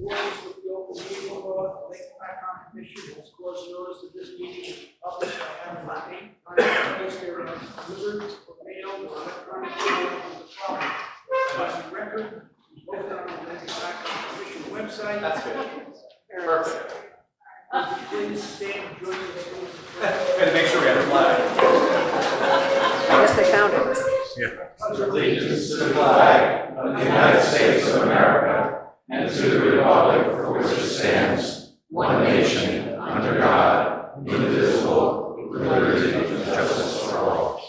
accordance with the open meeting law, the Lake Hopatcong Commission has caused notice of this meeting to be published by advertising on the place there are delivered or mailed or electronically to the public. As a record, posted on the Lake Hopatcong Commission website. That's good. Perfect. Would you please stand and join us in the Had to make sure we had a flag. I guess they found it. Allegiance to the flag of the United States of America and to the republic for which it stands, one nation, under God, indivisible, with liberty and justice for all.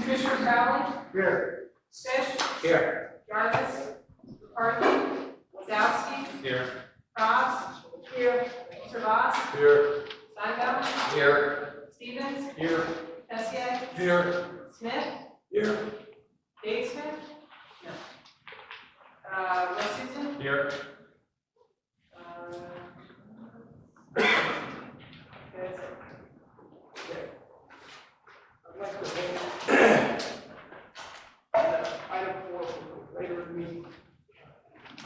Commissioner Crowley, Here. Fish, Here. Jarvis, McCarthy, Wazowski, Here. Cross, here, Travas, Here. Steinbaum, Here. Stevens, Here. Tessier, Here. Smith, Here. Dave Smith, no. Russ Susan, Here. that's it. I'd like to hold item 4 for later in the meeting. I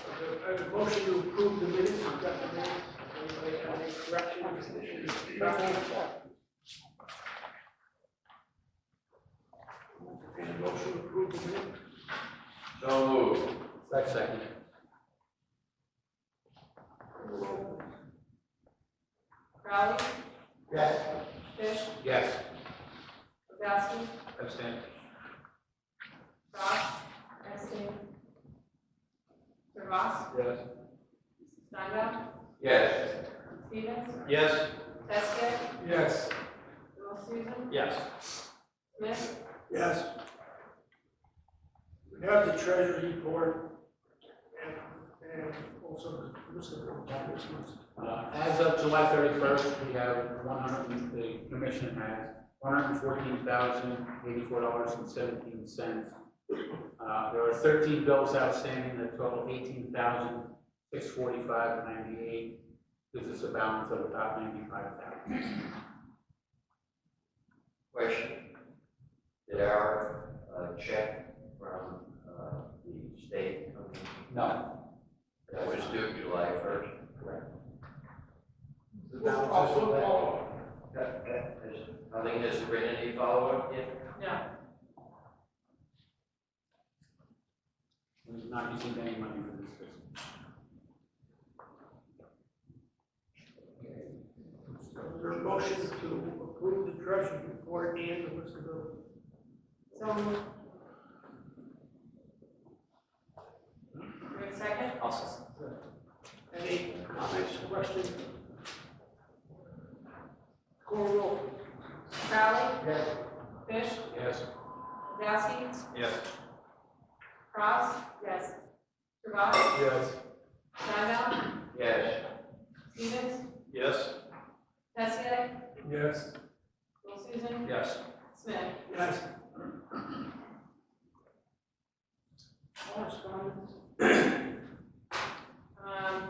have a motion to approve the minutes. We've got the minutes. Anybody have any corrections, additions? And a motion to approve the minutes. So moved. Second. Crowley, Yes. Fish, Yes. Wazowski, Abstain. Cross, Travas, Yes. Steinbaum, Yes. Stevens, Yes. Tessier, Yes. Russ Susan, Yes. Smith, Yes. We have the treasury report and also Mr. Congressman. As of July 31st, we have the commission has $114,084.17. There are 13 bills outstanding that total $18,645.98. Gives us a balance of about $95,000. Question, did our check from the state come in? No. That was due July 1st? Correct. Nothing has been any follow-up yet? no. We've not received any money for this fiscal. Is there a motion to approve the treasury report and the list of bills? So moved. Wait a second. Any comments, questions? Call roll. Crowley, Yes. Fish, Yes. Wazowski, Yes. Cross, yes. Travas, Yes. Steinbaum, Yes. Stevens, Yes. Tessier, Yes. Russ Susan, Yes. Smith. Yes. Correspondence?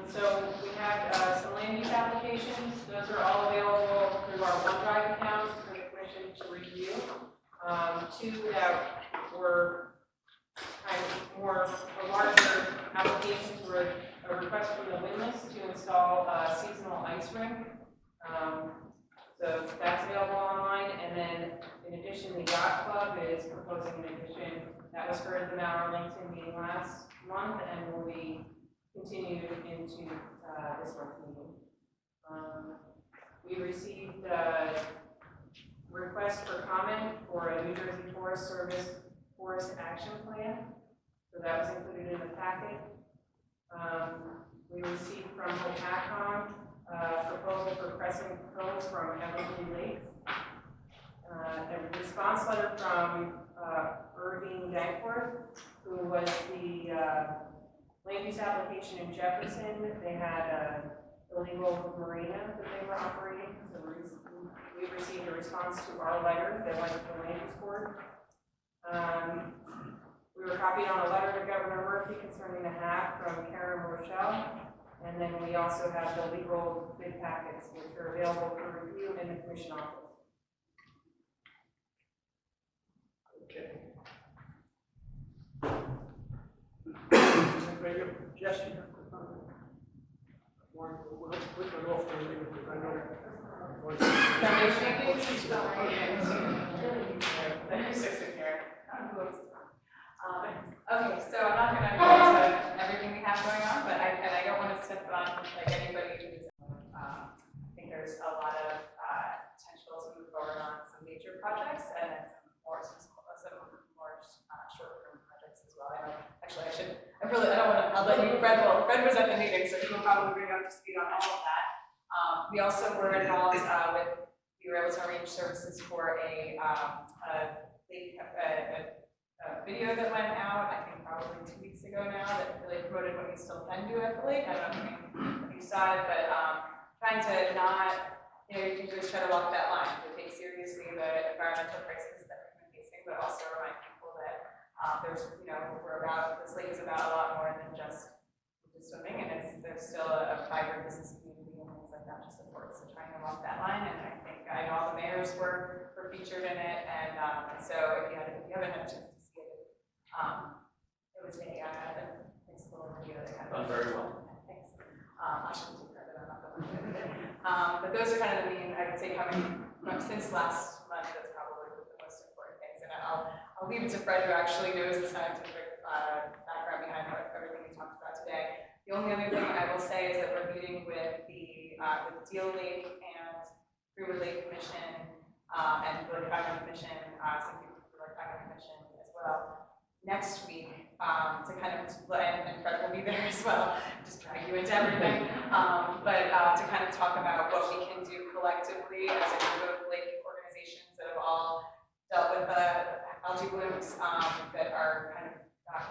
So we have some land use applications. Those are all available through our OneDrive account for the commission to review. Two that were kind of more larger applications were a request from the Windlass to install a seasonal ice rink. So that's available online. And then in addition, the Yacht Club is proposing an addition that was heard at the Mount Arlington meeting last month and will be continued into this month's meeting. We received a request for comment for a New Jersey Forest Service Forest Action Plan. So that was included in the packet. We received from Hopatcong a proposal for Crescent Cove from Evergreen Lakes. A response letter from Irving Dankworth, who was the land use application in Jefferson. They had an illegal marina that they were operating. So we received a response to our letter that went to the land use board. We were copied on a letter to Governor Murphy concerning the hack from Karen Rochelle. And then we also have the legal bid packets, which are available for review in the commission office. Okay. Anybody have a suggestion? We'll put it off for later, because I know. Okay, so I'm not gonna go into everything we have going on, but I don't want to step on like anybody who's, I think there's a lot of potential to move forward on some major projects and then some more short-term projects as well. I know, actually, I don't want to, I'll let you, Fred was at the meeting, so he will probably bring up to speed on all of that. We also were involved we were able to arrange services for a video that went out, I think probably 2 weeks ago now, that really promoted what you still can do at the lake. I don't know if you saw it, but trying to not, you can just try to walk that line, to take seriously the environmental crisis that we're facing, but also remind people that this lake is about a lot more than just swimming, and there's still a vibrant business community and things like that to support. So trying to walk that line, and I know all the mayors were featured in it, and so if you haven't had a chance to see it, it was a nice little video that kind of Done very well. Thanks. I shouldn't take credit, I'm not the one who did it. But those are kind of the main, I would say, coming from since last month, that's probably the most important things. And I'll leave it to Fred, who actually knows the scientific background behind everything we talked about today. The only other thing I will say is that we're meeting with the Deal Lake and Freewood Lake Commission and the Lake Island Commission, some people from the Lake Island Commission as well, next week to kind of, and Fred will be there as well, just drag you into everything, but to kind of talk about what we can do collectively as a group of lake organizations that have all dealt with algae blooms that are kind of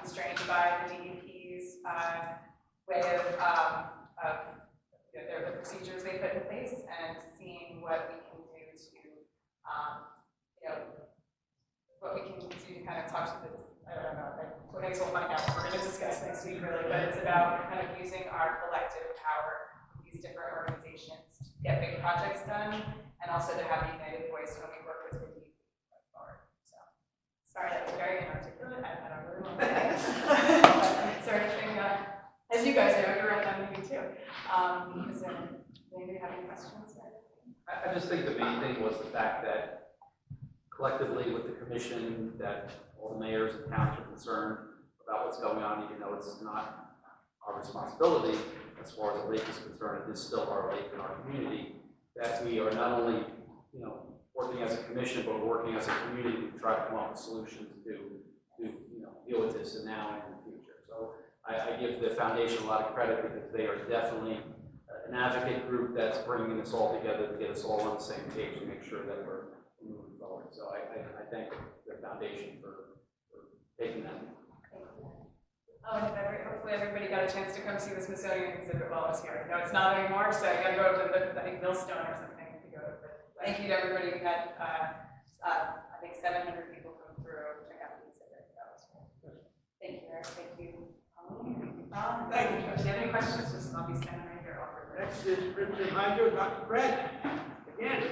constrained by the DEP's way of the procedures they put in place, and seeing what we can do to, what we can do to kind of talk to the, I don't know, I guess we'll find out what we're going to discuss next week, really, but it's about kind of using our collective power with these different organizations to get big projects done, and also to have a united voice when we work with the DEP going forward. So, sorry, that was very inarticulate. I don't really want to say. Is there anything, as you guys know, you're at that meeting too. Is there anybody have any questions? I just think the main thing was the fact that collectively with the commission, that all the mayors and towns are concerned about what's going on, even though it's not our responsibility as far as the lake is concerned. It is still our lake in our community, that we are not only, working as a commission, but we're working as a community to try to come up with solutions to deal with this now and in the future. So I give the foundation a lot of credit, because they are definitely an advocate group that's bringing us all together to get us all on the same page to make sure that we're moving forward. So I thank the foundation for taking that. Oh, and hopefully everybody got a chance to come see the Smithsonian exhibit while I was here. No, it's not anymore, so you got to go to the millstone or something to go to. Thank you to everybody. We had, I think, 700 people come through to check out the exhibit. So that was great. Thank you, Eric. Thank you. Thank you. If you have any questions, just I'll be standing right here. Next is Richard Hydro, Dr. Fred. Again.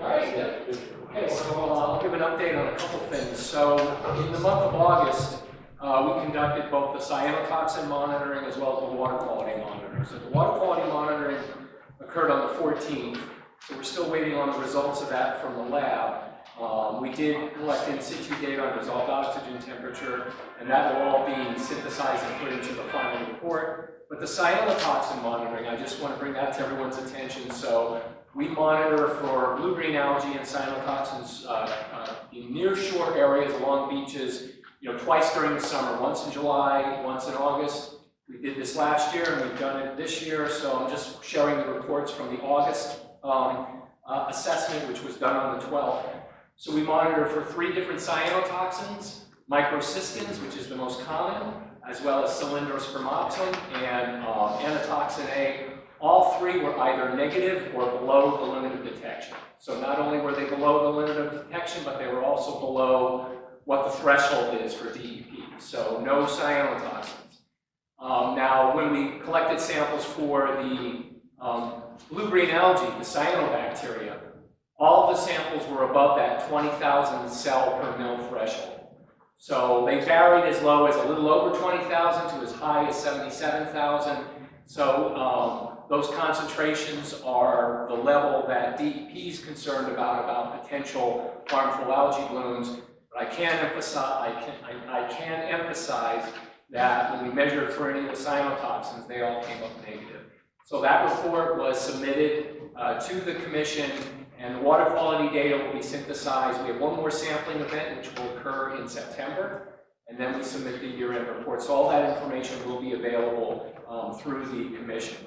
All right. Okay, so I'll give an update on a couple things. So in the month of August, we conducted both the cyanotoxin monitoring as well as the water quality monitoring. So the water quality monitoring occurred on the 14th, so we're still waiting on the results of that from the lab. We did collect in situ data on dissolved oxygen temperature, and that will all be synthesized and put into the final report. But the cyanotoxin monitoring, I just want to bring that to everyone's attention. So we monitor for blue-green algae and cyanotoxins in near-shore areas along beaches, twice during the summer, once in July, once in August. We did this last year, and we've done it this year, so I'm just sharing the reports from the August assessment, which was done on the 12th. So we monitor for 3 different cyanotoxins, microcystins, which is the most common, as well as cylindrospermatoxin and anatoxin A. All 3 were either negative or below the limit of detection. So not only were they below the limit of detection, but they were also below what the threshold is for DEP. So no cyanotoxins. Now, when we collected samples for the blue-green algae, the cyanobacteria, all of the samples were above that 20,000 cell per mil threshold. So they varied as low as a little over 20,000 to as high as 77,000. So those concentrations are the level that DEP is concerned about potential harmful algae blooms. But I can emphasize that when we measured for any of the cyanotoxins, they all came up negative. So that report was submitted to the commission, and the water quality data will be synthesized. We have one more sampling event, which will occur in September, and then we submit the year-end report. So all that information will be available through the commission.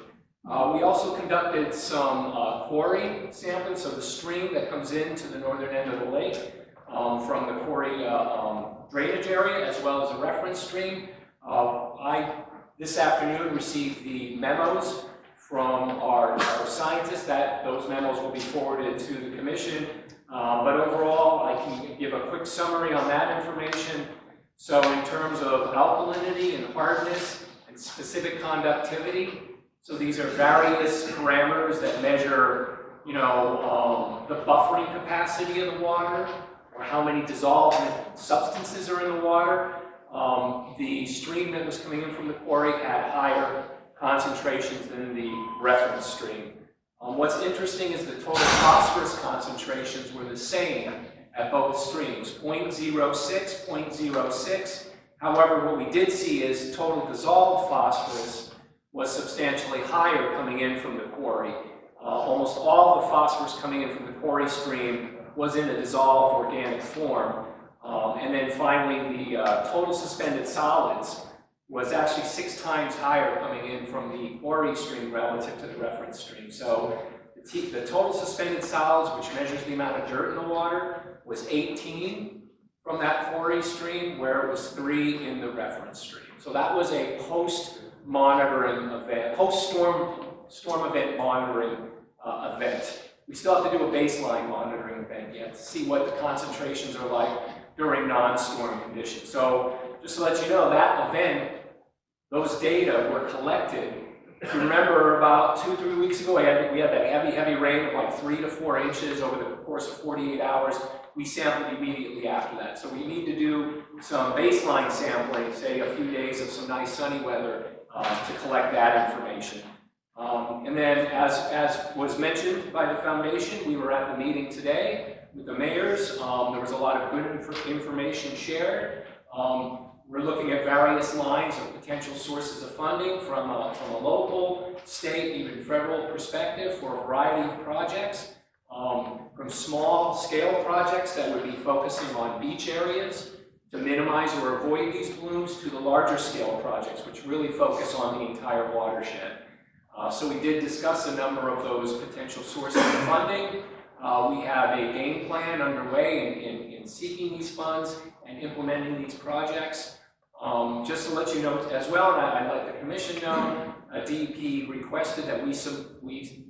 We also conducted some quarry sampling, so the stream that comes into the northern end of the lake from the quarry drainage area, as well as a reference stream. I, this afternoon, received the memos from our scientists. Those memos will be forwarded to the commission. But overall, I can give a quick summary on that information. So in terms of alkalinity and hardness and specific conductivity, so these are various parameters that measure, the buffering capacity of the water, or how many dissolved substances are in the water. The stream that was coming in from the quarry had higher concentrations than the reference stream. What's interesting is the total phosphorus concentrations were the same at both streams, 0.06, 0.06. However, what we did see is total dissolved phosphorus was substantially higher coming in from the quarry. Almost all of the phosphorus coming in from the quarry stream was in a dissolved organic form. And then finally, the total suspended solids was actually 6 times higher coming in from the quarry stream relative to the reference stream. So the total suspended solids, which measures the amount of dirt in the water, was 18 from that quarry stream, where it was 3 in the reference stream. So that was a post-monitoring event, post-storm event monitoring event. We still have to do a baseline monitoring event yet to see what the concentrations are like during non-storm conditions. So just to let you know, that event, those data were collected. If you remember, about 2-3 weeks ago, we had that heavy rain of like 3 to 4 inches over the course of 48 hours. We sampled immediately after that. So we need to do some baseline sampling, say a few days of some nice sunny weather to collect that information. And then, as was mentioned by the foundation, we were at the meeting today with the mayors. There was a lot of good information shared. We're looking at various lines of potential sources of funding from a local, state, even federal perspective for a variety of projects. From small scale projects that would be focusing on beach areas to minimize or avoid these blooms, to the larger scale projects which really focus on the entire watershed. So we did discuss a number of those potential sources of funding. We have a game plan underway in seeking these funds and implementing these projects. Just to let you know as well, and I'd let the commission know, DEP requested that we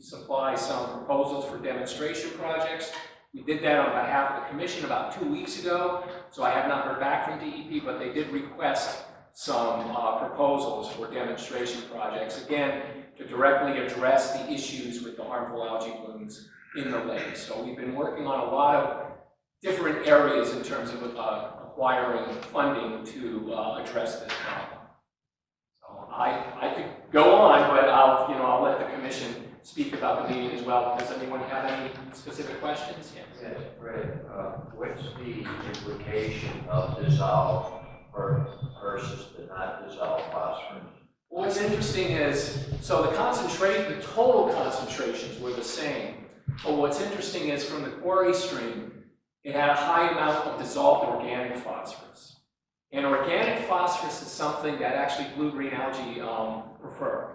supply some proposals for demonstration projects. We did that on behalf of the commission about 2 weeks ago, so I have not heard back from DEP, but they did request some proposals for demonstration projects, again, to directly address the issues with the harmful algae blooms in the lake. So we've been working on a lot of different areas in terms of acquiring funding to address this problem. So I could go on, but I'll let the commission speak about the meeting as well. Does anyone have any specific questions? Yes, Fred. What's the implication of dissolved versus the not dissolved phosphorus? Well, what's interesting is, so the total concentrations were the same. But what's interesting is from the quarry stream, it had a high amount of dissolved organic phosphorus. And organic phosphorus is something that actually blue-green algae prefer,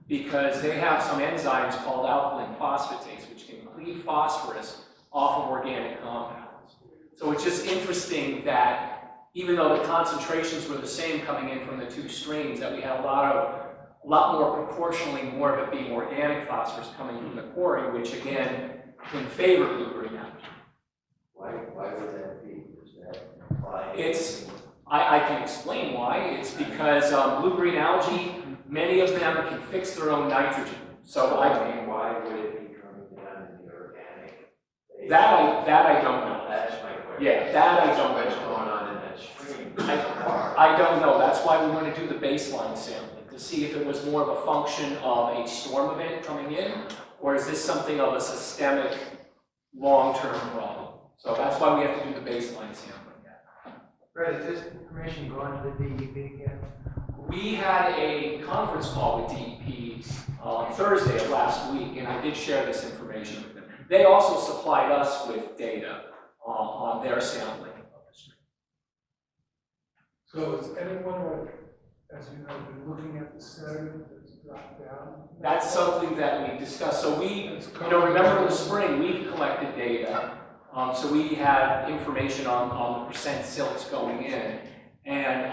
because they have some enzymes called alkaline phosphatase, which can cleave phosphorus off of organic compounds. So it's just interesting that even though the concentrations were the same coming in from the 2 streams, that we had a lot more proportionally more of it being organic phosphorus coming from the quarry, which again can favor blue-green algae. Why would that be? Does that imply? I can explain why. It's because blue-green algae, many of them can fix their own nitrogen. So Why would it be coming down in the organic? that I don't know. That's my question. Yeah, that I don't What's know. going on in that stream? I don't know. That's why we want to do the baseline sampling, to see if it was more of a function of a storm event coming in, or is this something of a systemic, long-term problem? So that's why we have to do the baseline sampling. Fred, has this information gone to the DEP yet? We had a conference call with DEP on Thursday of last week, and I did share this information with them. They also supplied us with data on their sampling of the stream. So is anyone, as you know, been looking at the sediment that's dropped down? That's something that we discussed. So we, remember in the spring, we've collected data. So we had information on the percent silts going in. And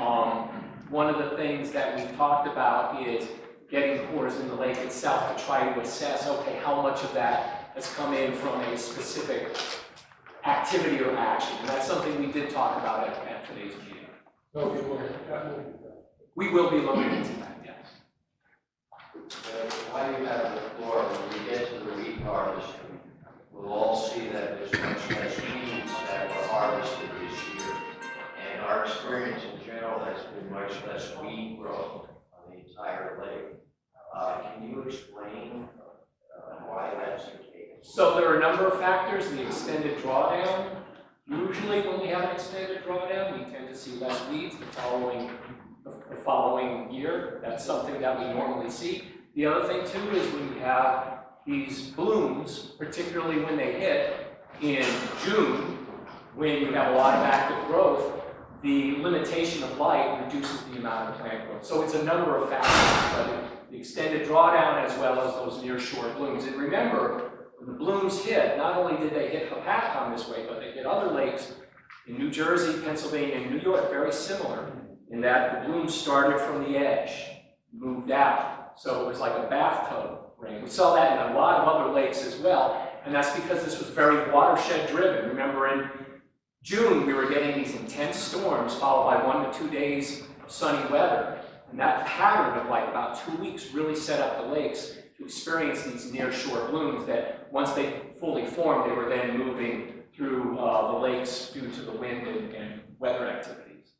one of the things that we've talked about is getting cores in the lake itself to try to assess, okay, how much of that has come in from a specific activity or action. And that's something we did talk about at today's meeting. No, you won't. That will be done. We will be looking into that, yes. Why do you have the floor? When we get to the wheat harvest, we'll all see that there's much less weeds that were harvested this year. And our experience in general has been much less weed growth on the entire lake. Can you explain why that's the case? So there are a number of factors. The extended drawdown. Usually when we have an extended drawdown, we tend to see less weeds the following year. That's something that we normally see. The other thing too is when you have these blooms, particularly when they hit in June, when you have a lot of active growth, the limitation of light reduces the amount of plant growth. So it's a number of factors, but the extended drawdown as well as those near-shore blooms. And remember, when the blooms hit, not only did they hit Hopatcong this way, but they hit other lakes in New Jersey, Pennsylvania, and New York, very similar, in that the blooms started from the edge, moved out. So it was like a bathtub rain. We saw that in a lot of other lakes as well, and that's because this was very watershed driven. Remember in June, we were getting these intense storms followed by 1 to 2 days of sunny weather. And that pattern of like about 2 weeks really set up the lakes to experience these near-shore blooms that once they fully formed, they were then moving through the lakes due to the wind and weather activities.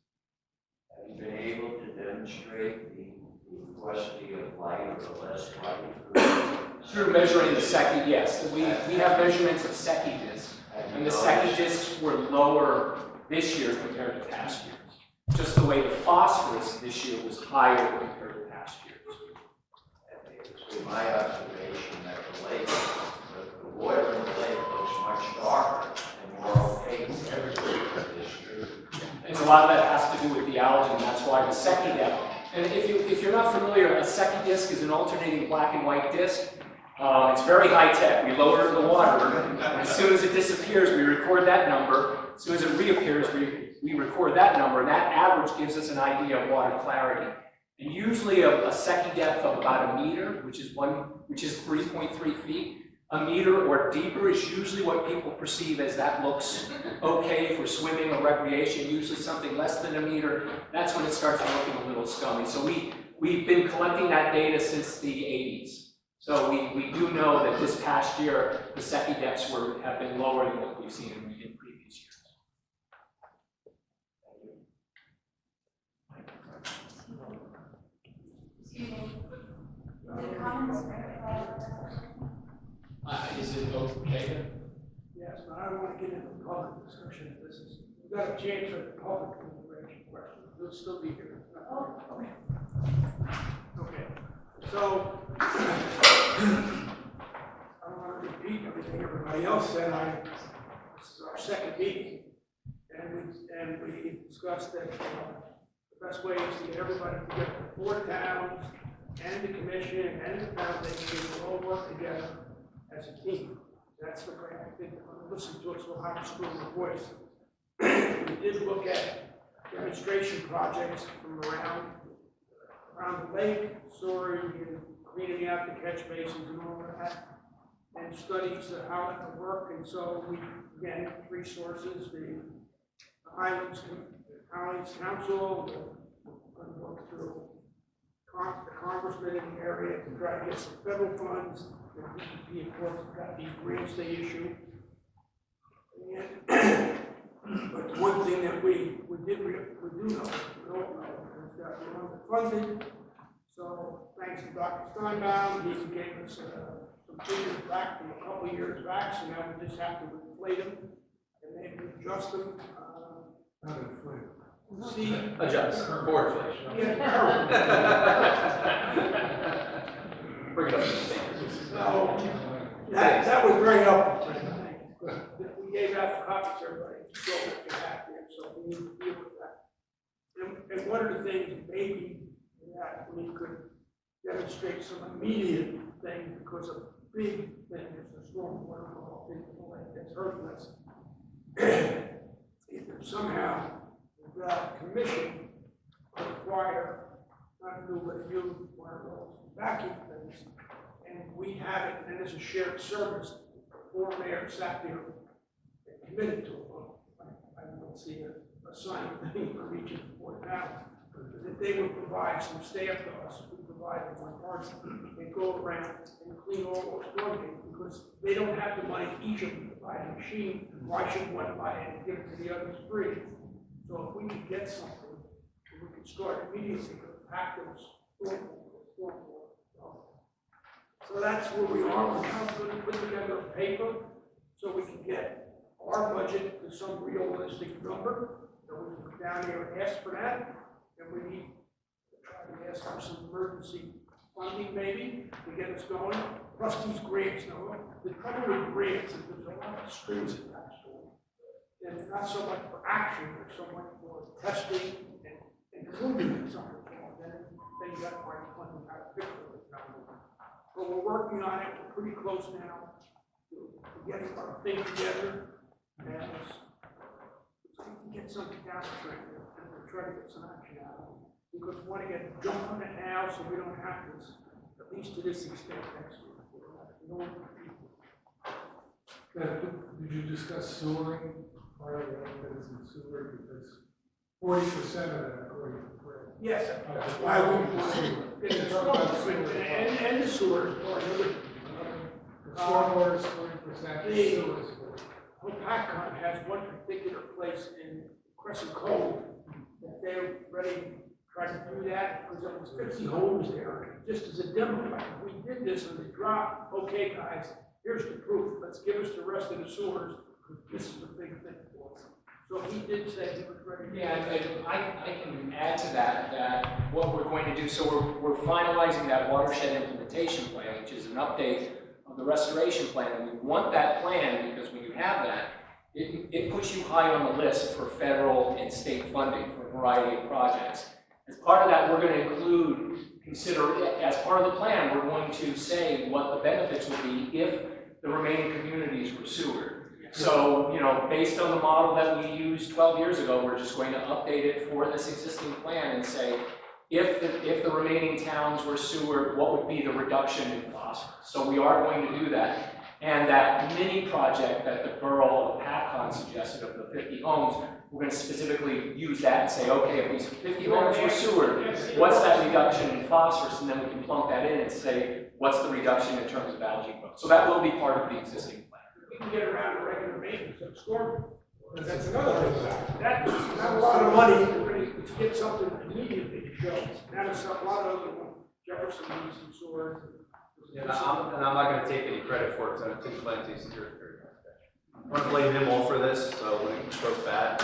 Have you been able to demonstrate the quantity of light or less light? Through measuring the Secchi, yes. We have measurements of Secchi discs, and the Secchi discs were lower this year compared to past years. Just the way the phosphorus this year was higher compared to past years. It's been my observation that the lake, the water in the lake looks much darker and more opaque this year. And a lot of that has to do with the algae, and that's why the Secchi depth. And if you're not familiar, a Secchi disc is an alternating black and white disc. It's very high tech. We lower it in the water. As soon as it disappears, we record that number. As soon as it reappears, we record that number, and that average gives us an idea of water clarity. And usually a Secchi depth of about 1 meter, which is 3.3 feet, 1 meter or deeper is usually what people perceive as that looks okay for swimming or recreation. Usually something less than 1 meter, that's when it starts looking a little scummy. So we've been collecting that data since the 80s. So we do know that this past year, the Secchi depths have been lower than what we've seen in previous years. Excuse me. The comments Is it okay? Yes, but I don't want to get into the public discussion. We've got a chance for the public to raise questions. We'll still be here. Oh, okay. Okay, so, I don't want to repeat everything everybody else said. This is our second meeting, and we discussed that the best way is to get everybody together, the 4 towns, and the commission, and the foundation, to all work together as a team. That's the way I think, listen to us, we'll have a stronger voice. We did look at demonstration projects from around the lake, storing and cleaning out the catch basins and all of that, and studies of how it would work. And so we, again, 3 sources, the Highlands County's council, we're going to work through the congressman in the area to try to get some federal funds. The DEP, of course, has got these grants they issue. And, but one thing that we do know, we don't know, is that we're underfunded. So thanks to Dr. Steinbaum, he gave us some figures back from a couple of years back, so now we just have to inflate them and maybe adjust them. Not inflated. See, Adjust for inflation. yeah, Bring it up to the standards. so that was very helpful. We gave out the copies to everybody, so what you have here, so we need to deal with that. And one of the things maybe that we could demonstrate some immediate things, because a big thing is the stormwater law, that's hurting us. If somehow the commission require, not to do but you, one of those vacuum things, and we have it, and it's a shared service. Four mayors sat there and committed to it. I don't see a sign of thing for each of the board now. That they would provide some staff to us, who provide them one person, and go around and clean all those storm drains, because they don't have the money, each of them, to buy a machine. Why should one buy it and give it to the others free? So if we could get something, we could start immediately to pack those storm water. So that's where we are. We're now going to put together a paper so we can get our budget to some realistic number. So we can go down here and ask for that. And we need to try to ask for some emergency funding maybe to get us going. Plus these grants. Now, the trouble with grants is there's a lot of strings attached to them. And not so much for action, but so much for testing and proving that something's wrong. Then you got to find funding how to fix it. But we're working on it. We're pretty close now to getting our thing together. And so we can get something down the track and we'll try to get some action out of it. Because we want to get jump on it now so we don't have this, at least to this extent next year. Did you discuss sewering? Part of that is in sewer, because 40% of that, according to Fred. Yes, that's why we want to get the stormwater and the sewer part of it. The stormwater is 40%, the sewer is 40%. Hopatcong has one particular place in Crescent Cove that they're ready to try to do that, because there was 50 homes there, just as a demo. Like, if we did this and they dropped, okay guys, here's the proof, let's give us the rest of the sewers, because this is a big thing for us. So he did say he was ready to. Yeah, and I can add to that what we're going to do, so we're finalizing that watershed implementation plan, which is an update of the restoration plan, and we want that plan because when you have that, it puts you high on the list for federal and state funding for a variety of projects. As part of that, we're going to as part of the plan, we're going to say what the benefits will be if the remaining communities were sewered. So, based on the model that we used 12 years ago, we're just going to update it for this existing plan and say, if the remaining towns were sewered, what would be the reduction in phosphorus? So we are going to do that. And that mini project that the borough of Hopatcong suggested of the 50 homes, we're going to specifically use that and say, okay, if these 50 homes were sewered, what's that reduction in phosphorus? And then we can plunk that in and say, what's the reduction in terms of algae growth? So that will be part of the existing plan. We can get around a regular maintenance of storm. That's another thing. That's not a lot of money to get something immediately to show. Now there's a lot of other ones. Jefferson needs some sewers. Yeah, and I'm not going to take any credit for it, because I don't think Clancy's here. I'm going to blame him all for this, so when it goes bad.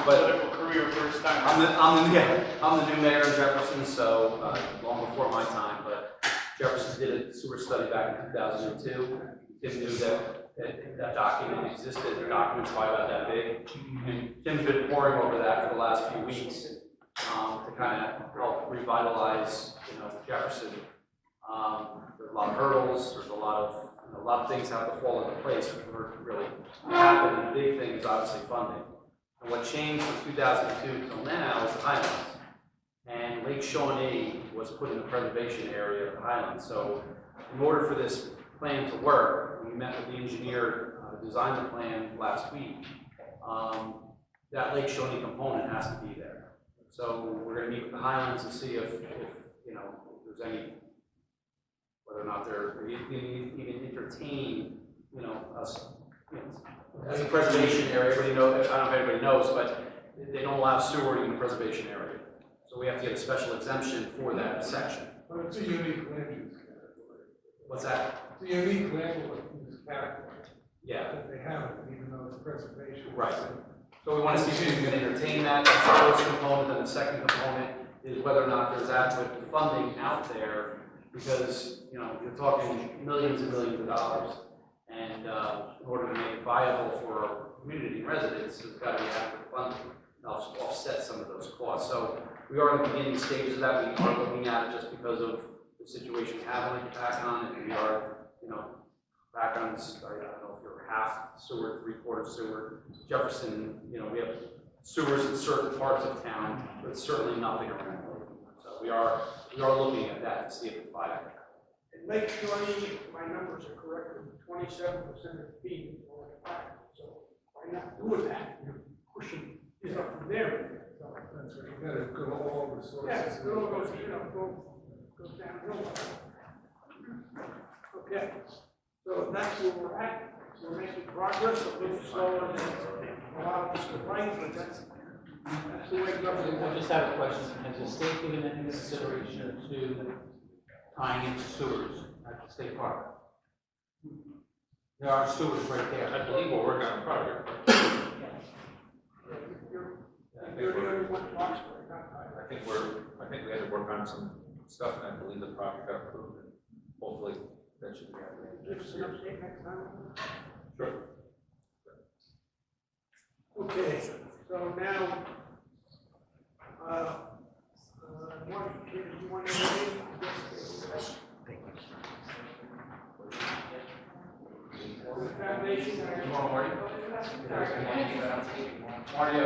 Political career first time. I'm the new mayor of Jefferson, so long before my time, but Jefferson did a sewer study back in 2002. Tim knew that document existed. The document's probably about that big. And Tim's been poring over that for the last few weeks to kind of help revitalize, Jefferson. There's a lot of hurdles. There's a lot of things have to fall into place for it to really happen. And the big thing is obviously funding. And what changed from 2002 till now is the Highlands. And Lake Shawnee was put in the preservation area of the Highlands. So in order for this plan to work, we met with the engineer, designed the plan last week. that Lake Shawnee component has to be there. So we're gonna meet with the Highlands to see if you know, if there's any, whether or not they're even entertain, you know, us, you know, as a preservation area. Everybody knows, I don't know if everybody knows, but they don't allow sewer in the preservation area. So we have to get a special exemption for that section. But it's a unique land use category. What's that? It's a unique land use category Yeah, that they have, even though it's preservation. right. So we want to see if we can entertain that. That's the first component. And the second component is whether or not there's adequate funding out there, because, you know, you're talking millions and millions of dollars. And in order to make it viable for our community and residents, there's got to be adequate funding to offset some of those costs. So we are in the beginning stages of that. We are looking at it just because of the situation we have on Hopatcong, and we are, you know, Hopatcong's, I don't know if you're half sewer, 3/4 sewer. Jefferson, you know, we have sewers in certain parts of town, but certainly nothing around. So we are looking at that to see if it's viable. And Lake Shawnee, if my numbers are correct, 27% of the feed is going to Hopatcong. So by not doing that, you're pushing it up from there. So, That's right, you gotta go all the sources. yeah, go downhill. Okay, so that's where we're at. We're making progress, a little slower than a lot of us would like, but that's the way government I works. just have a question. Has the state given any consideration to tying into sewers at the state park? There are sewers right there. I believe we're working on a project. You're the only one who talks for it, not I. I think we had to work on some stuff, and I believe the project got approved, and hopefully that should be happening Give next us an year. update next time. Sure. Okay, so now, you want to the foundation. Marty?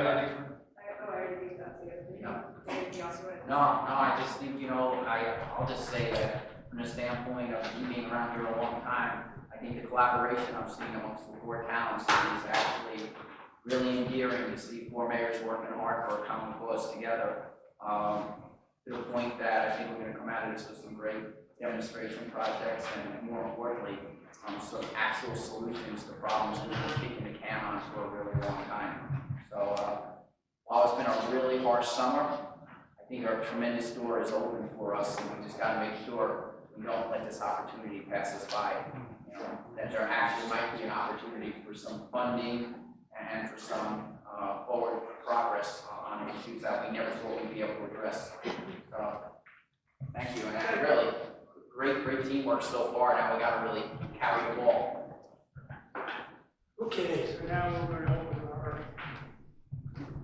No, I just think, I'll just say that from the standpoint of me being around here a long time, I think the collaboration I'm seeing amongst the four towns is actually really endearing to see four mayors working hard for a common cause together. To the point that I think we're going to come out of this with some great demonstration projects and, more importantly, some actual solutions to problems we've been kicking the can on for a really long time. So while it's been a really harsh summer, I think our tremendous door is open for us, and we just got to make sure we don't let this opportunity pass us by. That there actually might be an opportunity for some funding and for some forward progress on issues that we never thought we'd be able to address. So, thank you, and really great teamwork so far. Now we got to really carry the ball. Okay, so now we're going to open our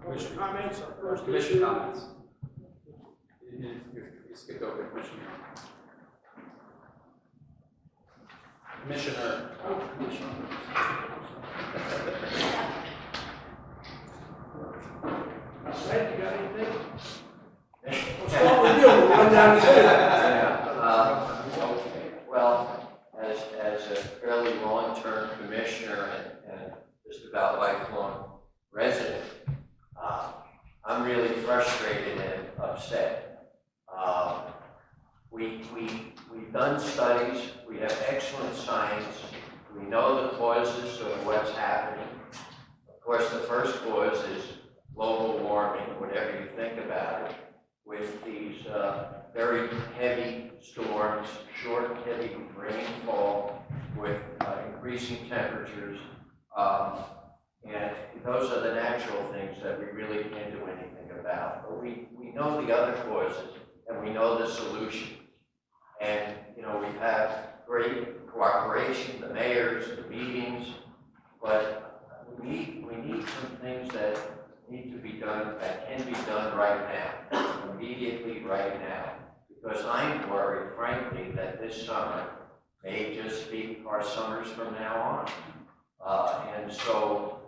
public comments, our first Commission issue. comments. You skipped over Commissioner. Commissioner. Ed, you got anything? We'll start with you, we'll run down the Okay, well, as a fairly long-term commissioner and just about lifelong resident, I'm really frustrated and upset. We've done studies, we have excellent science, we know the causes of what's happening. Of course, the first cause is global warming, whatever you think about it, with these very heavy storms, short, heavy rainfall, with increasing temperatures. And those are the natural things that we really can't do anything about. But we know the other causes, and we know the solution. And, we have great cooperation, the mayors, the meetings, but we need some things that need to be done, that can be done right now, immediately right now. Because I'm worried, frankly, that this summer may just be our summers from now on. And so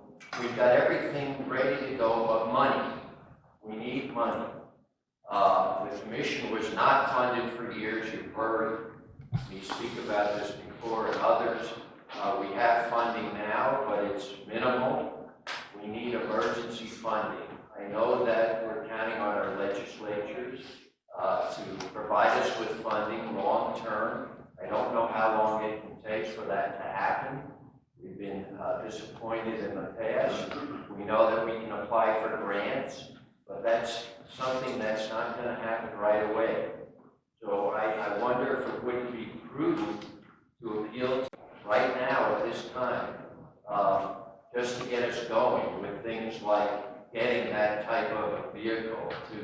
we've got everything ready to go but money. We need money. The commission was not funded for years. You've heard me speak about this before and others. We have funding now, but it's minimal. We we need emergency funding. I know that we're counting on our legislatures to provide us with funding long-term. I don't know how long it can take for that to happen. We've been disappointed in the past. We know that we can apply for grants, but that's something that's not going to happen right away. So I wonder if it wouldn't be prudent to appeal to right now at this time, just to get us going with things like getting that type of a vehicle to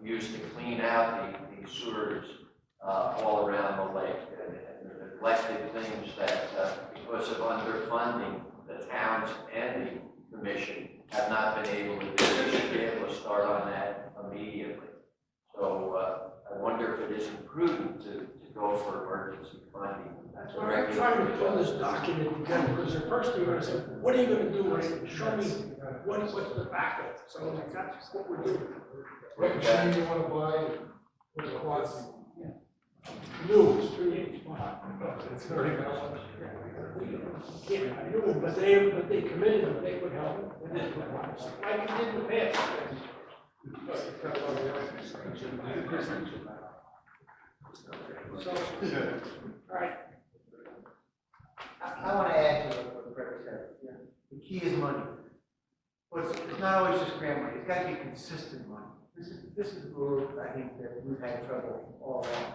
use to clean out the sewers all around the lake, and the neglected things that because of underfunding, the towns and the commission have not been able to do. We should be able to start on that immediately. So I wonder if it isn't prudent to go for emergency funding. That's why I'm trying to pull this document together, because the first thing you're gonna say, what are you gonna do with it? Show me what's the backup. So that's what we're doing. What machine you want to buy, what it costs? New, it's 385. It's $30. Yeah, I knew, but they committed that they would help. And then, like you did in the past. So, all right. I want to add to what Greg said. Yeah. The key is money. But it's not always just grant money. It's got to be consistent money. This is where I think that we've had trouble all along.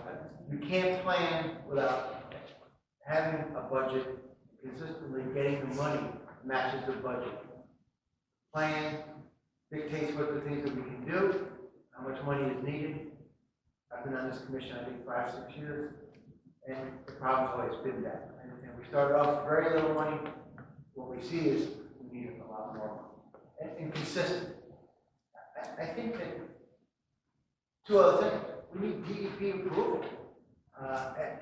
You can't plan without having a budget, consistently getting the money matches the budget. Plan dictates what the things that we can do, how much money is needed. I've been on this commission, I think, 5 or 6 years, and the problem's always been that. And we started off with very little money. What we see is we need a lot more money. And consistent. I think that 2 other things. We need DEP approval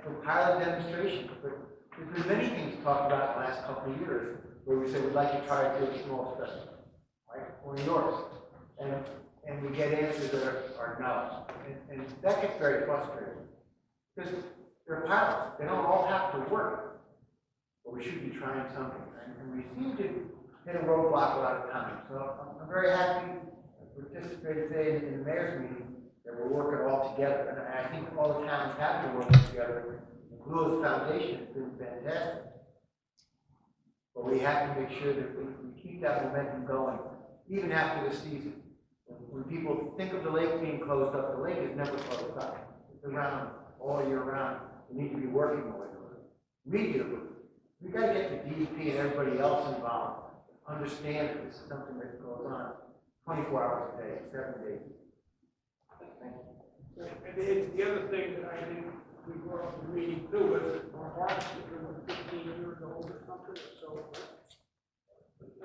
for pilot demonstration. But there's been many things talked about in the last couple of years where we say we'd like to try to do a small study, right? Or yours. And we get answers that are no. And that gets very frustrating. Because they're pilots. They don't all have to work. But we should be trying something. And we seem to hit a roadblock a lot of times. So I'm very happy to participate today in the mayor's meeting that we're working all together. And I think all the towns have been working together. The Blue Earth Foundation has been fantastic. But we have to make sure that we keep that momentum going, even after the season. When people think of the lake being closed up, the lake is never closed up. It's around all year round. We need to be working the way immediately. We've got to get the DEP and everybody else involved. Understand that this is something that goes on 24 hours a day, 7 days. Thank you. And the other thing that I think we brought up in the meeting too was our harvesters are 15 years old or something, so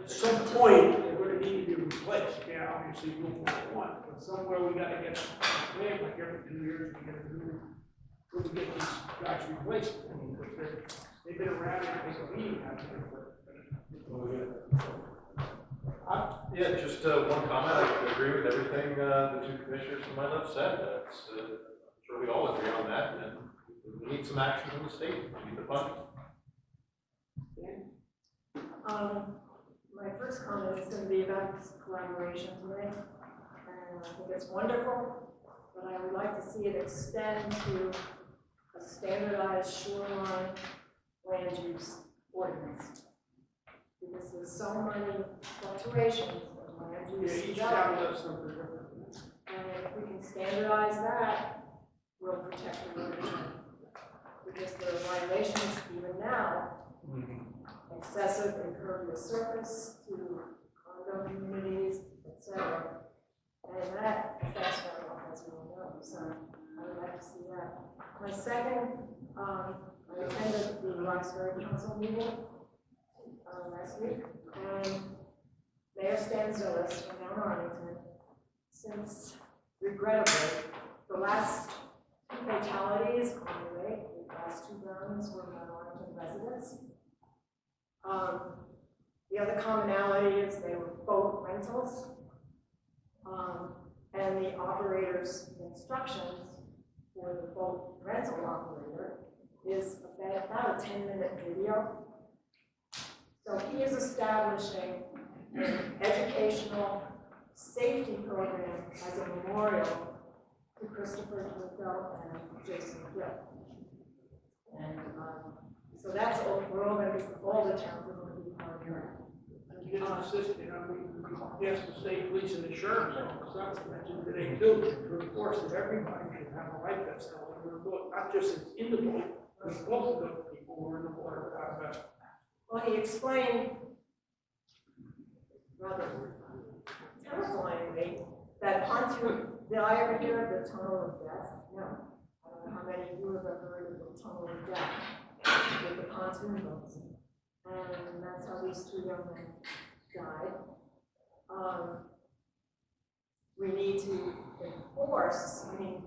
at some point, they're going to need to be replaced. Yeah, obviously, we won't want one, but somewhere we got to get a plan, like every 2 years, we get a new, we can get these guys replaced. They've been around and they can leave. Yeah, just one comment. I agree with everything the 2 commissioners to my left said. I'm sure we all agree on that, and we need some action from the state. We need the funding. My first comment is going to be about this collaboration today, and I think it's wonderful, but I would like to see it extend to a standardized shoreline land use ordinance. Because there's so many fluctuations in land use Yeah, each town development. does something different. And if we can standardize that, we'll protect the water. Because there are violations even now, excessive impervious surface to condo communities, etc. And that affects runoff, as we all know. So I would like to see that. My second, I attended the Roxbury Council meeting last week, and Mayor Stanzilis from Mount Arlington, since regrettably the last 2 fatalities on the lake, the last 2 drowns were Mount Arlington residents. The other commonality is they were boat rentals, and the operator's instructions for the boat rental operator is about a 10-minute video. So he is establishing an educational safety program as a memorial to Christopher Littell and Jason Gill. And so that's all, we're all going to be, all the towns are going to be part of that. And you just insist, you know, we asked the state police and insurance, because that's mentioned today too, to enforce that everybody should have a life vest on when we're boat, not just in the boat, but both of the people who are in the water without a vest. Well, he explained rather terrifyingly that pontoon, did I ever hear of the tunnel of death? No. I don't know how many of you have ever heard of the tunnel of death with the pontoon boats. And that's how these two young men died. We need to enforce, I mean,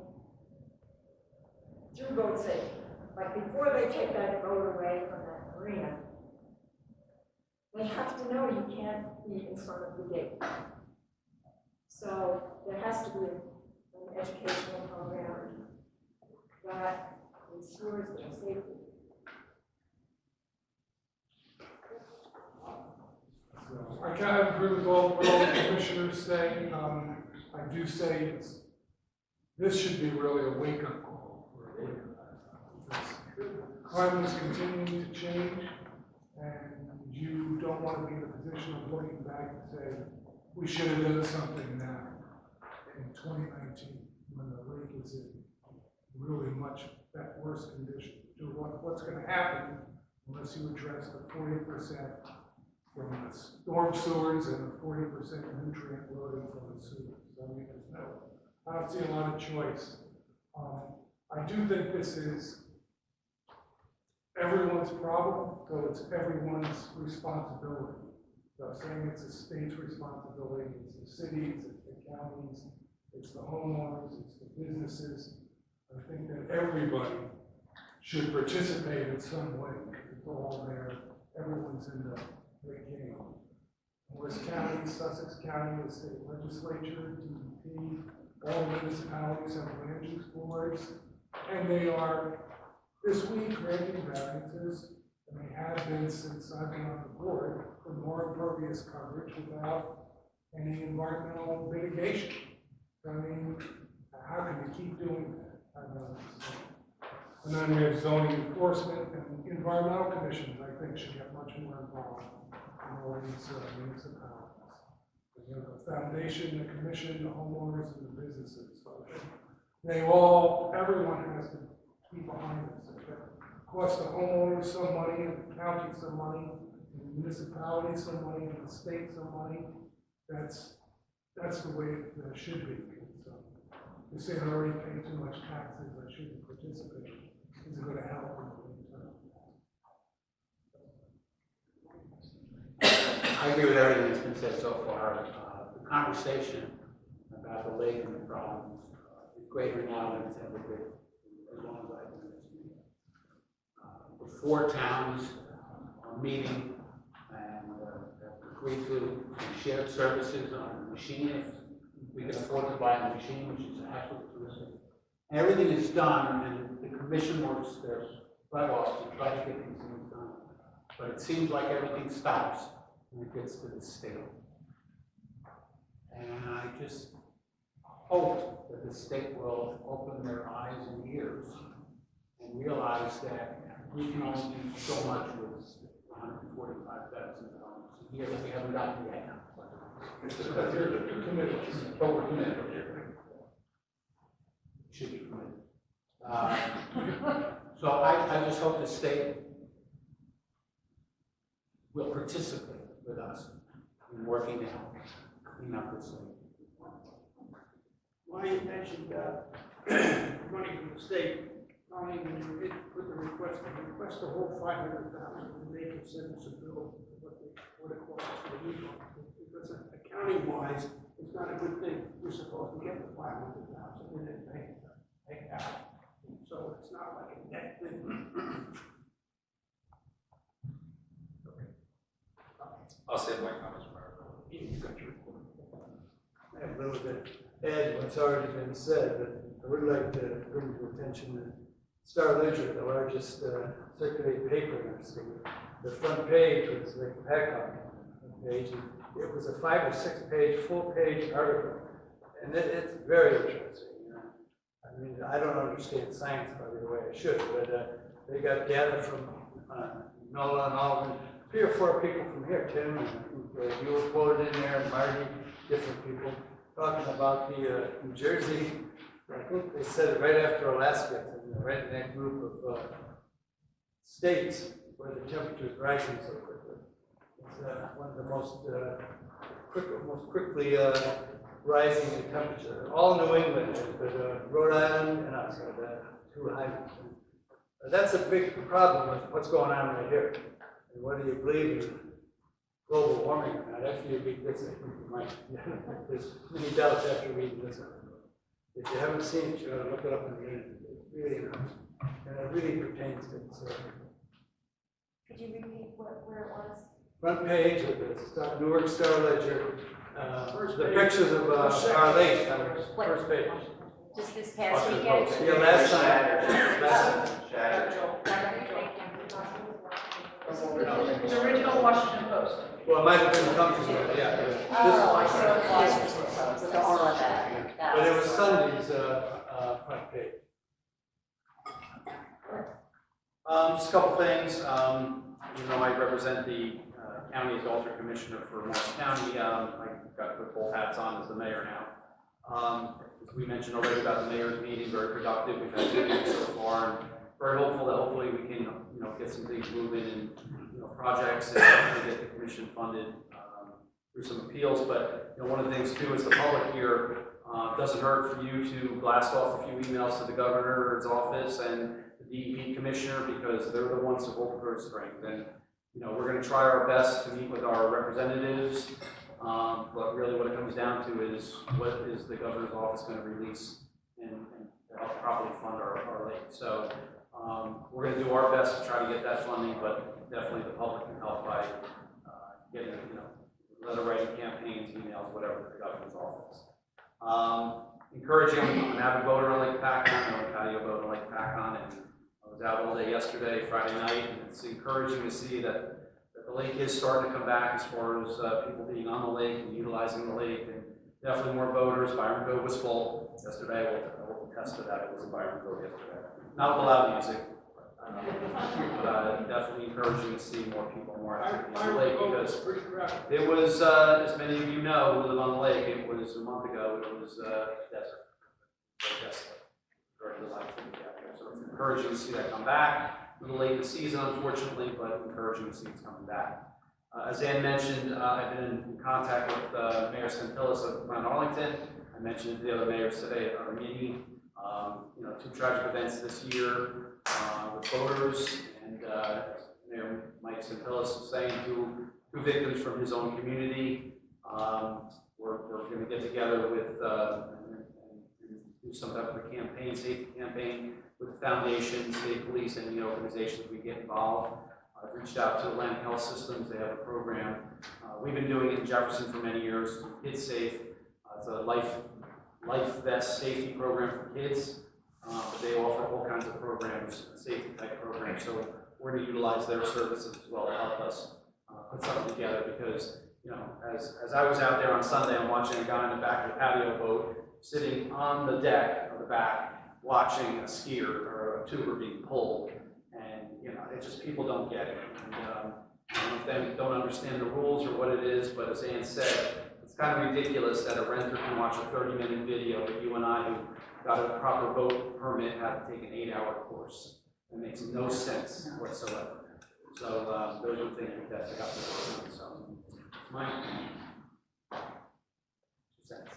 through boat safety. Like before they take that boat away from that marina, they have to know you can't be in front of the gate. So there has to be an educational program that ensures their safety. I kind of agree with what all the commissioners say. I do say this should be really a wake-up call for everybody. Crime is continuing to change, and you don't want to be in a position of looking back and say, we should have done something now in 2019 when the lake is in really much that worse condition. What's going to happen unless you address the 40% from the storm sewers and the 40% nutrient loading from the sewers? I mean, I don't see a lot of choice. I do think this is everyone's problem, so it's everyone's responsibility. So I'm saying it's the state's responsibility, it's the cities, it's the counties, it's the homeowners, it's the businesses. I think that everybody should participate in some way. It's all there. Everyone's in the game. West County, Sussex County, the state legislature, DEP, all municipalities have land use boards, and they are this week granting variances, and they have been since I've been on the board, for more impervious coverage without any environmental mitigation. I mean, how can you keep doing that? I don't understand. And then we have zoning enforcement and environmental commissions, I think, should get much more involved in all these municipalities. You know, the foundation, the commission, the homeowners, and the businesses. So they all, everyone has to be behind this. It costs the homeowners some money, and the county some money, and the municipality some money, and the state some money. That's the way it should be. So they say I already pay too much taxes, I shouldn't participate. Is it going to help in the long term? I agree with everything that's been said so far. The conversation about the lake and the problems is greater now than it's ever been, as long as I've been listening. The four towns are meeting and have agreed to shared services on the machine. If we can afford to buy a machine, which is absolutely terrific. Everything is done, and the commission works their butt off to try to get these things done. But it seems like everything stops when it gets to the state. And I just hope that the state will open their eyes and ears and realize that we can only do so much with $145,000 a year that we haven't gotten yet. But we're committed. Should be committed. So I just hope the state will participate with us in working to help clean up this lake. Why you mentioned money from the state, not even when you put the request the whole $500,000, and they can send us a bill what it costs for the refund. Because accounting wise, it's not a good thing. You're supposed to get the $500,000 and then pay out. So it's not like a net thing. I'll save my comments for You've got your report. I have a little bit add what's already been said, but I would like to bring to attention the Star Ledger, the largest circulating paper in our state. The front page was the Hopatcong page. it was a 5 or 6 page, full page article, and it's very interesting. I mean, I don't understand science probably the way I should, but they got data from NOLA and all, 3 or 4 people from here, Tim, and you were quoted in there, and Marty, different people, talking about the New Jersey, I think they said it right after Alaska, right in that group of states where the temperature is rising so quickly. It's one of the most quickly rising in temperature. All New England, but Rhode Island and us are too high. That's a big problem with what's going on right here. And whether you believe in global warming or not, after you read this, I think you might. There's many doubts after reading this. If you haven't seen it, you ought to look it up in the internet. It's really interesting. And it really pertains to this. Could you repeat where it was? Front page of the Newark Star Ledger. The pictures of our lake on the first page. Just this past weekend? Yeah, last time. The original Washington Post. Well, it might have been comfortable, yeah. Oh, I saw the Washington Post, all of that. But it was Sunday's front page. Just a couple things. You know, I represent the county as alter commissioner for Morris County. I got to put both hats on as the mayor now. As we mentioned already about the mayor's meeting, very productive. We've had 2 meetings so far, and very hopeful that hopefully we can, you know, get some things moving and, you know, projects and hopefully get the commission funded through some appeals. But, you know, one of the things too is the public here doesn't hurt for you to blast off a few emails to the governor's office and the DEP commissioner, because they're the ones who hold the purse strings. And, you know, we're going to try our best to meet with our representatives, but really what it comes down to is what is the governor's office going to release and help properly fund our lake. So we're going to do our best to try to get that funding, but definitely the public can help by getting, you know, letter writing campaigns, emails, whatever, to the governor's office. Encouraging, I'm an avid voter on Lake Pacon, I'm a patio boat on Lake Pacon, and I was out all day yesterday, Friday night, and it's encouraging to see that the lake is starting to come back as far as people being on the lake and utilizing the lake, and definitely more boaters. Byron Cove was full yesterday. I will attest to that. It was a Byron Cove yesterday. Not with the loud music, but definitely encouraging to see more people, more activity on the lake, because it was, as many of you know who live on the lake, it was a month ago, it was desert. Very desolate. Very little activity out there. So it's encouraging to see that come back. A little late in the season, unfortunately, but encouraging to see it's coming back. As Ann mentioned, I've been in contact with Mayor Santillis of Mount Arlington. I mentioned to the other mayors today at our meeting. You know, 2 tragic events this year with voters, and Mayor Mike Santillis was saying 2 victims from his own community. We're going to get together with and do some type of a campaign, safety campaign, with the foundation, state police, and the organizations we get involved. I've reached out to Atlantic Health Systems. They have a program. We've been doing it in Jefferson for many years. Kids Safe. It's a life vest safety program for kids. They offer all kinds of programs, safety type programs. So we're going to utilize their services as well to help us put something together, because, you know, as I was out there on Sunday, I'm watching a guy in the back of the patio boat sitting on the deck of the back, watching a skier or a tuber being pulled, and, you know, it just, people don't get it. And I don't know if they don't understand the rules or what it is, but as Ann said, it's kind of ridiculous that a renter can watch a 30-minute video, but you and I, who got a proper boat permit, have to take an 8-hour course. It makes no sense whatsoever. So those are things that we have to work on. So my 2 cents.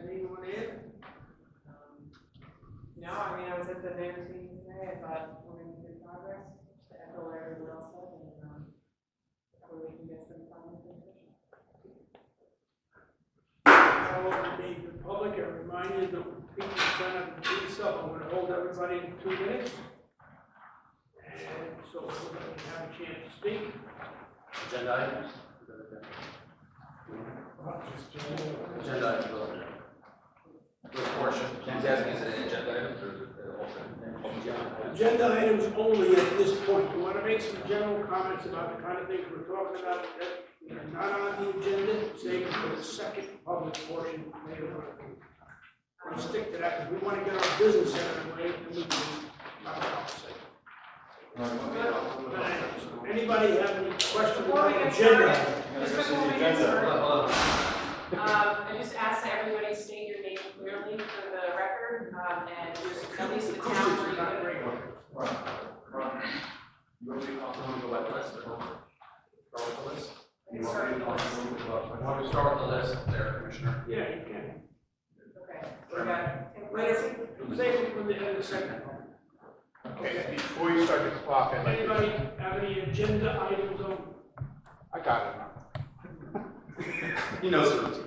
Anyone in? No, I mean, I was at the mayor's meeting today. I thought we're making good progress. To echo what everyone else said, and hopefully we can get some funding for the commission. Now, the public, I remind you that people sign up to do so. I'm going to hold everybody in 2 minutes. And so everybody can have a chance to speak. Agenda items? Agenda items. Which portion? Ken's asking, is it an agenda item or is it open? Agenda items only at this point. You want to make make some general comments about the kind of things we're talking about that are not on the agenda, save for the second public portion later on. We'll stick to that, because we want to get our business out of the way, and we can not conversate. Anybody have any questions Before we about the get agenda? started, just before we get started, I just ask that everybody state your name clearly for the record, and just at least the town where you live. You want to go by the list or start with the list? You start with the list. Why don't we start with the list there, Commissioner? Yeah, you can. Okay, we got Save it for the end of the second. Okay, before you start the clock, I'd like to. Anybody have any agenda items on? I got it. He knows the routine.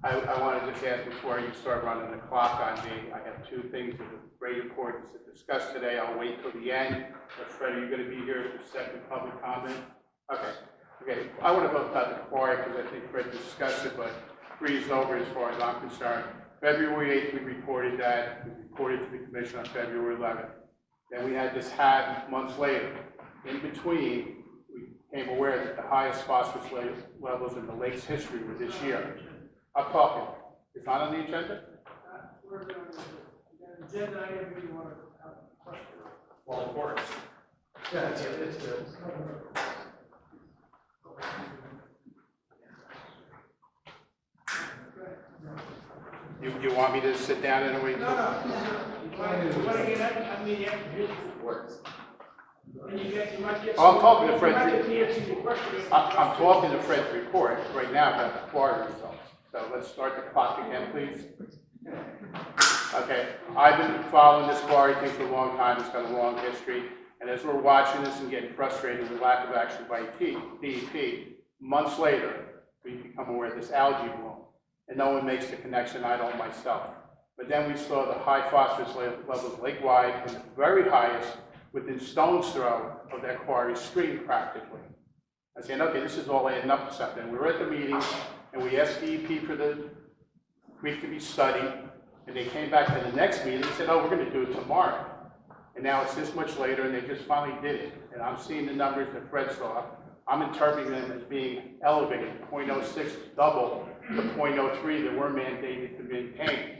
I want to just ask before you start running the clock on me, I have two things of great importance to discuss today. I'll wait till the end. Fred, are you going to be here for second public comment? Okay. I want to talk about the quarry because I think Fred discussed it, but breezed over as far as I'm concerned. February 8th, we reported that. We reported to the commission on February 11th. Then we had this hat months later. In between, we became aware that the highest phosphorus levels in the lake's history were this year. I'm talking. It's not on the agenda? We're going to, agenda item, you want to have a question? Well, of course. Yeah, it's good. You want me to sit down and wait? No. You want to get that, I mean, after his report. And you might get. Oh, I'm talking to Fred. You might get the answer to your question. I'm talking to Fred's report right now about the quarry results. So let's start the clock again, please. Okay, I've been following this quarry thing for a long time. It's got a long history. And as we're watching this and getting frustrated with the lack of action by DEP, months later, we become aware of this algae bloom. And no one makes the connection, I don't myself. But then we saw the high phosphorus levels lake-wide and the very highest within stone's throw of that quarry stream practically. I said, okay, this is all adding up to something. We were at the meeting and we asked DEP for the creek to be studied, and they came back to the next meeting and said, oh, we're going to do it tomorrow. And now it's this much later and they just finally did it. And I'm seeing the numbers that Fred saw. I'm interpreting them as being elevated, 0.06 double the 0.03 that we're mandated to maintain.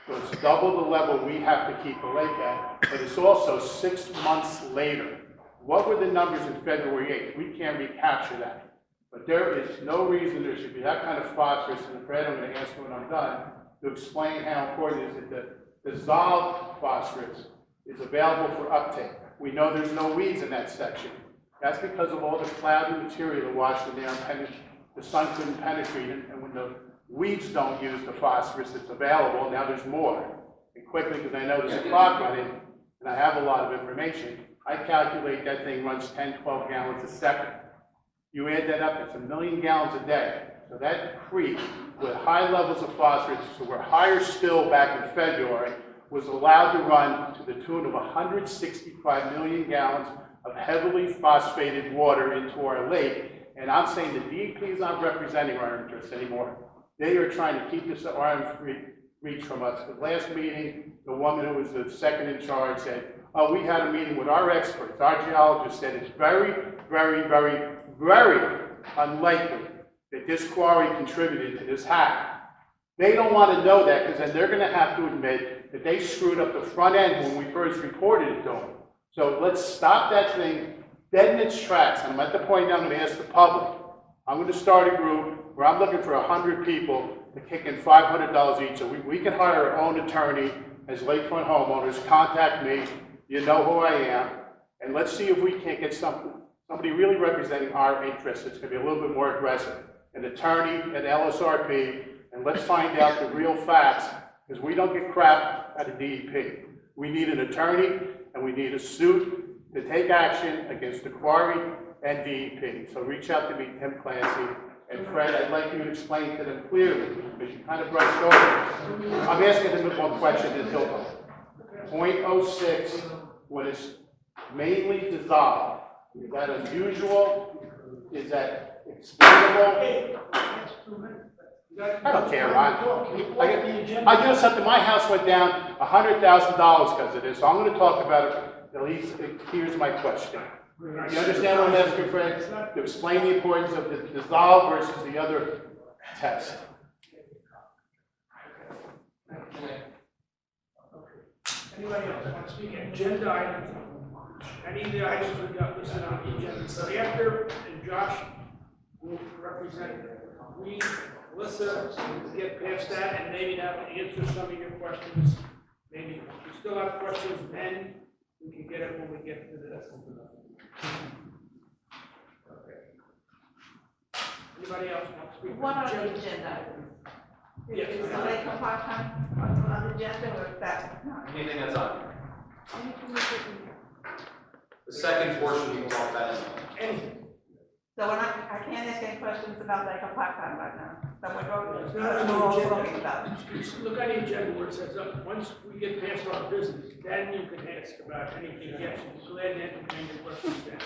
So it's double the level we have to keep the lake at, but it's also 6 months later. What were the numbers in February 8th? We can't recapture that. But there is no reason there should be that kind of phosphorus, and Fred, I'm going to ask you when I'm done, to explain how important it is that the dissolved phosphorus is available for uptake. We know there's no weeds in that section. That's because of all the cloudy material that washed in there and the sun couldn't penetrate it, and when the weeds don't use the phosphorus that's available, now there's more. And quickly, because I know there's a clock on it, and I have a lot of information, I calculate that thing runs 10, 12 gallons a second. You add that up, it's 1 million gallons a day. So that creek, with high levels of phosphorus, so we're higher still back in February, was allowed to run to the tune of 165 million gallons of heavily phosphated water into our lake. And I'm saying the DEP is not representing our interests anymore. They are trying to keep this at arm's reach from us. The last meeting, the woman who was the second in charge said, oh, we had a meeting with our experts. Our geologist said it's very, very, very, very unlikely that this quarry contributed to this hack. They don't want to know that because then they're going to have to admit that they screwed up the front end when we first reported it to them. So let's stop that thing dead in its tracks. And I'm at the point now I'm going to ask the public. I'm going to start a group where I'm looking for 100 people to kick in $500 each. So we can hire our own attorney as lakefront homeowners. Contact me. You know who I am. And let's see if we can't get somebody really representing our interests. It's going to be a little bit more aggressive. An attorney at LSRP. And let's find out the real facts, because we don't get crap out of DEP. We need an attorney, and we need a suit to take action against the quarry and DEP. So reach out to me, Tim Clancy, and Fred, I'd like you to explain to them clearly, because you kind of brushed over it. I'm asking them one question, and he'll go. 0.06, when it's mainly dissolved, is that unusual? Is that explainable? I don't care, Ron. I know something. My house went down $100,000 because of this, so I'm going to talk about it. At least here's my question. You understand what I'm asking, Frank? To explain the importance of the dissolve versus the other test. Anybody else want to speak? Agenda items? Any of the items we got listed on the agenda? So after, and Josh will represent, we, Melissa, will get past that and maybe that will answer some of your questions. Maybe if you still have questions, then we can get it when we get to this. Okay. Anybody else want to speak? What are the agenda items? Yes. Is the Lake of Hopatcong on the agenda or is that not? Anything that's on here. Anything we didn't- The second portion we can talk about is Anything. So I can't ask any questions about Lake of Hopatcong right now. So we're going, It's not on we're all the talking agenda. about. Just look at the agenda where it says, once we get past our business, then you can ask about anything else. So then entertain your questions then.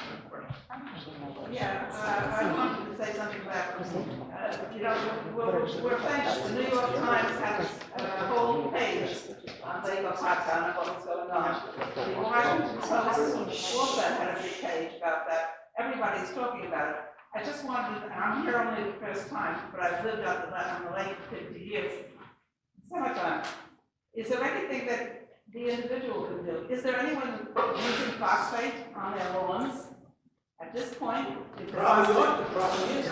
Yeah, I wanted to say something about, you know, we're famous. The New York Times has a whole page on Lake of Hopatcong and what's going on. The Washington Post also had a big page about that. Everybody's talking about it. I just wanted, and I'm here only the first time, but I've lived on the lake for 50 years. Summertime. Is there anything that the individual can do? Is there anyone using phosphate on their lawns at this point? Is there Probably phosphate? not. The problem is,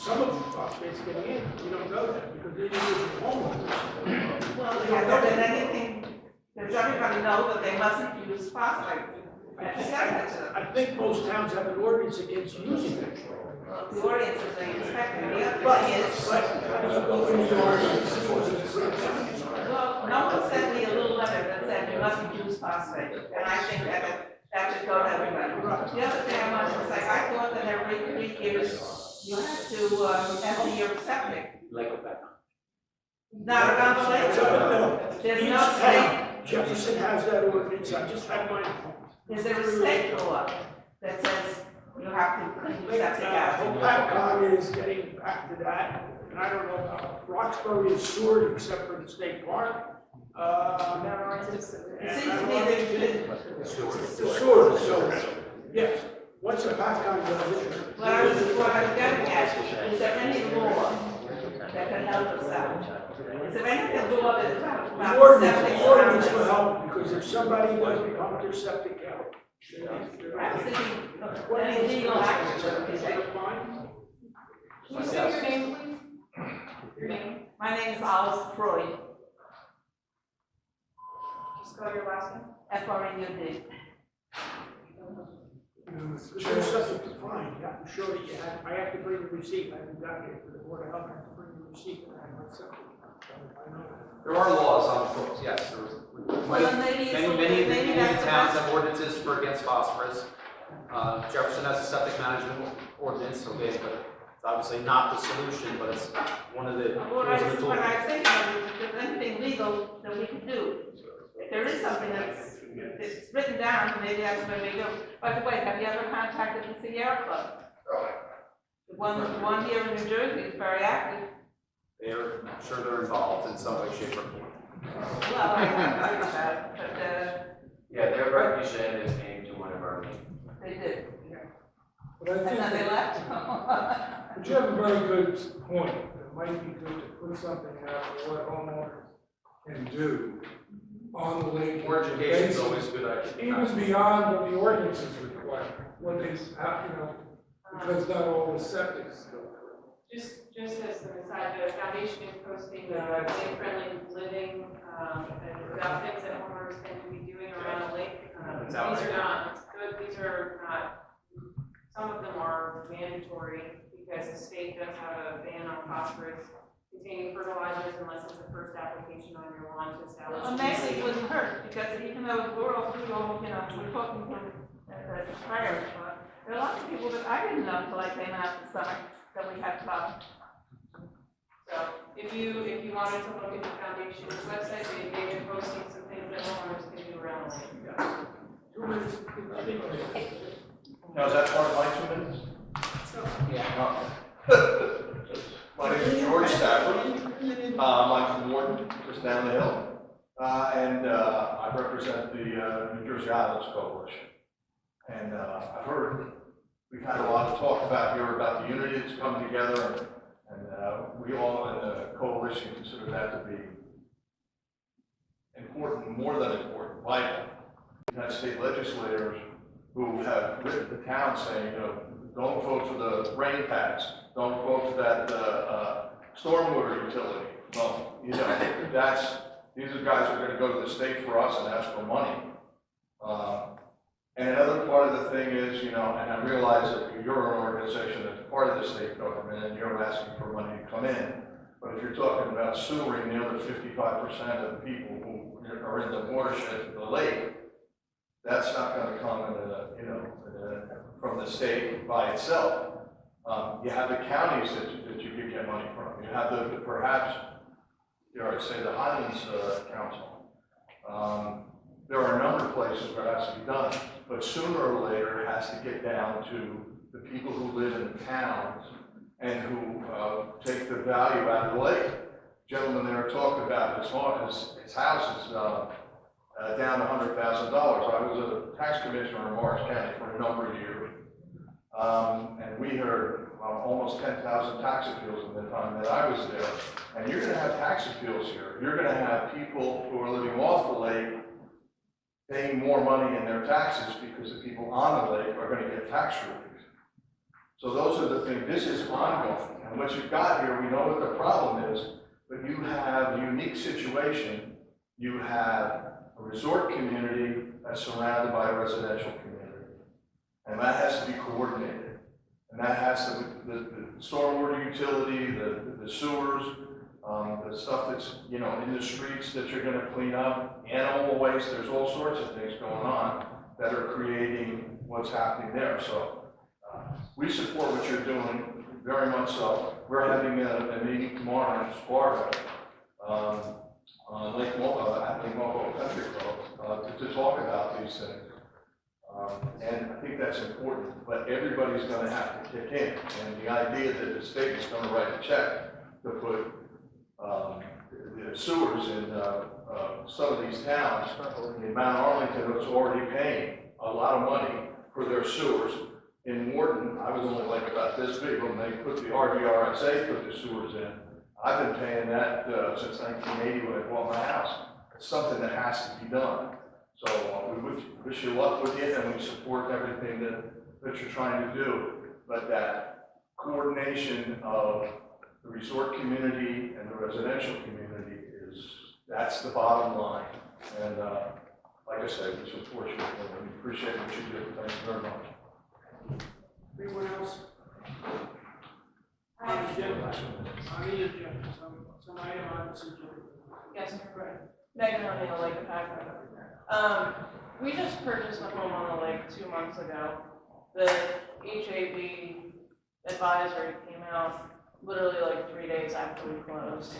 some of the phosphates getting in, you don't know that, because they use homeowners. Well, has there been anything, does everybody know that they mustn't use phosphate? I think most towns have an ordinance against using it. Well, the audience is being inspected, the other But, thing is. but, you go in the yard and see what's in Well, no one sent me a little letter that said you mustn't use phosphate, and I think that should go to everybody. The other thing I wanted to say, I thought that every 3 years you had to empty your septic. Lake of Hopatcong. Not around the lake. There's no state. Jefferson has that ordinance, I just had mine. Is there a state law that says you have to clean your septic out? Hopatcong is getting back to that, and I don't know, Roxbury is sewered except for the state park. It seems to me that Sewer, so, yes, once Hopatcong does it. what I was getting at, is there any law that can help us out? Is there any law that is about The septic? ordinance will help, because if somebody doesn't pump their septic out. I was thinking of any legal action that we can take. Can you say your name, please? Your name? My name is Alice Freud, Spell your last name. F-R-E-U-D. Because you're subject to fine, you have to show that you have, I have to bring the receipt, I haven't got it for the board of health, I have to bring the receipt that I have my septic. There are laws on the books, yes. Well, then maybe it's- maybe Many that's towns the- have ordinances for against phosphorus. Jefferson has a septic management ordinance, okay, but it's obviously not the solution, but it's one of the tools What in the I toolkit. think is, if there's anything legal that we can do, if there is something that's written down, maybe that's what we do. By the way, have you ever contacted the Sierra Club? The one here in New Jersey is very active. I'm sure they're involved in some way, shape, or form. Well, I haven't heard about it, but, Yeah, their representatives came to one of our meetings. they did. But I And then they think, left. but you have a very good point. It might be good to put something out for what homeowners can do on the lake. More education is always a good idea. Even beyond what the ordinances require, what they, because not all the septics go through. Just as an aside, the foundation is posting lake-friendly living, and about things that homeowners tend to be doing around the lake. These are not good, these are not, some of them are mandatory because the state does have a ban on phosphorus containing fertilizers unless it's the first application on your lawn to establish. Well, maybe it wouldn't hurt, because even though we're all, we're talking from the fire, there are lots of people that I didn't know until I came out this summer that we had problems. So if you wanted to look at the foundation's website, they've been posting some things that homeowners can do around the lake. 2 minutes. Now, is that part of my 2 minutes? My name is George Stafford. I'm from Morton, just down the hill. And I represent the New Jersey Islands Coalition. And I've heard, we've had a lot of talk about here about the unity that's coming together, and we all in the coalition consider that to be important, more than important, vital. We've had state legislators who have written to town saying, don't vote for the rain tax, don't vote for that stormwater utility. Well, these are guys who are going to go to the state for us and ask for money. And another part of the thing is, and I realize that you're an organization that's part of the state government and you're asking for money to come in. But if you're talking about sewering the other 55% of the people who are in the watershed of the lake, that's not going to come from the state by itself. You have the counties that you can get money from. You have perhaps, say the Highlands Council. There are a number of places where it has to be done, but sooner or later it has to get down to the people who live in the towns and who take the value out of the lake. Gentlemen there talked about his house is down to $100,000. I was a tax commissioner in Morris County for a number of years, and we heard almost 10,000 tax appeals in the time that I was there. And you're going to have tax appeals here. You're going to have people who are living off the lake paying more money in their taxes because the people on the lake are going to get tax relief. So those are the things. This is ongoing. And what you've got here, we know what the problem is, but you have a unique situation. You have a resort community that's surrounded by a residential community. And that has to be coordinated. And that has to, the stormwater utility, the sewers, the stuff that's, in the streets that you're gonna clean up, animal waste, there's all sorts of things going on that are creating what's happening there. So we support what you're doing, very much so. We're having a meeting tomorrow in Sparta, on Lake Moho Country Club, to talk about these things. And I think that's important, but everybody's going to have to kick in. And the idea that the state is going to write a check to put the sewers in some of these towns, in Mount Arlington was already paying a lot of money for their sewers. In Wharton, I was only like about this big when they put the RVRSA, put the sewers in. I've been paying that since 1980 when I bought my house. It's something that has to be done. So we wish you luck with it, and we support everything that you're trying to do. But that coordination of the resort community and the residential community that's the bottom line. And like I said, we support you, and we appreciate what you do. Thank you very much. Anyone else? On the agenda, some item on this agenda. Yes, right. Megan O'Neill, Lake Hopatcong. We just purchased a home on the lake 2 months ago. The HAB advisory came out literally like 3 days after we closed.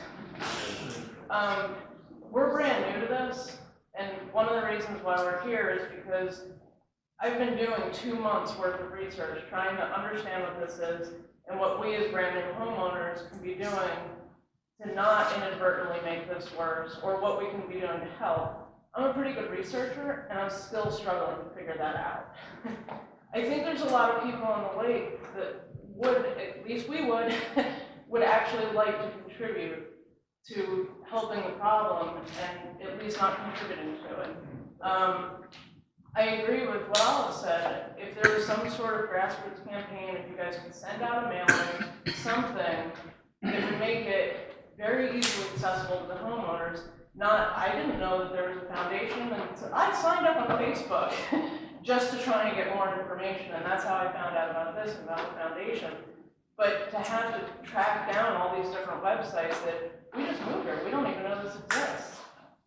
We're brand new to this, and one of the reasons why we're here is because I've been doing 2 months worth of research trying to understand what this is and what we as brand new homeowners can be doing to not inadvertently make this worse, or what we can be doing to help. I'm a pretty good researcher, and I'm still struggling to figure that out. I think there's a lot of people on the lake that would, at least we would, would actually like to contribute to helping the problem and at least not contributing to it. I agree with what Olive said. If there was some sort of grassroots campaign, if you guys could send out a mailing, something that would make it very easily accessible to the homeowners. I didn't know that there was a foundation, and so I signed up on Facebook just to try and get more information, and that's how I found out about this and about the foundation. But to have to track down all these different websites that we just moved here, we don't even know this exists.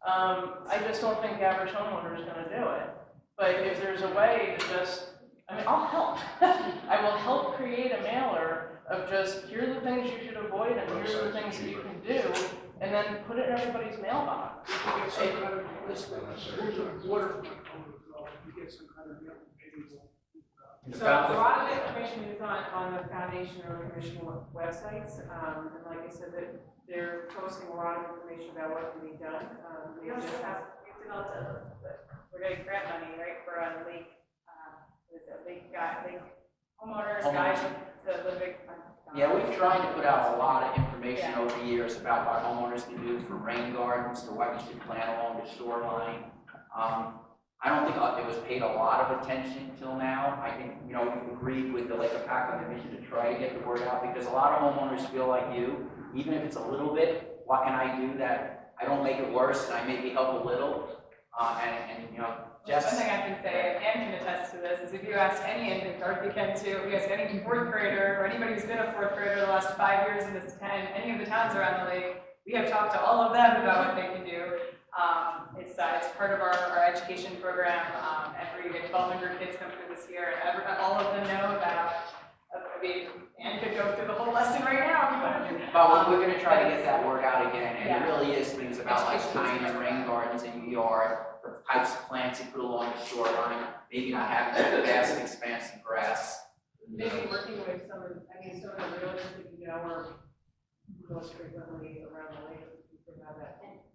I just don't think the average homeowner is going to do it. But if there's a way to just, I'll help. I will help create a mailer of just, here are the things you should avoid, and here's the things that you can do, and then put it in everybody's mailbox. You get some kind of list of waterfront, you get some kind of So a lot of the information is on the foundation or the commission websites, and like I said, that they're posting a lot of information about what can be done. We've developed we're getting grant money, right, for a lake homeowners guide to living. Yeah, we've tried to put out a lot of information over the years about what homeowners can do from rain gardens to what you should plant along the shoreline. I don't think it was paid a lot of attention till now. I think, we've agreed with the Lake Hopatcong Commission to try to get the word out, because a lot of homeowners feel like you, even if it's a little bit, what can I do that I don't make it worse and I maybe help a little? Just. One thing I can say, and can attest to this, is if you ask any infant, Dorothy can too, if you ask any fourth grader, or anybody who's been a fourth grader the last 5 years in this 10, any of the towns around the lake, we have talked to all of them about what they can do. It's part of our education program. Every 1,200 kids come through this year, and all of them know about. Anne could go through the whole lesson right now if you wanted to. But we're going to try to get that word out again, and it really is things about like tying in rain gardens in your yard, the types of plants you put along the shoreline, maybe not having that vast expanse of grass. Maybe working with some of the realtors that are most frequently around the lake.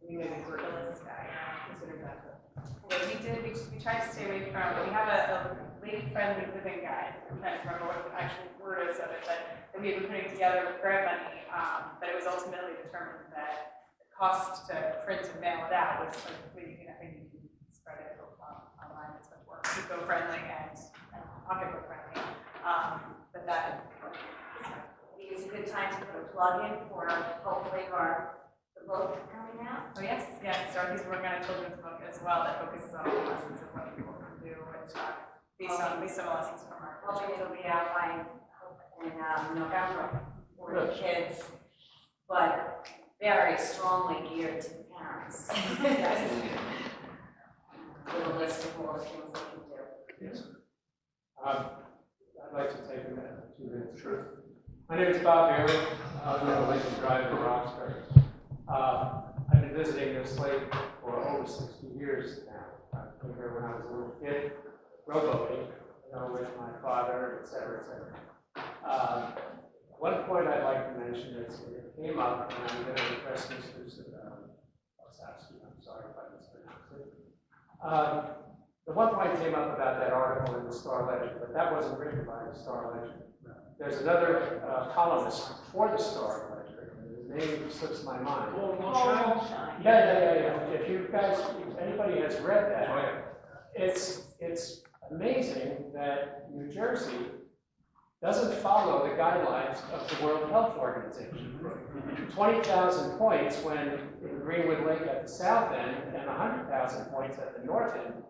Maybe work on this guy, consider that. We tried to stay away from, we have a lake-friendly living guide. I'm trying to remember what the actual word is of it, but that we had been putting together with grant money, but it was ultimately determined that the cost to print and mail it out was like, when you can spread it online, it's much more eco-friendly and pocketbook-friendly. But that It's a good time to put a plug in for hopefully the book coming out. Oh, yes, Dorothy's working on a children's book as well that focuses on the lessons of what people can do and based on lessons from our culture. Hopefully it'll be out in November for the kids, but very strongly geared to the parents. Yes. With a list of all the things they can do. Yes. I'd like to take a minute, 2 minutes. Sure. My name is Bob Barry. I live on Lincoln Drive in Roxbury. I've been visiting this lake for over 60 years now. I came here when I was a little kid, rowboating, with my father, et cetera, et cetera. One point I'd like to mention is it came up, and I'm going to request Mr. Osowski, I'm sorry if I mispronounced it. The one point came up about that article in the Star Ledger, but that wasn't written by the Star Ledger. There's another columnist for the Star Ledger, and his name slips my mind. Yeah. If you guys, if anybody has read that, it's amazing that New Jersey doesn't follow the guidelines of the World Health Organization. 20,000 points when in Greenwood Lake at the south end and 100,000 points at the north end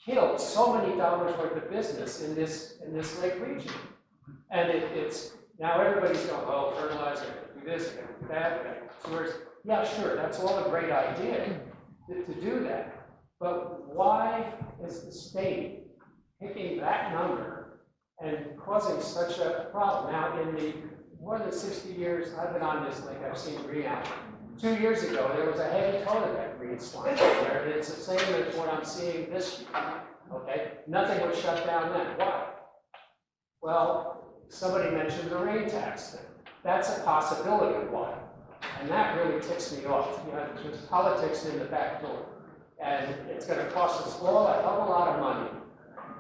killed so many dollars worth of business in this lake region. And it's now everybody's going, oh, fertilizer, do this, do that, sewers. Yeah, sure, that's all a great idea to do that. But why is the state picking that number and causing such a problem? Now, in the more than 60 years I've been on this lake, I've seen green algae. 2 years ago, there was a heavy coat of that green slime there, and it's the same as what I'm seeing this year. Okay, nothing was shut down then. Why? Well, somebody mentioned the rain tax thing. That's a possibility of why. And that really ticks me off. There's politics in the back door. And it's going to cost us all a hell of a lot of money.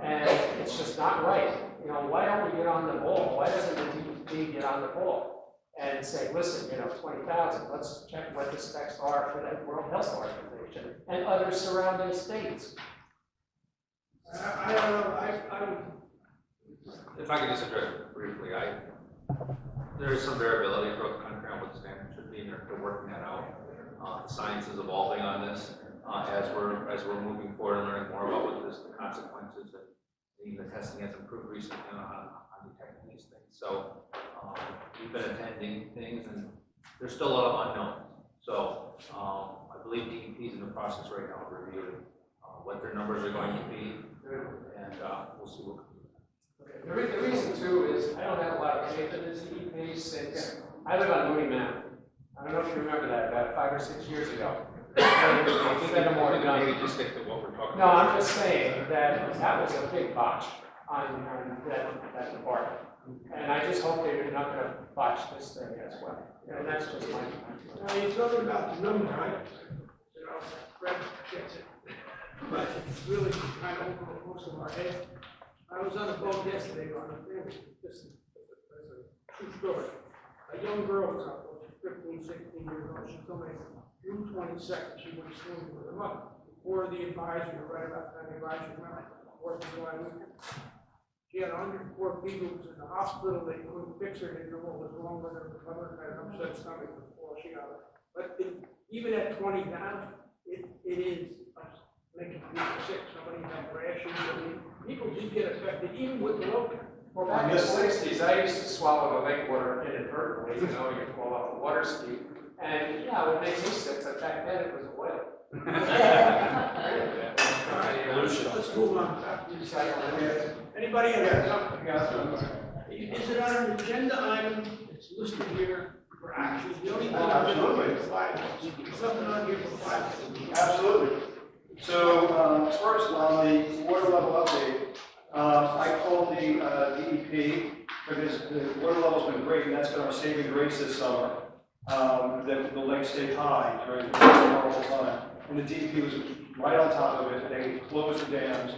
And it's just not right. Why don't we get on the ball? Why doesn't the DEP get on the ball and say, listen, 20,000, let's check what the specs are for the World Health Organization and other surrounding states. I don't know, If I could just address it briefly, there is some variability throughout the country on what the standard should be, and they're working that out. The science is evolving on this as we're moving forward and learning more about what the consequences and the testing has improved recently on detecting these things. So we've been attending things, and there's still a lot of unknowns. So I believe DEP is in the process right now of reviewing what their numbers are going to be, and we'll see what. The reason, too, is I don't have a lot of faith in this DEP since I live on Mooney Mountain. I don't know if you remember that, about 5 or 6 years ago. Maybe just get to what we're talking about. No, I'm just saying that was a big botch on that department. And I just hope they're not going to botch this thing as well. And that's just my point. Now, you're talking about the number, right? Brett gets it. But it's really kind of over most of our head. I was on a boat yesterday on a family, this is a true story. A young girl was out there, 15, 16 years old, she told me June 22nd, she went swimming with her mother. Before the advisory, right about that advisory, went, 4th of July weekend. She had 104 people, was in the hospital, they couldn't fix her, they didn't know what was wrong with her, mother had an upset stomach before she got her. But even at 20,000, it is making people sick, somebody had rashes, I mean, people do get affected, even with the local. Well, back in the '60s, I used to swallow the lake water inadvertently, you know, you fall off the water ski. And, yeah, it would make me sick, but back then it was oil. Let's move on. Anybody else? Is it on an agenda item? It's listed here for action. The only thing Absolutely. something on here for 5 minutes. Absolutely. So, first on the water level update, I called the DEP because the water level's been great, and that's been our saving grace this summer. The lake stayed high during the horrible time, and the DEP was right on top of it. They closed the dams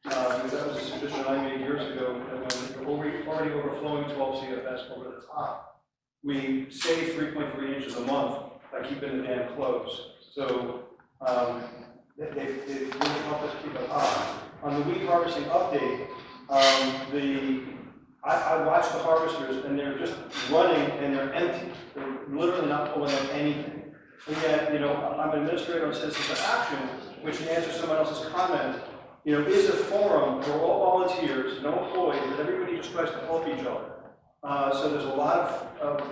because that was a suggestion I made years ago. That when we were already overflowing 12 CFS over the top, we saved 3.3 inches a month by keeping the dam closed. So they really helped us keep it high. On the wheat harvesting update, I watched the harvesters and they're just running and they're empty. They're literally not pulling up anything. And yet, you know, I'm an administrator on Citizens for Action, which in answer to someone else's comment, you know, is a forum for all volunteers, no employees, but everybody just tries to help each other. So there's a lot of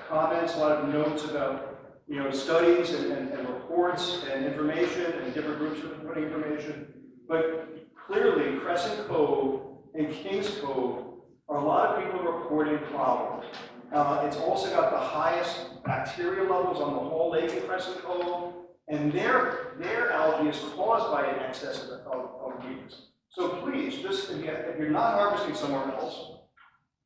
comments, a lot of notes about, you know, studies and reports and information, and different groups are putting information. But clearly, Crescent Cove and Kings Cove are a lot of people reporting problems. It's also got the highest bacteria levels on the whole lake in Crescent Cove, and their algae is caused by an excess of weeds. So please, just if you're not harvesting somewhere else,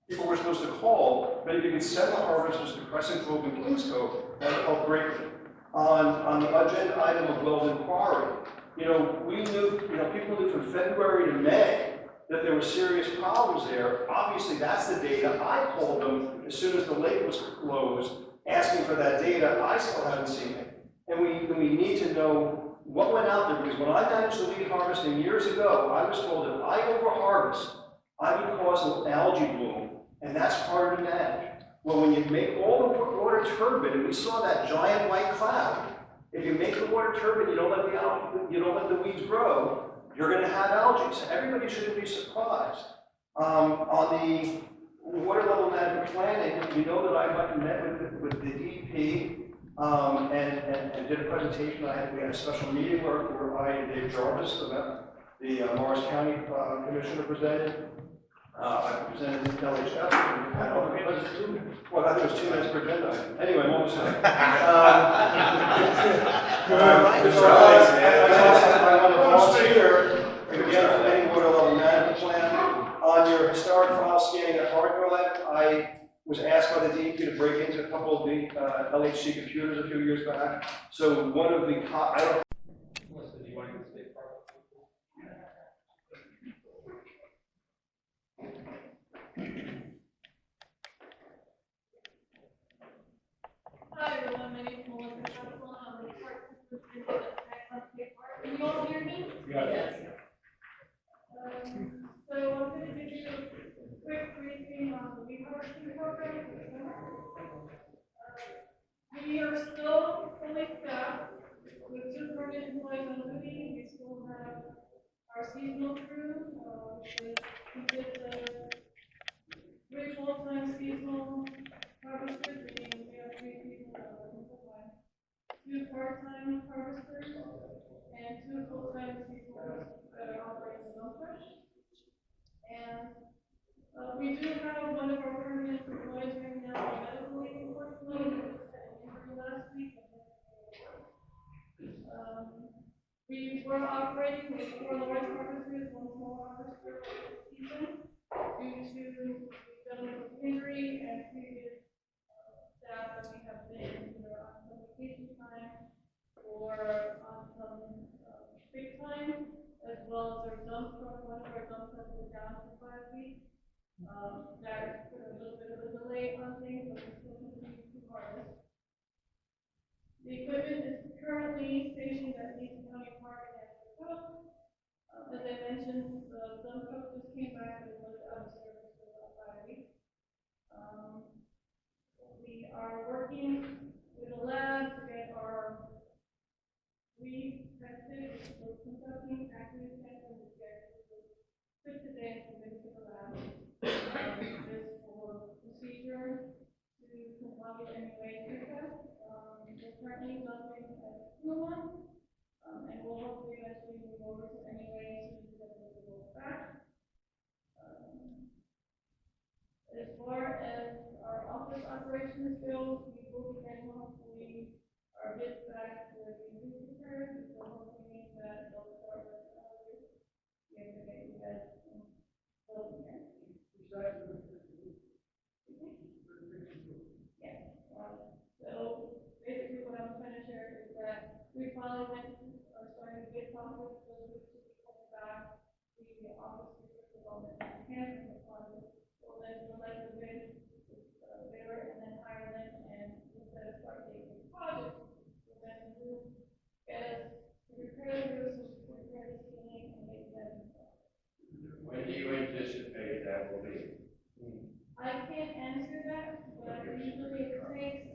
people were supposed to call, but if you could send the harvesters to Crescent Cove and Kings Cove, that would help greatly. On the agenda item of Weldon Quarry, you know, we knew, you know, people knew from February to May that there were serious problems there. Obviously, that's the data. I called them as soon as the lake was closed, asking for that data. I still haven't seen it. And we need to know what went out there, because when I managed the wheat harvesting years ago, I was told if I overharvest, I would cause an algae bloom, and that's hard to manage. Well, when you make all the water turbid, and we saw that giant white cloud, if you make the water turbid, you don't let the weeds grow, you're going to have algae. So everybody shouldn't be surprised. On the water level management planning, we know that I met with the DEP and did a presentation. We had a special meeting where I and Dave Jarvis, the Morris County Commissioner, presented. I presented the Untitled Chapter. Well, I think it was 2 minutes per agenda item. Anyway, what was that? I want to volunteer again for any water level management plan. On your historic file scanning at hard drive, I was asked by the DEP to break into a couple of the LHC computers a few years back. So one of the, I don't. Hi everyone, my name is Melissa Russell. I'm the Park Superintendent at State Park. Can you all hear me? Yes. So I'm going to give you a quick briefing on the wheat harvesting program for the summer. We are still fully staffed with 2 permanent employees on duty. We still have our seasonal crew, which consists of 3 full-time seasonal harvesters, meaning we have 3 people full-time, 2 part-time harvesters, and 2 full-time seasonal that are operating the Sunfish. And we do have one of our permanent employees right now on medical leave, unfortunately. We just had an injury last week. We were operating with 4 large harvesters, 1 small harvester this season due to the gentleman's injury and previous staff that we have been either on some vacation time or on some sick time. as well as our dump truck, one of our dump trucks was down for 5 weeks. That put a little bit of a delay on things, but we still continue to harvest. The equipment is currently stationed at East County Park and Hopatcong. As I mentioned, the dump truck just came back and was out of service for about 5 weeks. We are working with the lab to get our re-tested, we're conducting active testing to get put today and submitted to the lab. Just for procedure to comply with any waste test. We're currently dumping at Q1, and we'll hopefully eventually move over to any waste to get the results back. As far as our office operations go, we will be getting hopefully our bids back for the new repairs, so hopefully that they'll start with we have to get you guys building here. Yeah. So basically what I'm trying to share is that we finally are starting to get profits, so we should be coming back the office development and enhancement deposit. We'll then select the bid, bidder, and then hire them, and instead of start taking deposits, we'll then move, get us to repair the roofs, repair the ceiling, and get them. When do you anticipate that will be? I can't answer that, but usually it takes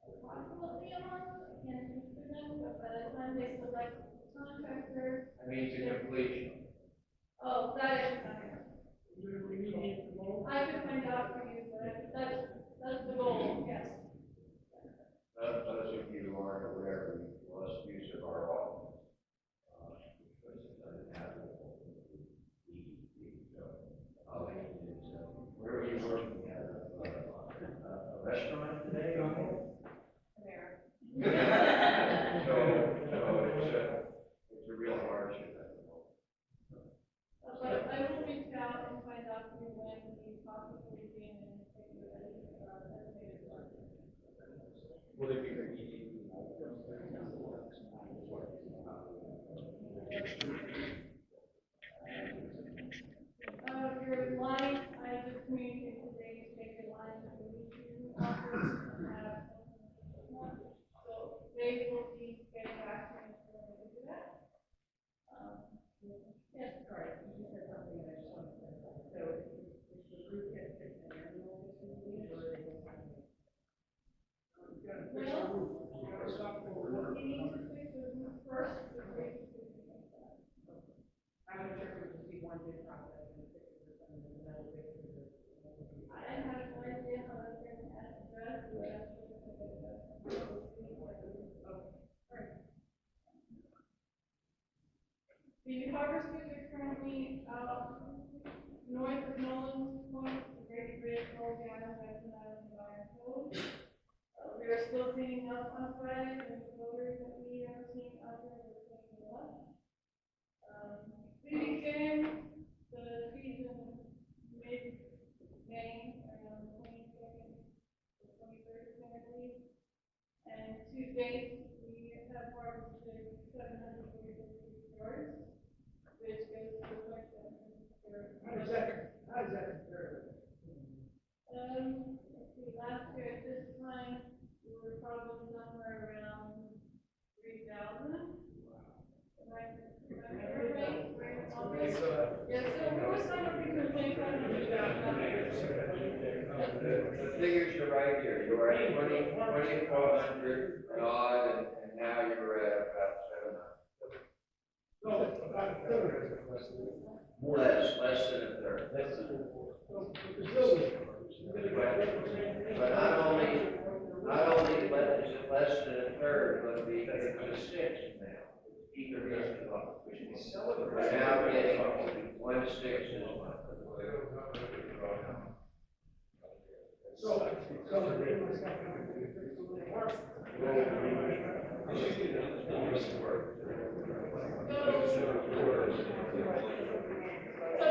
approximately a month. I can't speak for them, but by the time they select the contractor. I mean, to completion. Oh, that is not. I could find out for you, but that's the goal, yes. Those of you who aren't aware, we lost use of our office. Because it doesn't have where were you working at? A restaurant today? There. So it's a real hardship at the moment. But I will reach out and find out for you when the process will be and take you estimated budget. Will there be a meeting? Your line, I just communicated today to take your line to the meeting office and have so they will be getting back to me when they do that. Yes, correct. You said something that I just wanted to say. So if the group gets an annual meeting or they will sign it? Well, you need to fix the roof first before you can fix the inside. I'm not sure if it would just be one big process and fix it and then another big. I have no idea how that's going to address, but I'm sure it's going to address. The harvesters are currently north of Nolan's Point, the Great Bridge, all the islands, that's an island by our code. We are still cleaning up on Friday, and the voters that we have seen out there, we're cleaning up. We began the season mid-May, around the 22nd, the 23rd, I believe. And to date, we have harvested 746 yards, which goes to the point that How does that compare? let's see, last year at this time, we were probably somewhere around 3,000. Yes, so we were somewhere between 2,500 The figures are right here. You were at 2,400 and odd, and now you're at about 700. So about a third. Less than a third. But not only is it less than a third, but the six now. Either goes up. We're now getting 1/6 as much. So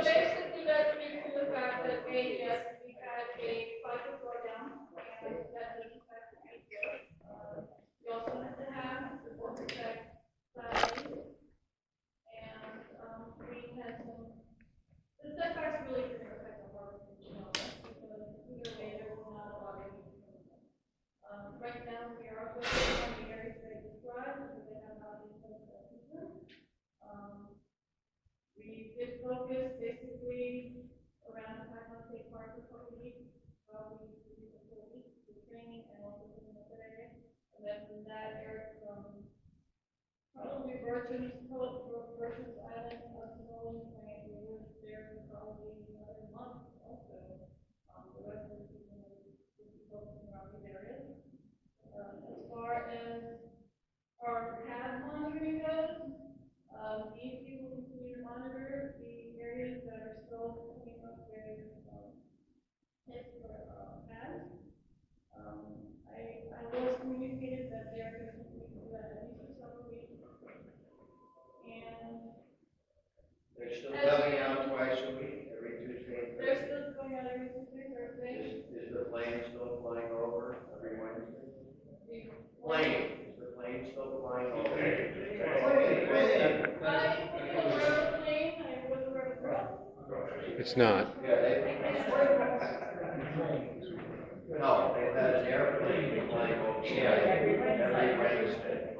basically, that speaks to the fact that yes, we had a 5-foot drawdown, and that doesn't affect the ADS. We also have to have the protect size, and about it, but they have not been put in. We did focus basically around the Hopatcong State Park for a couple of weeks. We did a full week with training and also in the area. And then from that area from probably Virgin's Island, Hopatcong, and we were there for probably another month also. The rest of the season will be focusing around these areas. As far as our pad monitoring goes, DEP will continue to monitor the areas that are still coming up with hits for pads. I was communicated that they are going to continue to do that at least for several weeks. And They're still coming out twice a week, every Tuesday. they're still going out every Tuesday, Thursday. Is the plane still flying over every Wednesday? Plane, is the plane still flying over? Plane. It's not. Yeah, no, they've had an airplane flying over every Wednesday.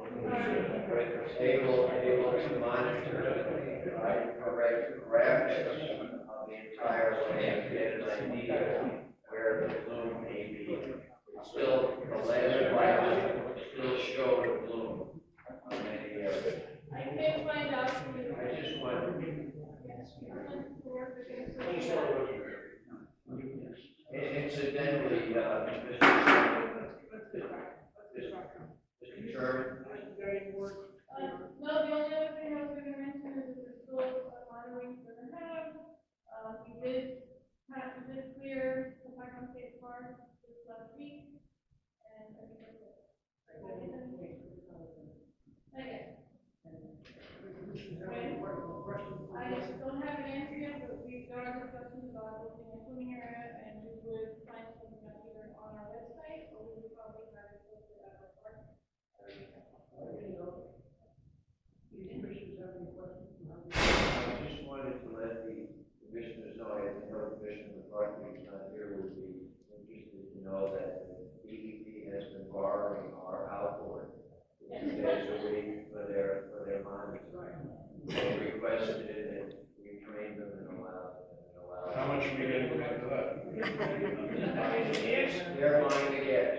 Able to monitor, correct graphics of the entire way to get an idea where the bloom may be. It's still, the last graphic still show the bloom on many areas. I can find out. I just wondered. Incidentally, Mr. Chairman. No, the only other thing I was going to mention is that there's still a monitoring for the have. We did clear the Hopatcong State Park this last week, and I think that's it. Okay. I don't have an answer yet, but we got our discussions about building a swimming area, and we would find something out either on our website, or we would probably have it posted at our park. I just wanted to let the commissioners know, I know Commissioner McCarthy is not here, would be interested to know that the DEP has been borrowing our outboard 2 days a week for their monitoring. They requested it, and we trained them and allowed. How much are we getting back for that? They're buying the gas.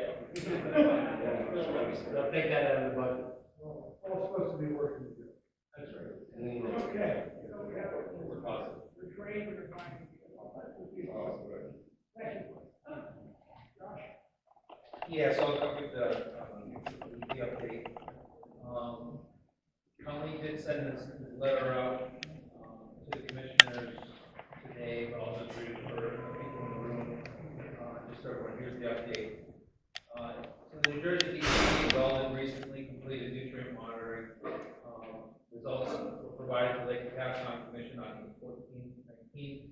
They'll take that out of the budget. All supposed to be working together. That's right. Okay. We're positive. We're trained, we're finding. Thank you. Josh? Yeah, so I'll give the update. Colleen did send this letter out to the commissioners today, but I'll just read it for people in the room, just so everyone hears the update. So the New Jersey DEP Weldon recently completed nutrient monitoring. Results were provided to Lake Hopatcong Commission on the 14th, 19th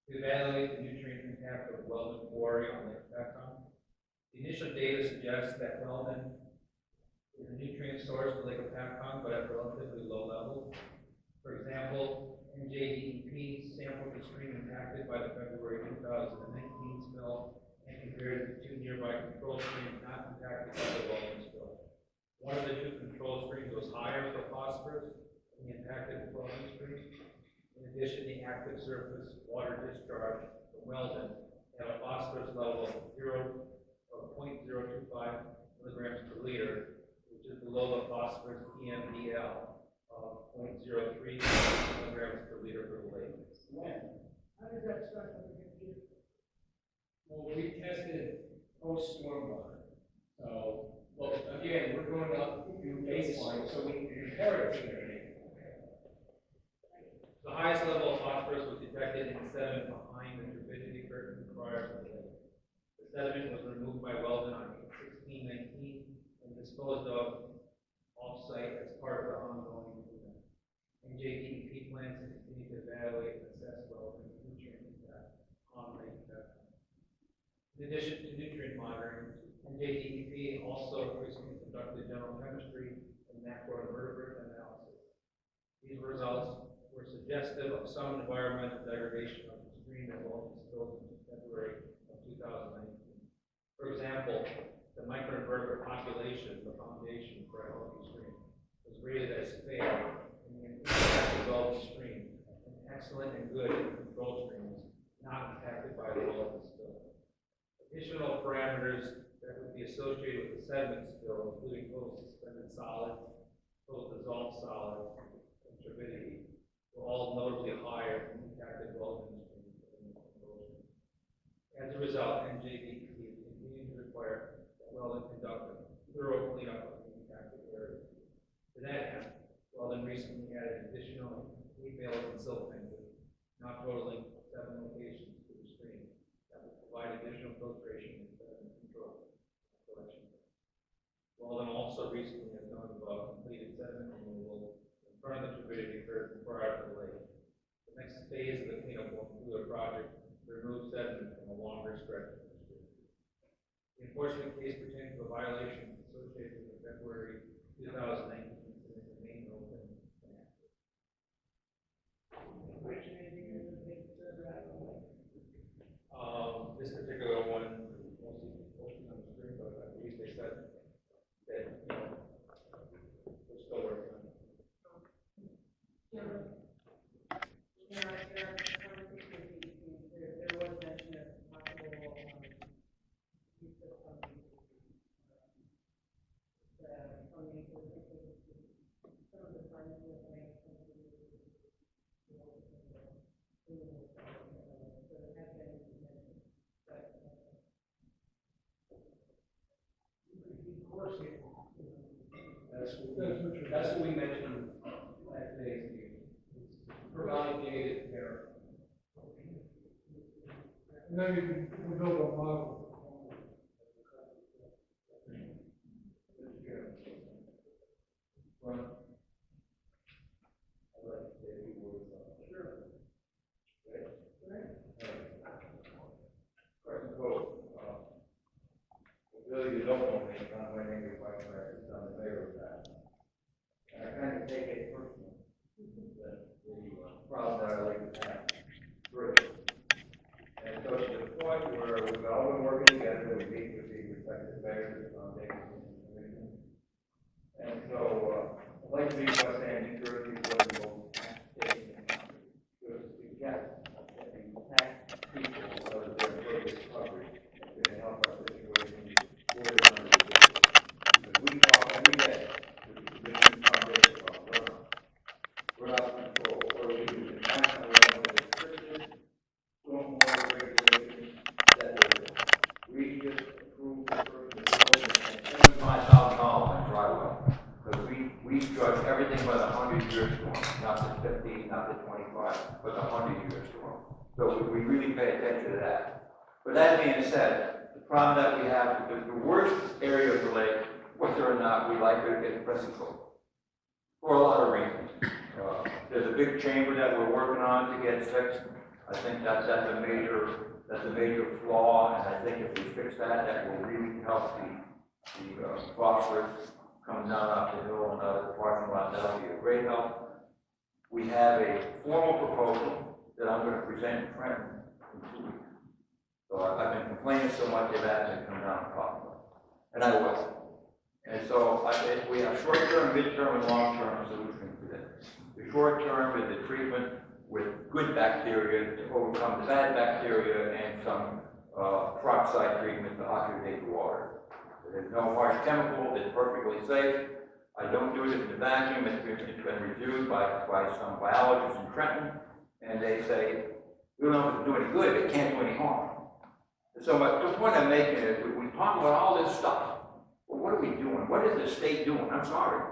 to evaluate the nutrient impact of Weldon quarry on Lake Hopatcong. The initial data suggests that Weldon is a nutrient source to Lake Hopatcong, but at relatively low levels. For example, NJDEP sampled the stream impacted by the February 2019 spill and compared it to 2 nearby control streams not impacted by the Weldon spill. One of the 2 control streams was higher for phosphorus than the impacted Weldon stream. In addition, the active surface water discharge from Weldon had a phosphorus level of 0.025 milligrams per liter, which is below the phosphorus EMDL of 0.03 milligrams per liter for the lake. How does that start with the Well, we tested post-stormwater. So, well, again, we're going up to baseline, so we can compare it to their data. The highest level of phosphorus was detected in sediment behind the turbidity curtain prior to the lake. The sediment was removed by Weldon on 16/19 and disposed of off-site as part of the ongoing improvement. NJDEP plans to continue to evaluate and assess Weldon's nutrient impact on Lake Hopatcong. In addition to nutrient monitoring, NJDEP also recently conducted general chemistry and macroinvertebrate analysis. These results were suggestive of some environmental degradation of the stream that Weldon spilled in February of 2019. For example, the microinvertebrate population, the foundation for a healthy stream. additional parameters that would be associated with the sediment spill, including total suspended solids, total dissolved solids, and turbidity, were all notably higher than impacted well streams in the ocean. As a result, NJDEP is continuing to require that Weldon conduct a thorough cleanup of the impacted areas. To that end, Weldon recently added additional leaf bales and silt fences, now totaling 7 locations to the stream, that will provide additional filtration and sediment control collection. Weldon also recently has done completed sediment removal in front of the turbidity curve prior to the lake. The next phase of the cleanup will include a project to remove sediment from a longer stretch of the stream. The enforcement case pertains to a violation associated with the February 2019 incident remain open and active. This particular one, mostly on the stream, but at least they said that, we're still working on it. There was mention of possible use of funding for some of the funds in the bank. So there has been mention, but That's what we mentioned last day's meeting. Providing gated care. And then you can build a model. Really, you don't know me, I'm waiting to fight for it on the mayor of that. And I kind of take it personally, that the problem that I like to have through. And so to the point where we've all been working together, we meet with the respective mayors, foundations, and commissions. And so, I'd like to be West End, New Jersey, political state, to suggest that the tax people of their purpose coverage can help our situation. We talk every day with the commission foundation about we're out of control. What are we doing? National level restrictions, stormwater regulations, that we just approved the first $75,000 in driveway. Because we judge everything by the 100-year storm, not the 50, not the 25, but the 100-year storm. So we really pay attention to that. But that being said, the problem that we have, the worst area of the lake, whether or not we like it, is Pressico. For a lot of reasons. There's a big chamber that we're working on to get fixed. I think that's a major flaw, and I think if we fix that, that will really help the phosphorus coming down off the hill and out of the parking lot. That'll be a great help. We have a formal proposal that I'm going to present in Trenton in 2 weeks. So I've been complaining so much they've asked me to come down and talk about it. And I will. And so we have short-term, mid-term, and long-term solutions to this. The short-term is the treatment with good bacteria to overcome the bad bacteria and some peroxide treatment to oxidate the water. There's no harsh chemical, it's perfectly safe. I don't do it in the vacuum. It's been reviewed by some biologists in Trenton, and they say, we don't know if it's doing any good, it can't do any harm. So the point I'm making is, we talk about all this stuff, but what are we doing? What is the state doing? I'm sorry.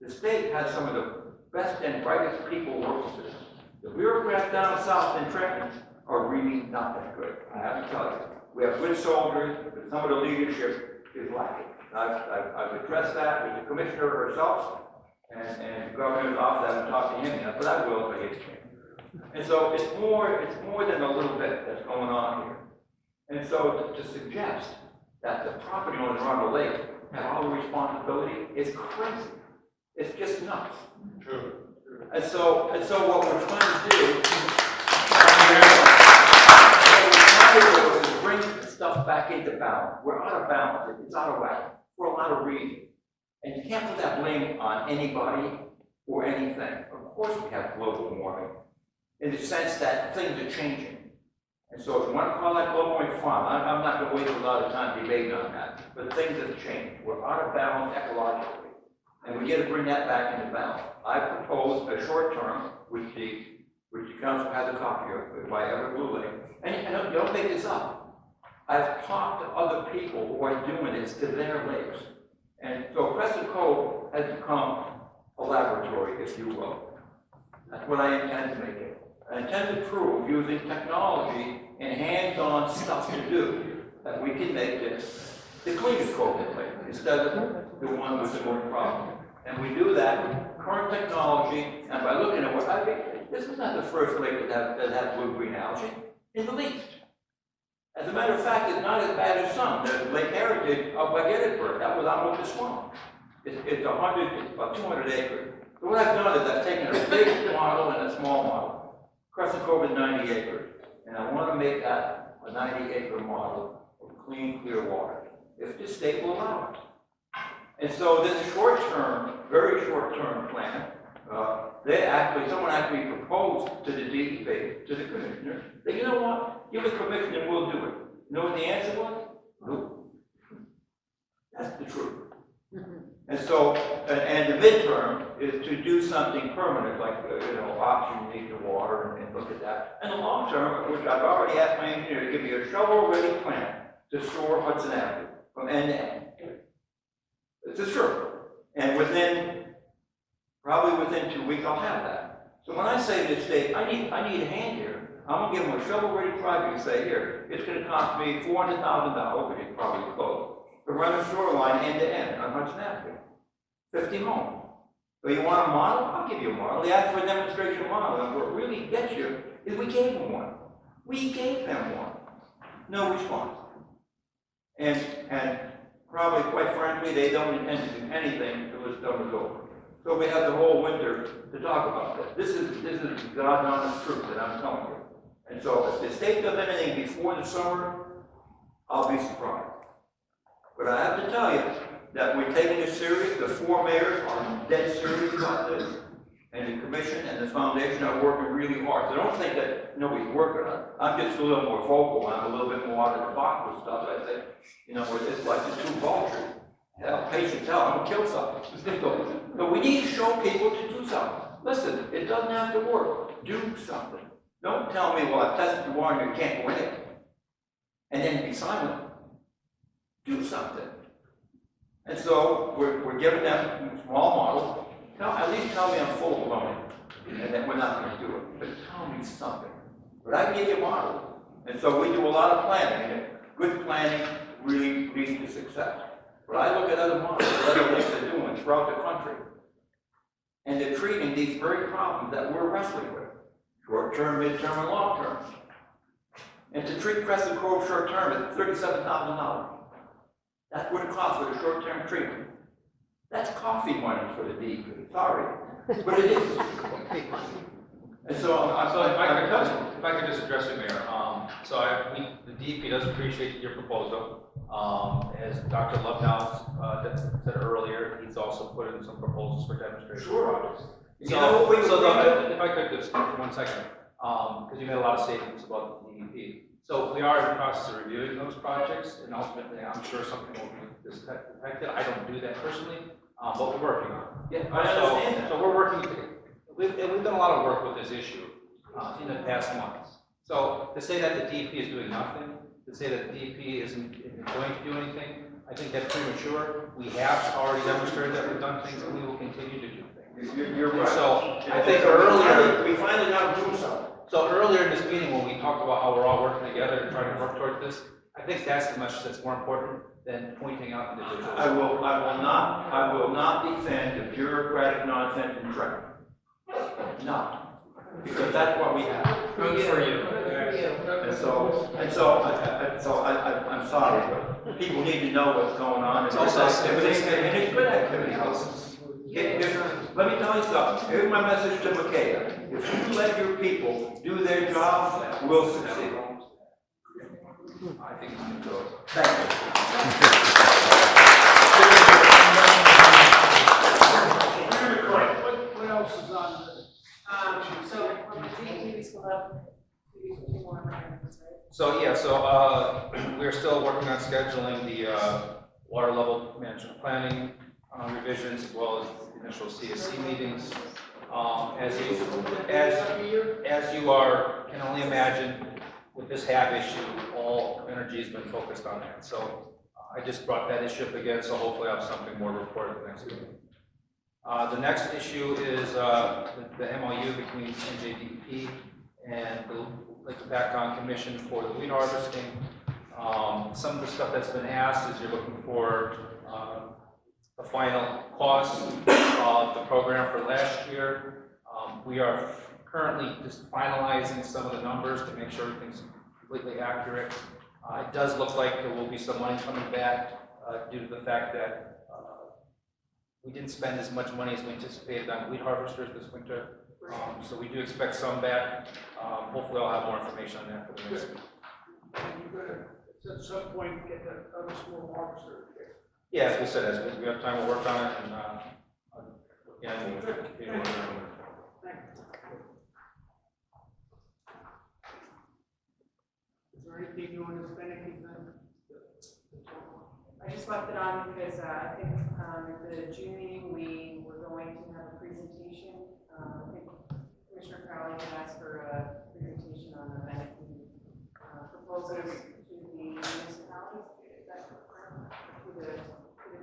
The state has some of the best and brightest people working for them. The bureaucrats down south in Trenton are really not that good. I have to tell you. We have good soldiers, but some of the leadership is lacking. I've addressed that with the commissioner herself, and the governor's office. I haven't talked to him yet, but I will if I get to. And so it's more than a little bit that's going on here. And so to suggest that the property owners around the lake have all the responsibility is crazy. It's just nuts. True. And so what we're trying to do is bring the stuff back into balance. We're out of balance. It's out of whack for a lot of reasons. And you can't put that blame on anybody or anything. Of course we have global warming in the sense that things are changing. And so if you want to call that Global Point Farm, I'm not going to waste a lot of time debating on that, but things have changed. We're out of balance ecologically, and we got to bring that back into balance. I propose a short term, which the council has a copy of by Everett Blue Lake, and don't make this up. I've talked to other people who are doing this to their lakes, and so Crescent Cove has become a laboratory, if you will. That's what I intend to make it. I intend to prove, using technology and hands-on stuff to do, that we can make this the cleanest cove in the lake, instead of the one with the more problem. And we do that with current technology, and by looking at what I think, this is not the first lake that has blue-green algae in the least. As a matter of fact, it's not as bad as some. There's Lake Heritage up by Gettysburg. That was on the swamp. It's about 200 acres. So what I've done is I've taken a big model and a small model. Crescent Cove is 90 acres, and I want to make that a 90-acre model of clean, clear water, if the state will allow it. And so this short-term, very short-term plan, someone actually proposed to the DEP, to the commissioner, that, you know what, give us permission and we'll do it. You know what the answer was? Nope. That's the truth. And so, and the midterm is to do something permanent, like, oxygenate the water and look at that. And the long term, which I've already asked my engineer to give me a shovel-ready plan to store Hudson Avenue from end to end. It's true. And probably within 2 weeks, I'll have that. So when I say to the state, I need a hand here, I'm going to give them a shovel-ready project and say, here, it's going to cost me $400,000, which is probably close, to run a sewer line end to end on Hudson Avenue. 50 homes. So you want a model? I'll give you a model. They asked for a demonstration model, and what really gets you is we gave them one. We gave them one. No response. And probably, quite frankly, they don't intend to do anything until this stuff is over. So we have the whole winter to talk about this. This is God's honest truth that I'm telling you. And so if the state does anything before the summer, I'll be surprised. But I have to tell you that we're taking this serious. The 4 mayors are dead serious about this. And the commission and the foundation are working really hard. So don't think that nobody's working on it. I'm just a little more vocal. I'm a little bit more out of the box with stuff. I say, it's like the 2 vultures. Patience, hell, I'm going to kill something. But we need to show people to do something. Listen, it doesn't have to work. Do something. Don't tell me, well, I've tested the water and you can't go in it. And then be silent. Do something. And so we're giving them a small model. At least tell me I'm full of baloney, and that we're not going to do it. But tell me something. But I give you a model. And so we do a lot of planning, and good planning really leads to success. But I look at other models that other lakes are doing throughout the country, and they're treating these very problems that we're wrestling with. Short-term, mid-term, and long-term. And to treat Crescent Cove short-term is $37,000. That's what it costs for the short-term treatment. That's coffee money for the DEP. Sorry, but it is. And so, if I could just address it, Mayor. The DEP does appreciate your proposal. As Dr. Lovehouse said earlier, he's also put in some proposals for demonstration projects. If I could just, for 1 second, because you made a lot of statements about the DEP. So we are in the process of reviewing those projects, and ultimately, I'm sure something will be detected. I don't do that personally, but we're working on it. Yeah, I understand that. So we're working. We've done a lot of work with this issue in the past months. So to say that the DEP is doing nothing, to say that the DEP isn't going to do anything, I think that's premature. We have already demonstrated that we've done things, and we will continue to do things. You're right. So I think earlier we finally got to do something. So earlier in this meeting, when we talked about how we're all working together and trying to work towards this, I think that's the message that's more important than pointing out individuals. I will not defend the bureaucratic nonsense and trek. No. Because that's what we have. Good for you. And so I'm sorry, but people need to know what's going on. It's also activity, and it's good activity. Let me tell you something. Here's my message to Makeda. If you let your people do their job, we'll succeed. I think we can do it. Thank you. What else is on this? So from the DEP, we still have Two more items, right? So, we're still working on scheduling the water level management planning revisions as well as the initial CSC meetings. As you can only imagine, with this HAB issue, all energy has been focused on that. So I just brought that issue up again, so hopefully I'll have something more to report at the next meeting. The next issue is the MOU between NJDEP and the Lake Hopatcong Commission for the weed harvesting. Some of the stuff that's been asked is you're looking for the final cost of the program for last year. We are currently just finalizing some of the numbers to make sure everything's completely accurate. It does look like there will be some money coming back due to the fact that we didn't spend as much money as we anticipated on weed harvesters this winter. So we do expect some back. Hopefully I'll have more information on that for the next meeting. You're gonna, at some point, get that other small harvester. Yeah, as we said, as we have time, we'll work on it and again, we'll be able to. Is there anything you want to spend anything on? I just left it on because I think at the June meeting, we were going to have a presentation. I think Commissioner Crowley had asked for a presentation on the Medicaid proposals to the municipalities. Is that correct? To the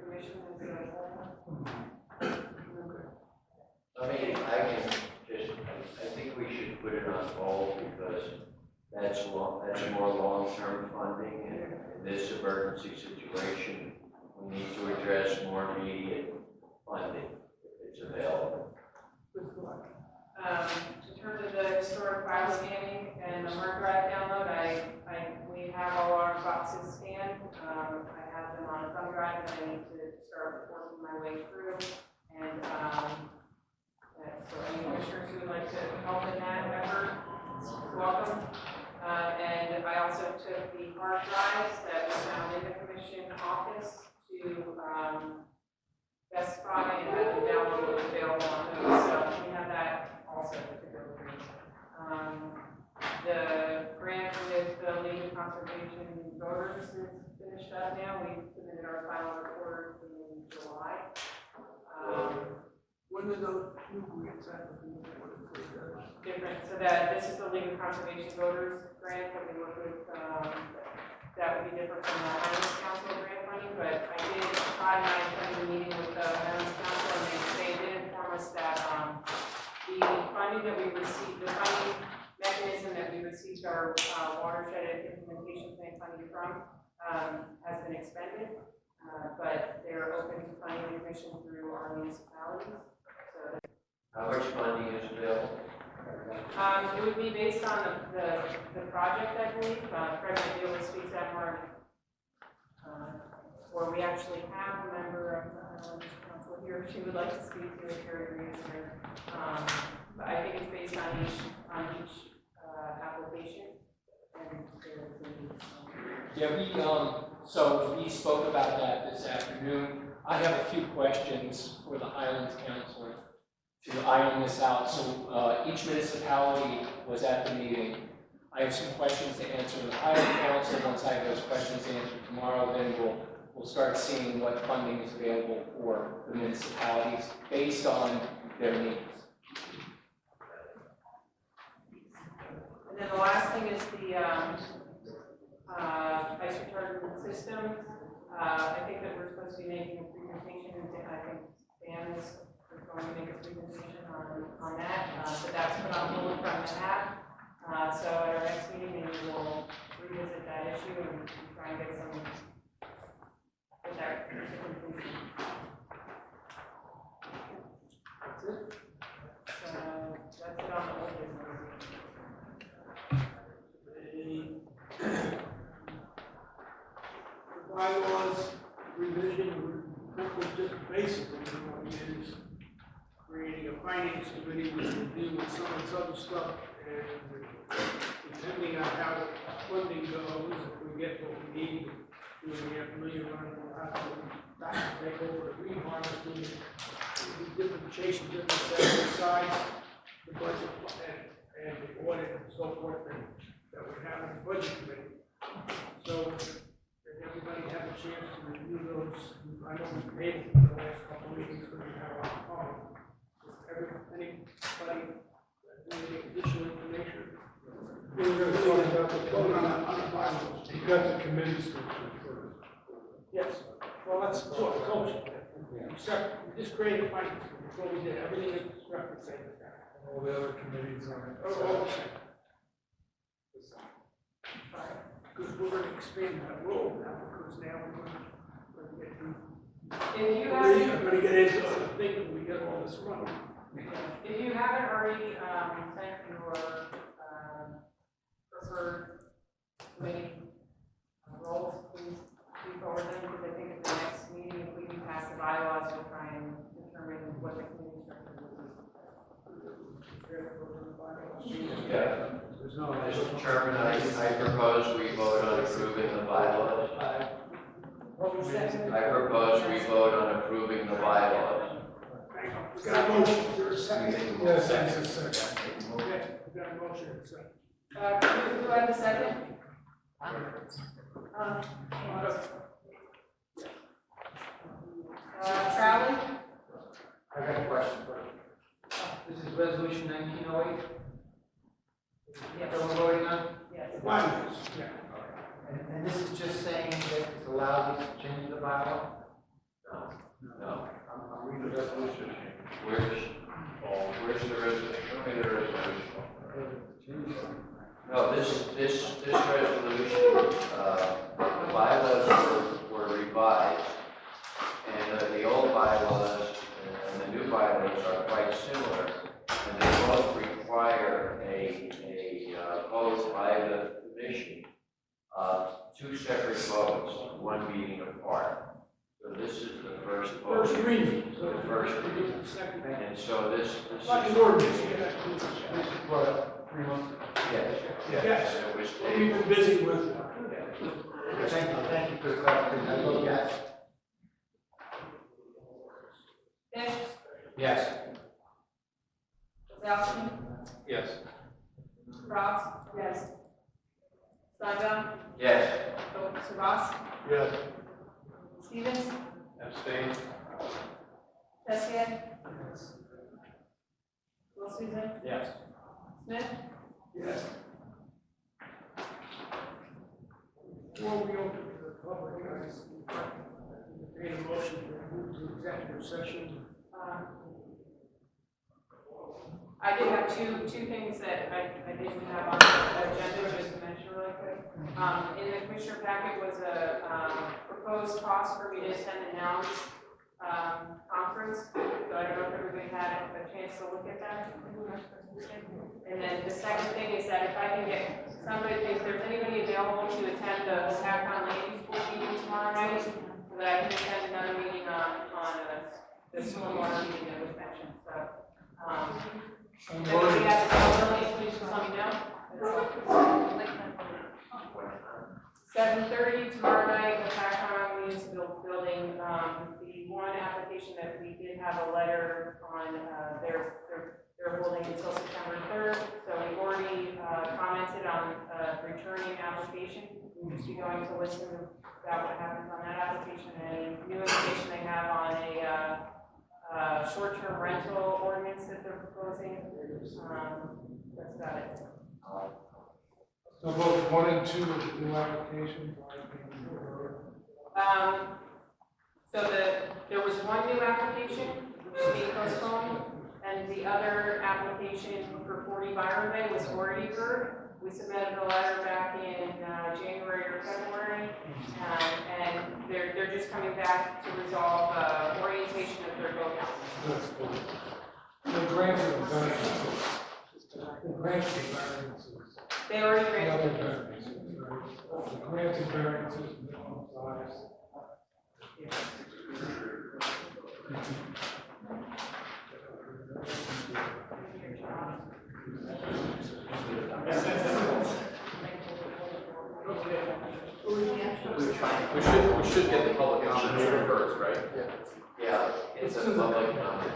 commission as a whole? I mean, I think we should put it on hold because that's more long-term funding, and in this emergency situation, we need to address more immediate funding if it's available. In terms of the historic file scanning and the hard drive download, we have all our boxes scanned. I have them on a thumb drive that I need to start working my way through. And so any commissioners who would like to help in that effort, welcome. And I also took the hard drives that we found in the commission office to Best Buy and have them download what's available on those. So we have that also to go through. The grant with the League of Conservation Voters is finished up now. We submitted our final report in July. When are those new grants Different, so that this is the League of Conservation Voters grant that we work with, that would be different from the Highlands Council grant money, but I did, Todd and I attended a meeting with the Highlands Council, and they did inform us that, the funding that we received, the funding mechanism that we received our watershed implementation plan funding from, has been expended, but they're open to funding the commission through our municipalities. So How much funding is available? it would be based on the project, I believe. President Deal will speak to that more. Or we actually have a member of the council here if she would like to speak to it, Carrie Reeves here. But I think it's based on each application. So we spoke about that this afternoon. I have a few questions for the Highlands Council to iron this out. So each municipality was at the meeting. I have some questions to answer to the Highlands Council. Once I have those questions answered tomorrow, then we'll start seeing what funding is available for the municipalities based on their needs. And then the last thing is the ice retardant system. I think that we're supposed to be making a presentation, and I think Dan is going to make a presentation on that. So that's put on hold from the HAB. So at our next meeting, maybe we'll revisit that issue and try and get some with that conclusion. That's it. So that's it on the old business. The bylaws revision, just basically, is creating a finance committee which will deal with some of this other stuff, and depending on how the funding goes, if we get what we need, $2.5 million, we'll have to take over the green harvesting, different chasing different sides, the budget, and and the audit and so forth that we have in the budget committee. So, did everybody have a chance to review those? I know we made it in the last couple of meetings when we had a lot of fun. Anybody need any additional information? We were going to talk about the bylaws. You got the committee structure first. Yes, well, that's what I told you. Except, we just created finance, that's what we did, everything is struck the same as that. All the other committees are. Because we're going to expand that role now, because now we're going to get to. If you We're haven't, going to get into other things when we get all this money. if you haven't already, sent your, preferred committee roles, please forward them, because I think at the next meeting, if we can pass the bylaws, we'll try and determine what the committee structure will be. Yeah. Mr. Chairman, I propose we vote on approving the bylaws. I propose we vote on approving the bylaws. Got a motion, is there a second? Yes, that's a second. Okay, we got a motion, and a second. Who had the second? Crowley? I got a question first. This is resolution 1908? Yes. That we're voting on? Yes. Bylaws, yeah. And this is just saying that it's allowed us to change the bylaw? No. I'm reading the resolution. Where's the resolution? Show me the resolution. No, this resolution, the bylaws were revised, and the old bylaws and the new bylaws are quite similar, and they both require a vote by the commission, two separate votes, one meeting apart. So this is the first vote. First reading. The first reading. Second. And so this Like is. an ordinance, yeah. What, 3 months? Yes, Yes. yes, it was We've been busy with it. Thank you for the clarification. I vote yes. Fish? Yes. Wazowski? Yes. Ross? Yes. Steinbaum? Yes. Ross? Yes. Stevens? Abstain. Tessier? Will Susan? Yes. Smith? Yes. Before we open to the public, I made a motion to move to executive session. I did have two things that I didn't have on the agenda, just to mention really quick. In the commissioner packet was a proposed cost for me to attend the NOUNS conference. So I don't know if everybody had a chance to look at that. And then the second thing is that if I can get somebody, if there's anybody available to attend the Hopatcong Land Use Board meeting tomorrow night, so that I can attend another meeting on the stormwater meeting that was mentioned, so. Everybody has availability, please just let me know. 7:30 tomorrow night, the Hopatcong Municipal Building. The one application that we did have a letter on, they're holding until September 3rd. So we've already commented on returning application. We'll just be going to listen about what happens on that application and any new information they have on a short-term rental ordinance that they're proposing. That's about it. So vote 1 and 2 of the new application. So there was one new application, which is being postponed, and the other application for 40 Byron Bay was already heard. We submitted a letter back in January or February, and they're just coming back to resolve orientation of their boathouse. The granted variances. The granted variances. They already The other granted. variances, right? The granted variances, minimum size. We should get the public comment here first, right? Yeah, it's a public comment.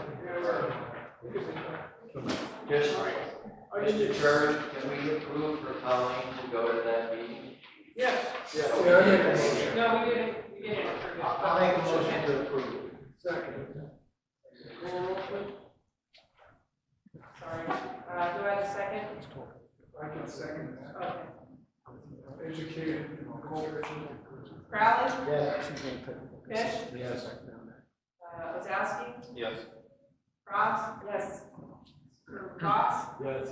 Just, I Mr. Chairman, can we approve for Colleen to go to that meeting? Yes. Yeah, I make a motion. No, we didn't approve it. I'll make a motion to approve. Second. Sorry, do I have a second? I can second that. Okay. Educated, cultured. Crowley? Yes. Fish? Yes. Ozowski? Yes. Cross? Yes. Cox? Yes.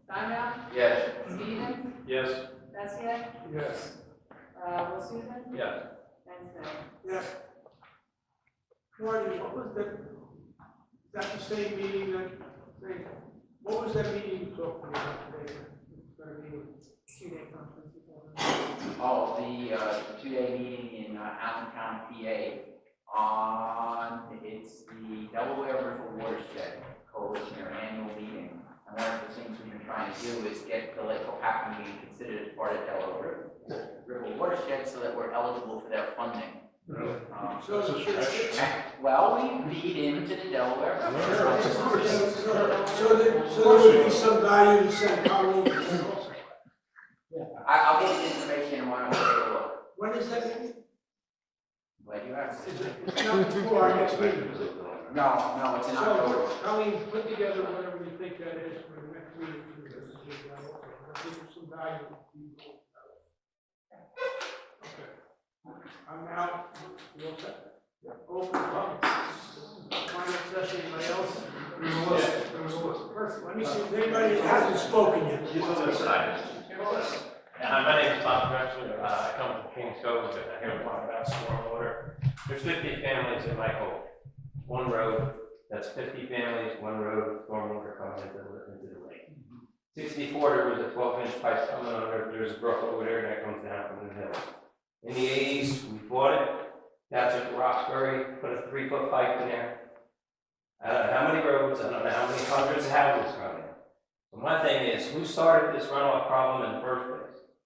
Steinmeier? Yes. Stevens? Yes. Bessier? Yes. Will Susan? Yes. And Smith? Yes. Marty, what was that? Is that the same meeting what was that meeting you talked about today? It's gonna be a 2-day conference. Oh, the two-day meeting in Allen County, PA, it's the Delaware River Watershed Coalition, their annual meeting. And one of the things we've been trying to do is get the Lake Hopatcong being considered as part of Delaware River Watershed so that we're eligible for their funding. So it's a stretch. Well, we feed into the Delaware River. So there would be some value to send Colleen also. I'll get the information and want to take a look. When is that meeting? What do you have? It's not before our next meeting, is it? No, it's in October. So, Colleen, put together whatever you think that is for the next meeting. I'll give you some value. Okay. I'm now, you all set? Open comments. Final session, anybody else? Perfect. Let me see if anybody hasn't spoken yet. My name is Bob Drexler. I come from Kings Cove, and I hear a lot about stormwater. There's 50 families in my cove. One road, that's 50 families, one road, stormwater coming into the lake. 64, there was a 12-inch pipe coming under, there's a brook over there that comes down from the hill. In the 80s, we bought it, that's at Roxbury, put a 3-foot pipe in there. I don't know how many roads, I don't know how many hundreds of houses from it. But my thing is, who started this runoff problem in the first place?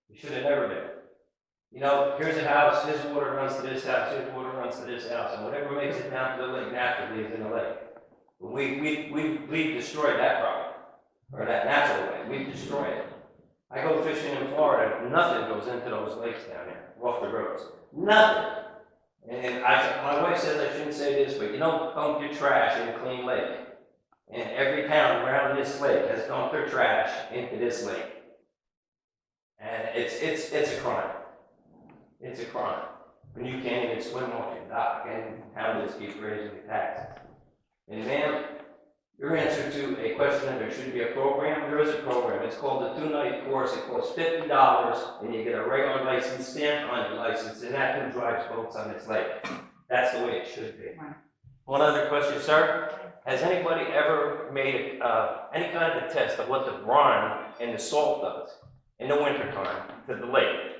It should have never been. You know, here's a house, his water runs to this house, his water runs to this house, and whatever makes it down to the lake naturally is in the lake. But we've destroyed that problem, or that natural way, we've destroyed it. I go fishing in Florida, nothing goes into those lakes down there, off the roads. Nothing. And my wife says I shouldn't say this, but you don't dump your trash in a clean lake. And every town around this lake has dumped their trash into this lake. And it's a crime. It's a crime. When you can't even swim off your dock and counties keep raising the taxes. And ma'am, your answer to a question that there should be a program, there is a program. It's called the 2-night course. It costs $50 and you get a regular license stamp on your license, and that who drives boats on this lake. That's the way it should be. One other question, sir. Has anybody ever made any kind of a test of what the brine and the salt does in the wintertime to the lake?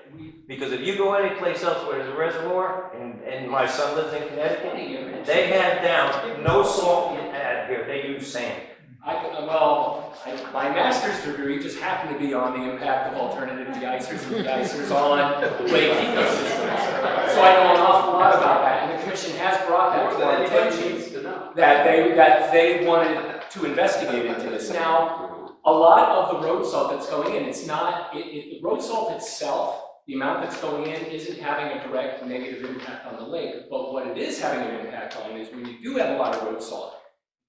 Because if you go any place else where there's a reservoir, and my son lives in Connecticut, they had down no salt add here, they use sand. My master's degree just happened to be on the impact of alternative de-icers and de-icers on lake ecosystems. So I know an awful lot about that, and the commission has brought that to our attention, that they wanted to investigate into this. Now, a lot of the road salt that's going in, the road salt itself, the amount that's going in isn't having a direct negative impact on the lake, but what it is having an impact on is when you do have a lot of road salt,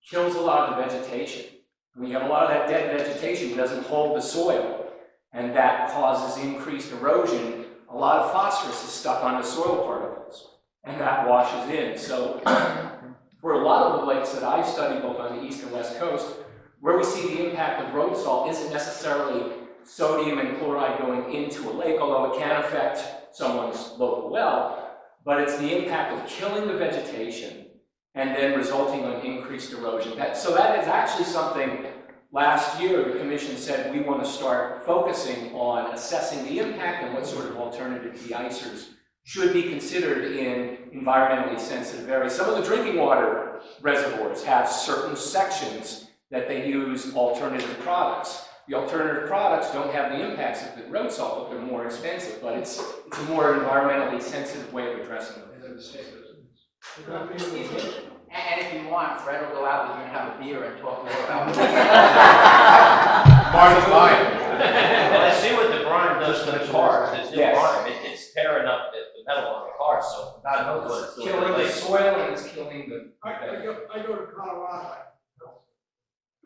it kills a lot of the vegetation. When you have a lot of that dead vegetation, it doesn't hold the soil, and that causes increased erosion. A lot of phosphorus is stuck onto soil particles, and that washes in. So for a lot of the lakes that I study, both on the east and west coast, where we see the impact of road salt isn't necessarily sodium and chloride going into a lake, although it can affect someone's local well, but it's the impact of killing the vegetation and then resulting in increased erosion. So that is actually something last year the commission said we want to start focusing on assessing the impact and what sort of alternative de-icers should be considered in environmentally sensitive areas. Some of the drinking water reservoirs have certain sections that they use alternative products. The alternative products don't have the impacts of the road salt, but they're more expensive, but it's a more environmentally sensitive way of addressing them. And if you want, Fred will go out with you and have a beer and talk more about it. Marty's lying. Well, I see what the brine does to the cars, it's Yes. brine, it's tearing up the metal on the cars, so God knows what it's doing. Killing the soil and it's killing the. I go to Colorado.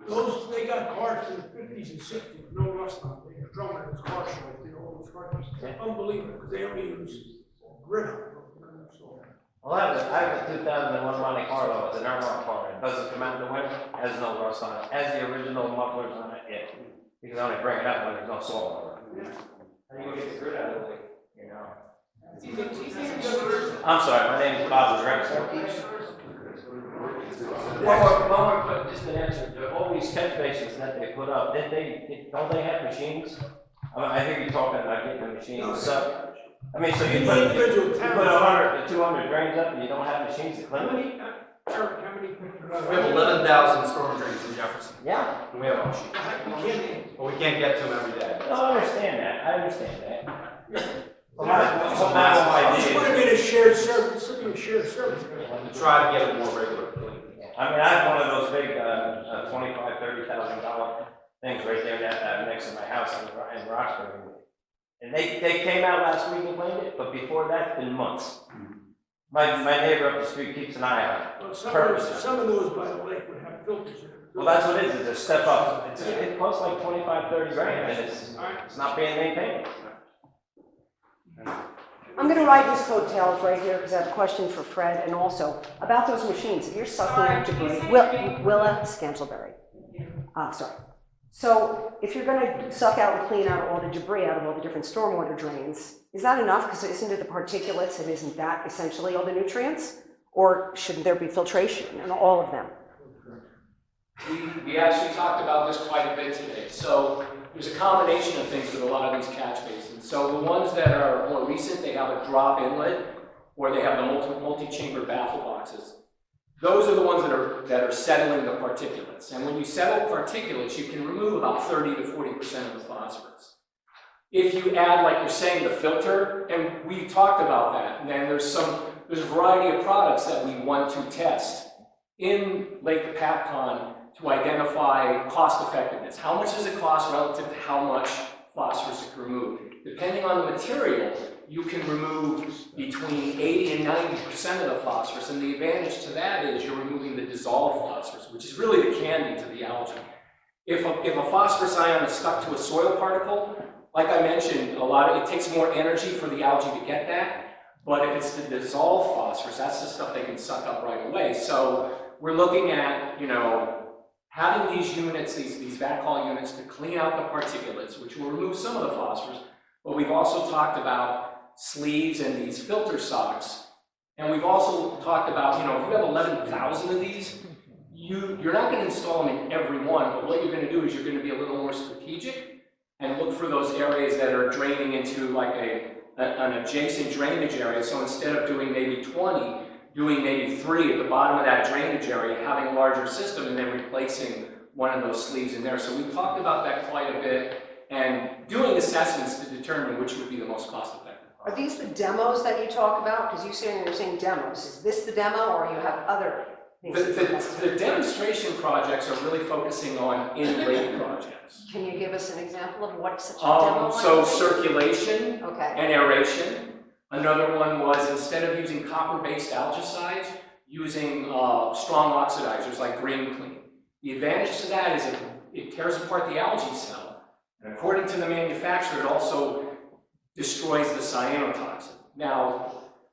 Those, they got cars in the fifties and sixties, no rust on them, they can drum in his car show, you know, all those cars. Unbelievable, because they only use grit on them. Well, I have a 2001 Monte Carlo, it's an Airmark car, it doesn't come out in the winter, has no rust on it, has the original mufflers on it, yeah. You can only bring it up when there's no soil on it. How do you get the grit out of the way, you know? I'm sorry, my name is Bob Rex. One more, just an answer, all these catch basins that they put up, don't they have machines? I mean, I hear you talking about getting the machines, so, I mean, so you put 100 to 200 drains up and you don't have machines to clean them? We have 11,000 storm drains in Jefferson. Yeah. And we have a machine. But we can't get to them every day. No, I understand that. Well, I just want to get a shared service, it should be a shared service. To try to get it more regular. I mean, I have one of those big, $25,000, $30,000 things right there next to my house in Roxbury. And they came out last week and cleaned it, but before that, it's been months. My neighbor up the street keeps an eye on it. Well, some of those by the lake would have filters in it. Well, that's what it is, it's a step up. It costs like 25, 30 grand, and it's not being maintained. I'm going to ride his coattails right here because I have a question for Fred and also about those machines. If you're sucking out debris, Willa Scantleberry. Sorry. So if you're going to suck out and clean out all the debris out of all the different stormwater drains, is that enough? Because isn't it the particulates and isn't that essentially all the nutrients? Or shouldn't there be filtration in all of them? We actually talked about this quite a bit today. So there's a combination of things with a lot of these catch basins. So the ones that are more recent, they have a drop inlet, or they have the multi-chamber baffle boxes. Those are the ones that are settling the particulates. And when you settle particulates, you can remove about 30 to 40% of the phosphorus. If you add, like you're saying, the filter, and we talked about that, and then there's a variety of products that we want to test in Lake Hopatcong to identify cost effectiveness. How much does it cost relative to how much phosphorus it can remove? Depending on the material, you can remove between 80 and 90% of the phosphorus, and the advantage to that is you're removing the dissolved phosphorus, which is really the candy to the algae. If a phosphorus ion is stuck to a soil particle, like I mentioned, it takes more energy for the algae to get that, but if it's the dissolved phosphorus, that's the stuff they can suck up right away. So we're looking at, having these units, these vac-haul units to clean out the particulates, which will remove some of the phosphorus, but we've also talked about sleeves and these filter socks, and we've also talked about, if you have 11,000 of these, you're not going to install them in every one, but what you're going to do is you're going to be a little more strategic and look for those areas that are draining into like an adjacent drainage area. So instead of doing maybe 20, doing maybe 3 at the bottom of that drainage area, having a larger system, and then replacing one of those sleeves in there. So we talked about that quite a bit, and doing assessments to determine which would be the most cost-effective. Are these the demos that you talk about? Because you're saying demos. Is this the demo, or you have other things? The demonstration projects are really focusing on in-lake projects. Can you give us an example of what such a demo is? So circulation and aeration. Another one was, instead of using copper-based algicides, using strong oxidizers like Green Clean. The advantage to that is it tears apart the algae cell, and according to the manufacturer, it also destroys the cyanotoxin. Now,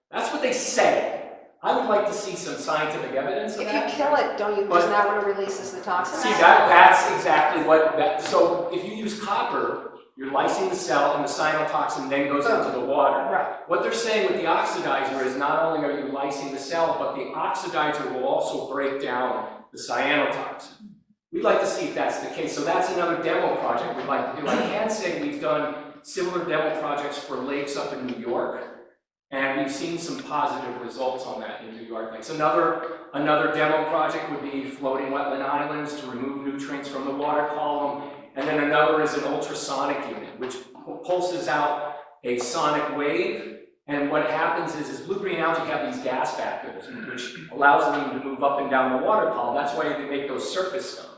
that's what they say. I would like to see some scientific evidence of that. If you kill it, isn't that when it releases the toxin? See, that's exactly what so if you use copper, you're lysing the cell and the cyanotoxin then goes into the water. Right. What they're saying with the oxidizer is not only are you lysing the cell, but the oxidizer will also break down the cyanotoxin. We'd like to see if that's the case. So that's another demo project we'd like to do. I can say we've done similar demo projects for lakes up in New York, and we've seen some positive results on that in New York lakes. Another demo project would be floating wetland islands to remove nutrients from the water column. And then another is an ultrasonic unit, which pulses out a sonic wave. And what happens is blue-green algae have these gas vacuums, which allows them to move up and down the water column. That's why they make those surface stones.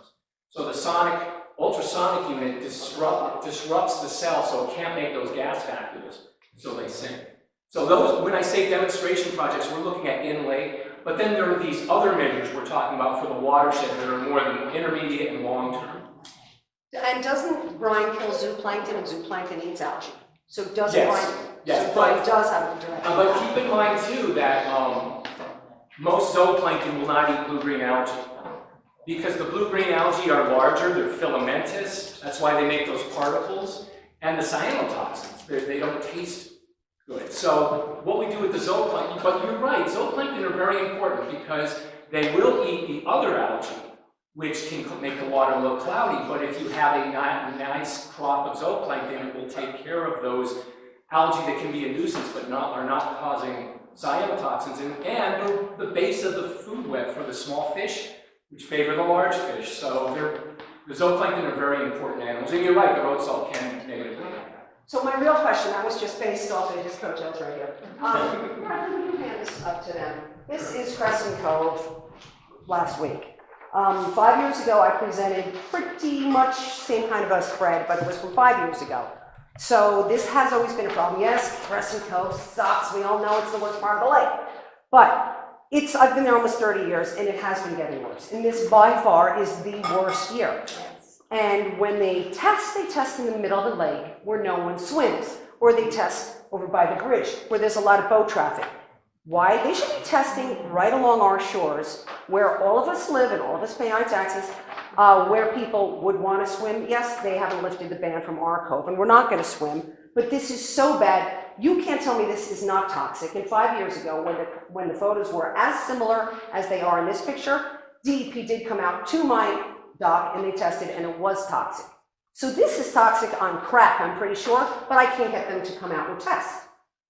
So the sonic ultrasonic unit disrupts the cell, so it can't make those gas vacuoles, so they sink. So those, when I say demonstration projects, we're looking at in-lake, but then there are these other measures we're talking about for the watershed that are more than intermediate and long-term. And doesn't brine kill zooplankton, and zooplankton eats algae? So doesn't Yes. brine, Yes, so but- brine does have a direct But impact. keep in mind too that most zooplankton will not eat blue-green algae. Because the blue-green algae are larger, they're filamentous, that's why they make those particles. And the cyanotoxins, they don't taste good. So what we do with the zooplankton, but you're right, zooplankton are very important because they will eat the other algae, which can make the water look cloudy. But if you have a nice crop of zooplankton, it will take care of those algae that can be a nuisance but are not causing cyanotoxins. And they're the base of the food web for the small fish, which favor the large fish. So the zooplankton are very important animals. And you're right, the road salt can negatively impact. So my real question, that was just based off of his coattails right here. Brad, will you hand this up to them? This is Crescent Cove last week. 5 years ago, I presented pretty much same kind of a spread, but it was from 5 years ago. So this has always been a problem. Yes, Crescent Cove sucks. We all know it's the worst part of the lake. But I've been there almost 30 years, and it has been getting worse. And this, by far, is the worst year. And when they test in the middle of the lake where no one swims, or they test over by the bridge where there's a lot of boat traffic. Why? They should be testing right along our shores where all of us live and all of us pay our taxes, where people would want to swim. Yes, they haven't lifted the ban from our cove, and we're not going to swim, but this is so bad. You can't tell me this is not toxic. And 5 years ago, when the photos were as similar as they are in this picture, DEP did come out to my dock and they tested, and it was toxic. So this is toxic on crack, I'm pretty sure, but I can't get them to come out and test.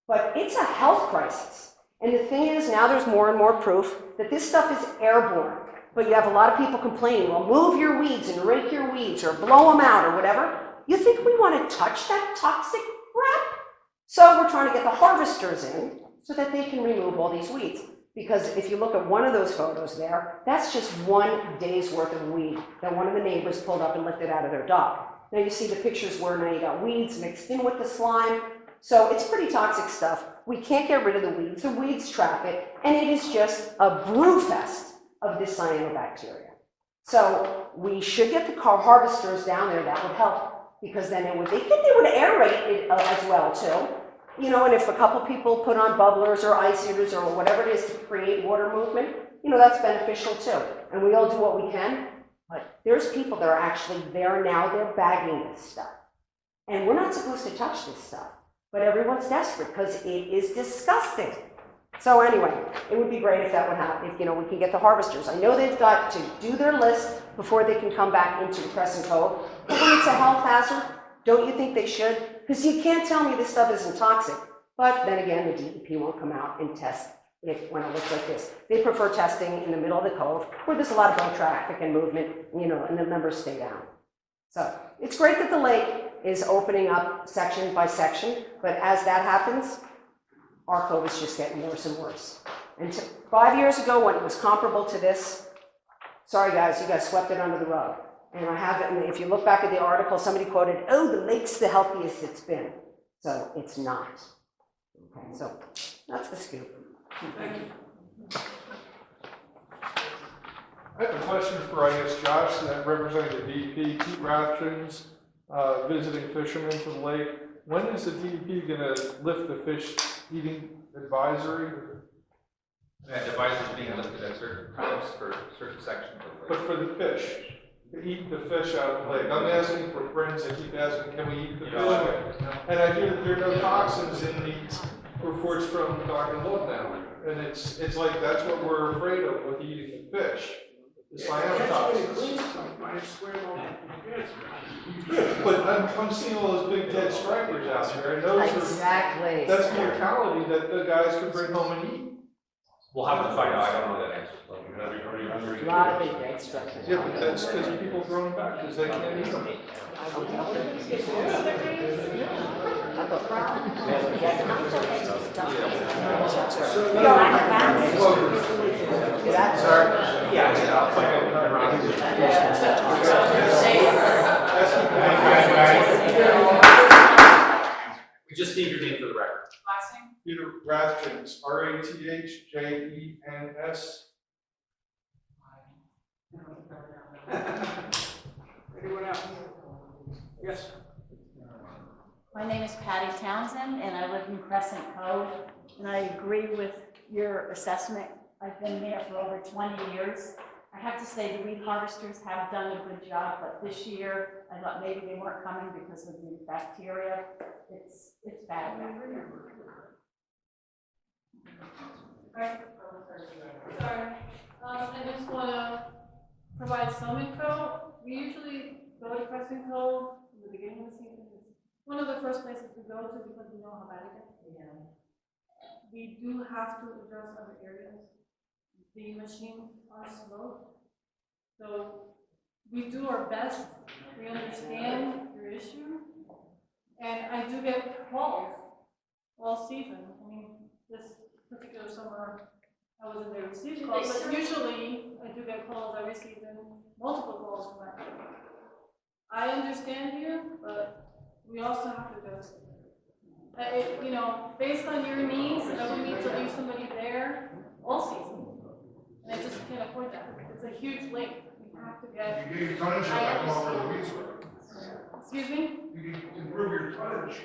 But it's a health crisis. And the thing is, now there's more and more proof that this stuff is airborne. But you have a lot of people complaining, well, move your weeds and rake your weeds or blow them out or whatever. You think we want to touch that toxic crap? So we're trying to get the harvesters in so that they can remove all these weeds. Because if you look at one of those photos there, that's just 1 day's worth of weed that one of the neighbors pulled up and lifted out of their dock. Now you see the pictures where now you got weeds mixed in with the slime. So it's pretty toxic stuff. We can't get rid of the weeds trap it, and it is just a brew fest of this cyanobacteria. So we should get the harvesters down there, that would help, because then they would aerate it as well too. You know, and if a couple people put on bubblers or ice eaters or whatever it is to create water movement, you know, that's beneficial too. And we all do what we can, but there's people that are actually there now, they're bagging this stuff. And we're not supposed to touch this stuff, but everyone's desperate because it is disgusting. So anyway, it would be great if that would happen, if, you know, we can get the harvesters. I know they've got to do their list before they can come back into Crescent Cove, but when it's a health hazard, don't you think they should? Because you can't tell me this stuff isn't toxic. But then again, the DEP won't come out and test it when it looks like this. They prefer testing in the middle of the cove where there's a lot of boat traffic and movement, you know, and the members stay down. So it's great that the lake is opening up section by section, but as that happens, our cove is just getting worse and worse. And 5 years ago, when it was comparable to this, sorry guys, you guys swept it under the rug. And I have it, and if you look back at the article, somebody quoted, oh, the lake's the healthiest it's been. So it's not. Okay, so that's the scoop. Thank you. I have a question for, I guess, Josh, that representing the DEP, Pete Rathjens, visiting fishermen to the lake. When is the DEP going to lift the fish eating advisory? That advisory is being lifted at certain times for certain sections of the lake. But for the fish, to eat the fish out of the lake. I'm asking for friends that keep asking, can we eat the fish? And I hear that there are no toxins in the reports from Dr. Look now. And it's like that's what we're afraid of with eating the fish. The cyanotoxins. But I'm seeing all those big dead stripers out there, and those exactly. That's mortality that the guys could bring home and eat. We'll have to find out, I don't know that answer. A lot of big dead structures. Yeah, but that's because people throw them back because they can't eat them. Yeah. Rathjens, Rathjens. Anyone else? Yes. My name is Patty Townsend, and I live in Crescent Cove, and I agree with your assessment. I've been there for over 20 years. I have to say the weed harvesters have done a good job, but this year, I thought maybe they weren't coming because of the bacteria. It's bad back there. Sorry, I just want to provide some info. We usually go to Crescent Cove in the beginning of the season. It's one of the first places we go to because we know how bad it is. Yeah. We do have to address other areas. The machines are slow. So we do our best. We understand your issue. And I do get calls all season. I mean, this particular summer, I wasn't there to receive calls, but usually I do get calls. I receive multiple calls from that. I understand you, but we also have to address it. You know, based on your needs, I would need to leave somebody there all season. And I just can't afford that. It's a huge lake. We have to get. You gave tonnage, I go where the weeds were. Excuse me? You can improve your tonnage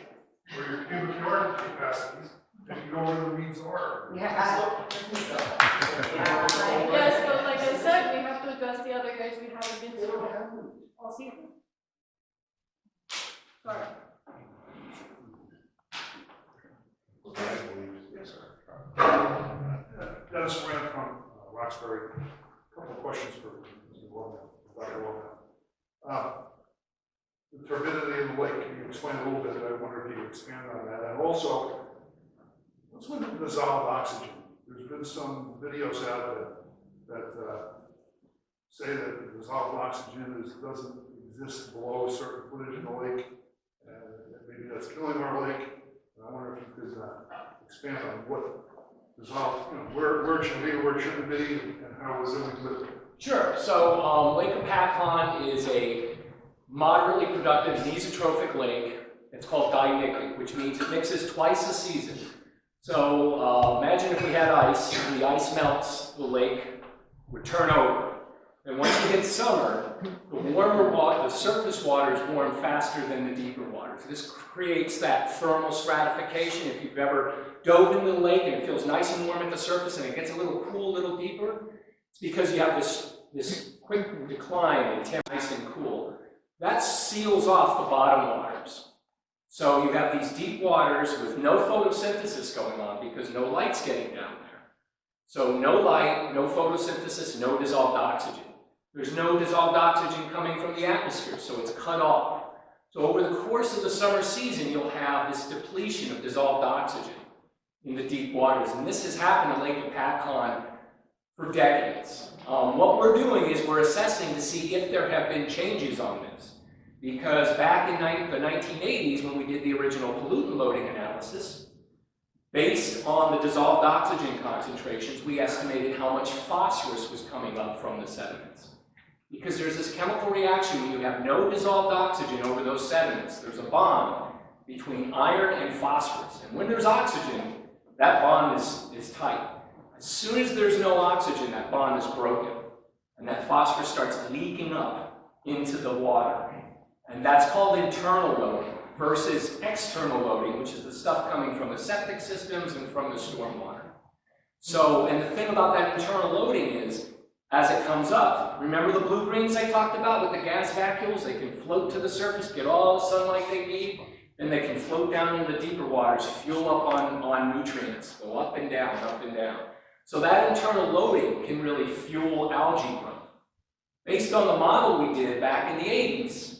or your cubic yard capacities, if you know where the weeds are. Yes, but like I said, we have to address the other areas we haven't been to all season. Sorry. Yes, sir. Dennis Grant from Roxbury. A couple of questions for Mr. Wilhelm, Dr. Wilhelm. The turbidity in the lake, can you explain a little bit? I wonder if you could expand on that. And also, what's with the dissolved oxygen? There's been some videos out that say that the dissolved oxygen doesn't exist below a certain footage in the lake, and maybe that's killing our lake. And I wonder if you could expand on what dissolved, where it should be, where it shouldn't be, and how we're doing with it. Sure. So Lake Hopatcong is a moderately productive mesotrophic lake. It's called dimictic, which means it mixes twice a season. So imagine if we had ice, and the ice melts, the lake would turn over. And once you hit summer, the warmer water, the surface waters warm faster than the deeper waters. This creates that thermal stratification. If you've ever dove into the lake and it feels nice and warm at the surface and it gets a little cool, a little deeper, it's because you have this quick decline in temperature, nice and cool. That seals off the bottom waters. So you have these deep waters with no photosynthesis going on because no light's getting down there. So no light, no photosynthesis, no dissolved oxygen. There's no dissolved oxygen coming from the atmosphere, so it's cut off. So over the course of the summer season, you'll have this depletion of dissolved oxygen in the deep waters. And this has happened at Lake Hopatcong for decades. What we're doing is we're assessing to see if there have been changes on this. Because back in the 1980s, when we did the original pollutant loading analysis, based on the dissolved oxygen concentrations, we estimated how much phosphorus was coming up from the sediments. Because there's this chemical reaction when you have no dissolved oxygen over those sediments. There's a bond between iron and phosphorus. And when there's oxygen, that bond is tight. As soon as there's no oxygen, that bond is broken. And that phosphorus starts leaking up into the water. And that's called internal loading versus external loading, which is the stuff coming from the septic systems and from the stormwater. So, and the thing about that internal loading is, as it comes up, remember the blue-greens I talked about with the gas vacuoles? They can float to the surface, get all the sunlight they need, and they can float down into the deeper waters, fuel up on nutrients, go up and down, up and down. So that internal loading can really fuel algae growth. Based on the model we did back in the 80s,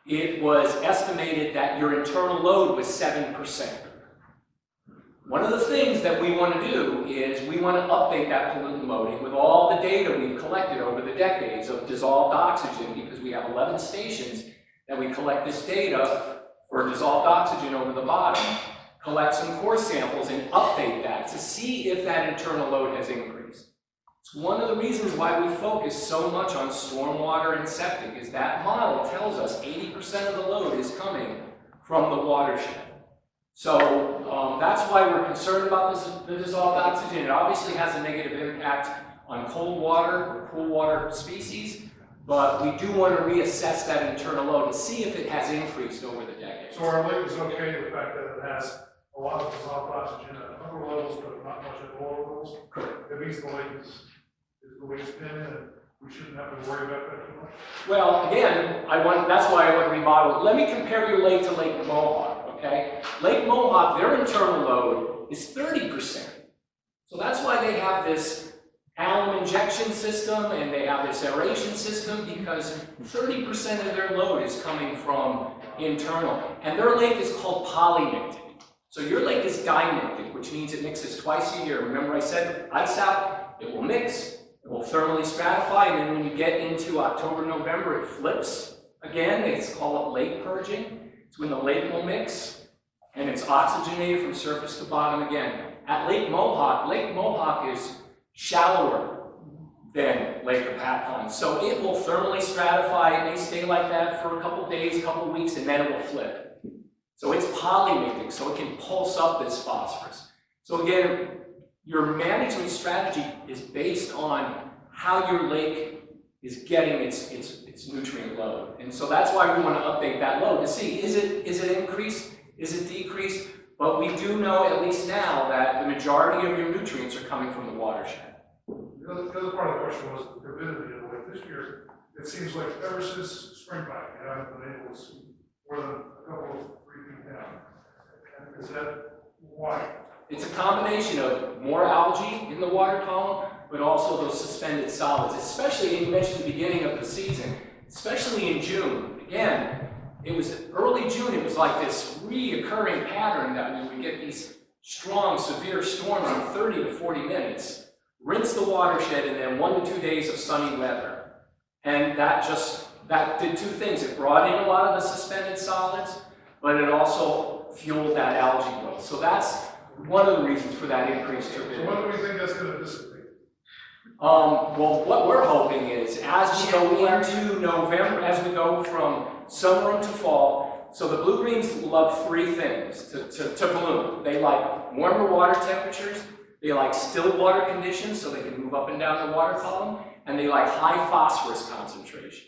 it was estimated that your internal load was 7%. One of the things that we want to do is we want to update that pollutant loading with all the data we've collected over the decades of dissolved oxygen, because we have 11 stations that we collect this data for dissolved oxygen over the bottom, collect some core samples and update that to see if that internal load has increased. It's one of the reasons why we focus so much on stormwater and septic, is that model tells us 80% of the load is coming from the watershed. So that's why we're concerned about the dissolved oxygen. It obviously has a negative impact on cold water or cool water species, but we do want to reassess that internal load to see if it has increased over the decades. So our lake is okay, the fact that it has a lot of dissolved oxygen at upper levels, but not much at lower levels? Correct. At least the lake is the way it's been, and we shouldn't have to worry about that too much? Well, again, that's why I want to remodel it. Let me compare your lake to Lake Mohawk, okay? Lake Mohawk, their internal load is 30%. So that's why they have this alum injection system and they have this aeration system, because 30% of their load is coming from internal. And their lake is called polymictic. So your lake is dimictic, which means it mixes twice a year. Remember I said ice out, it will mix, it will thermally stratify, and then when you get into October, November, it flips again. It's called lake purging. It's when the lake will mix, and it's oxygenated from surface to bottom again. At Lake Mohawk is shallower than Lake Hopatcong. So it will thermally stratify. It may stay like that for a couple days, a couple weeks, and then it will flip. So it's polymictic, so it can pulse up this phosphorus. So again, your management strategy is based on how your lake is getting its nutrient load. And so that's why we want to update that load to see, is it increased, is it decreased? But we do know, at least now, that the majority of your nutrients are coming from the watershed. The other part of the question was the turbidity of the lake. This year, it seems like ever since springtime, we haven't been able to see more than a couple of 3 feet down. And is that why? It's a combination of more algae in the water column, but also those suspended solids, especially, you mentioned the beginning of the season, especially in June. Again, it was early June, it was like this reoccurring pattern that we would get these strong, severe storms in 30 to 40 minutes, rinse the watershed, and then 1 to 2 days of sunny weather. And that did two things. It brought in a lot of the suspended solids, but it also fueled that algae growth. So that's one of the reasons for that increased turbidity. So when do we think that's going to dissipate? Well, what we're hoping is, as we go into November, as we go from summer into fall, so the blue-greens love 3 things to bloom. They like warmer water temperatures, they like still water conditions, so they can move up and down the water column, and they like high phosphorus concentration.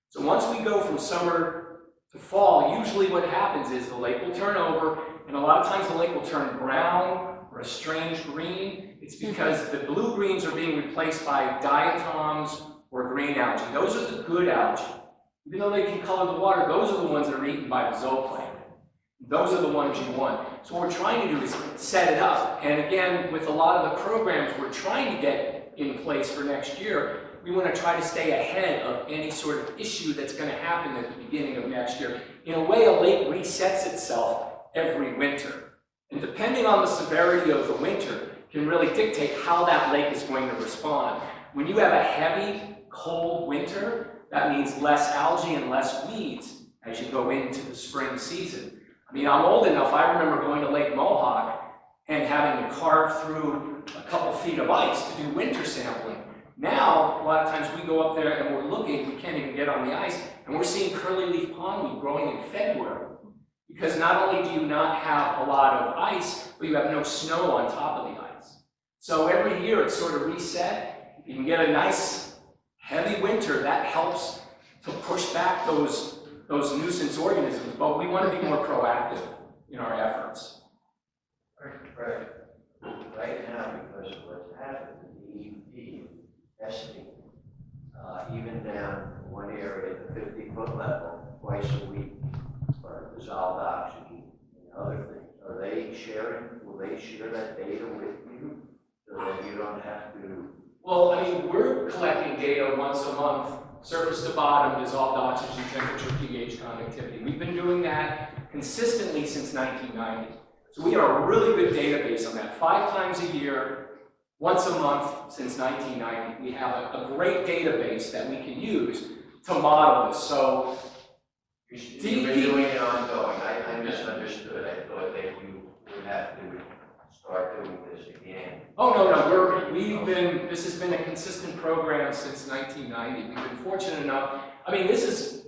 So once we go from summer to fall, usually what happens is the lake will turn over, and a lot of times the lake will turn brown or a strange green. It's because the blue-greens are being replaced by diatoms or green algae. Those are the good algae. Even though they can color the water, those are the ones that are eaten by the zooplankton. Those are the ones you want. So what we're trying to do is set it up. And again, with a lot of the programs we're trying to get in place for next year, we want to try to stay ahead of any sort of issue that's going to happen at the beginning of next year. In a way, a lake resets itself every winter. And depending on the severity of the winter, can really dictate how that lake is going to respond. When you have a heavy, cold winter, that means less algae and less weeds as you go into the spring season. I mean, I'm old enough, I remember going to Lake Mohawk and having to carve through a couple feet of ice to do winter sampling. Now, a lot of times we go up there and we're looking, we can't even get on the ice, and we're seeing curly leaf pondweed growing in February. Because not only do you not have a lot of ice, but you have no snow on top of the ice. So every year it's sort of reset. You can get a nice heavy winter, that helps to push back those nuisance organisms, but we want to be more proactive in our efforts. Right now, because of what's happened, the DEP testing, even down one area at the 50-foot level, twice a week, for dissolved oxygen and other things. Are they sharing, will they share that data with you so that you don't have to? Well, I mean, we're collecting data once a month, surface to bottom, dissolved oxygen, temperature, pH, conductivity. We've been doing that consistently since 1990. So we have a really good database on that. 5 times a year, once a month since 1990. We have a great database that we can use to model this. So You've been doing it ongoing. I misunderstood. I thought that you would have to start doing this again. Oh, no, this has been a consistent program since 1990. We've been fortunate enough, I mean, this is,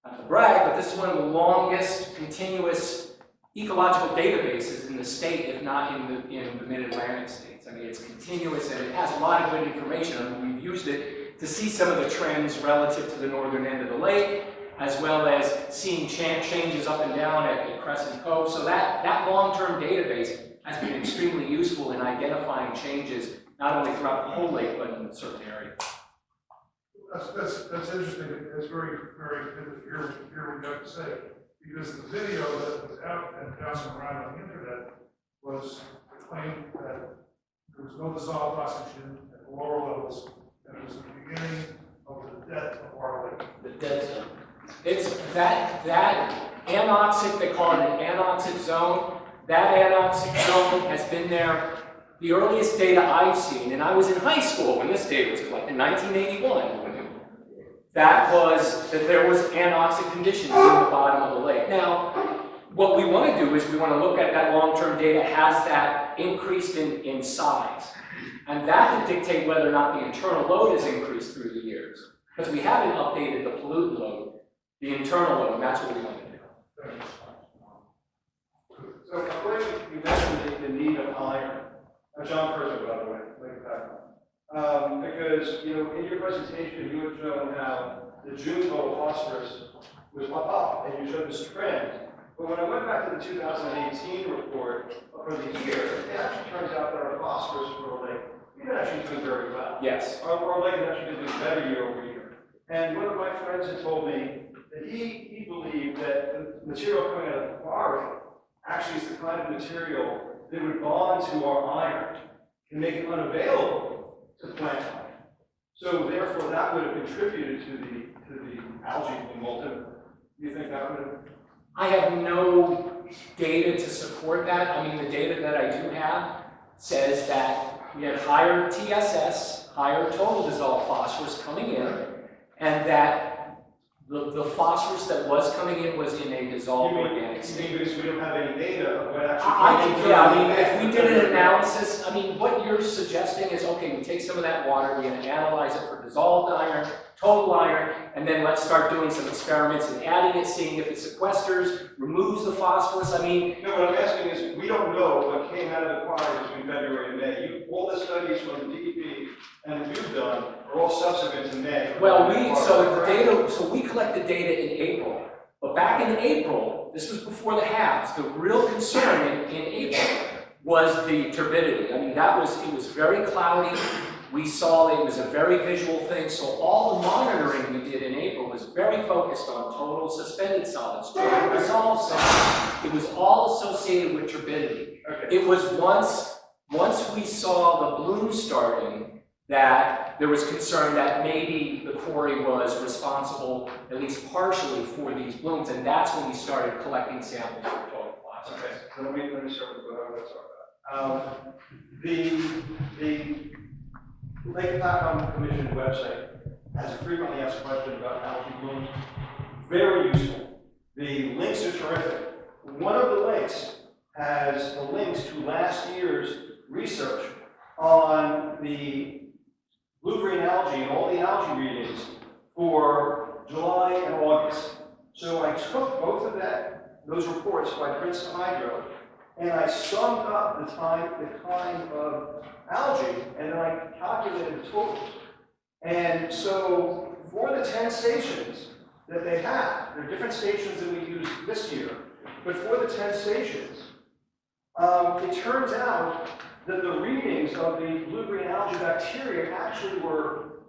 not to brag, but this is one of the longest continuous ecological databases in the state, if not in the mid-Atlantic states. I mean, it's continuous and it has a lot of good information. I mean, we've used it to see some of the trends relative to the northern end of the lake, as well as seeing changes up and down at Crescent Cove. So that long-term database has been extremely useful in identifying changes, not only throughout the whole lake, but in certain areas. That's interesting. It's very, very good to hear what you have to say. Because the video that was out and bouncing around on the internet was the claim that there was no dissolved oxygen at lower levels, and it was the beginning of the death of our lake. The dead zone. It's that anoxic, they call it an anoxic zone. That anoxic zone has been there. The earliest data I've seen, and I was in high school when this data was collected, in 1981, that there was anoxic conditions in the bottom of the lake. Now, what we want to do is we want to look at that long-term data, has that increased in size. And that can dictate whether or not the internal load has increased through the years. Because we haven't updated the pollutant load, the internal load, and that's what we want to do. So, when you mentioned the need of iron, John Curzon, by the way, because, you know, in your presentation, you had shown how the June total phosphorus was up, and you showed this trend. But when I went back to the 2018 report for the year, it actually turns out that our phosphorus for the lake, we've been actually doing very well. Yes. Our lake has actually been doing better year over year. And one of my friends had told me that he believed that the material coming out of the quarry actually is the kind of material that would bond to our iron and make it unavailable to plant life. So therefore, that would have contributed to the algae being ultimately. Do you think that would have? I have no data to support that. I mean, the data that I do have says that we had higher TSS, higher total dissolved phosphorus coming in, and that the phosphorus that was coming in was in a dissolved organic state. Because we don't have any data of what actually I mean, if we did an analysis, I mean, what you're suggesting is, okay, we take some of that water, we're going to analyze it for dissolved iron, total iron, and then let's start doing some experiments and adding it, seeing if it sequesters, removes the phosphorus. I mean, no, what I'm asking is, we don't know what came out of the quarry between February and May. All the studies from the DEP and that you've done are all subsequent to May. Well, we collected data in April, but back in April, this was before the halves, the real concern in April was the turbidity. I mean, it was very cloudy. We saw it was a very visual thing, so all the monitoring we did in April was very focused on total suspended solids, total dissolved solids. It was all associated with turbidity. Okay. It was once we saw the bloom starting that there was concern that maybe the quarry was responsible, at least partially, for these blooms, and that's when we started collecting samples for total phosphorus. Okay, so let me start with what I want to talk about. The Lake Hopatcong Commission website has a frequently asked question about algae blooms. Very useful. The links are terrific. One of the links has the links to last year's research on the blue-green algae and all the algae readings for July and August. So I took both of those reports by Princeton Hydro, and I summed up the kind of algae, and then I calculated the totals. And so for the 10 stations that they have, there are different stations that we used this year, but for the 10 stations, it turns out that the readings of the blue-green algae bacteria actually were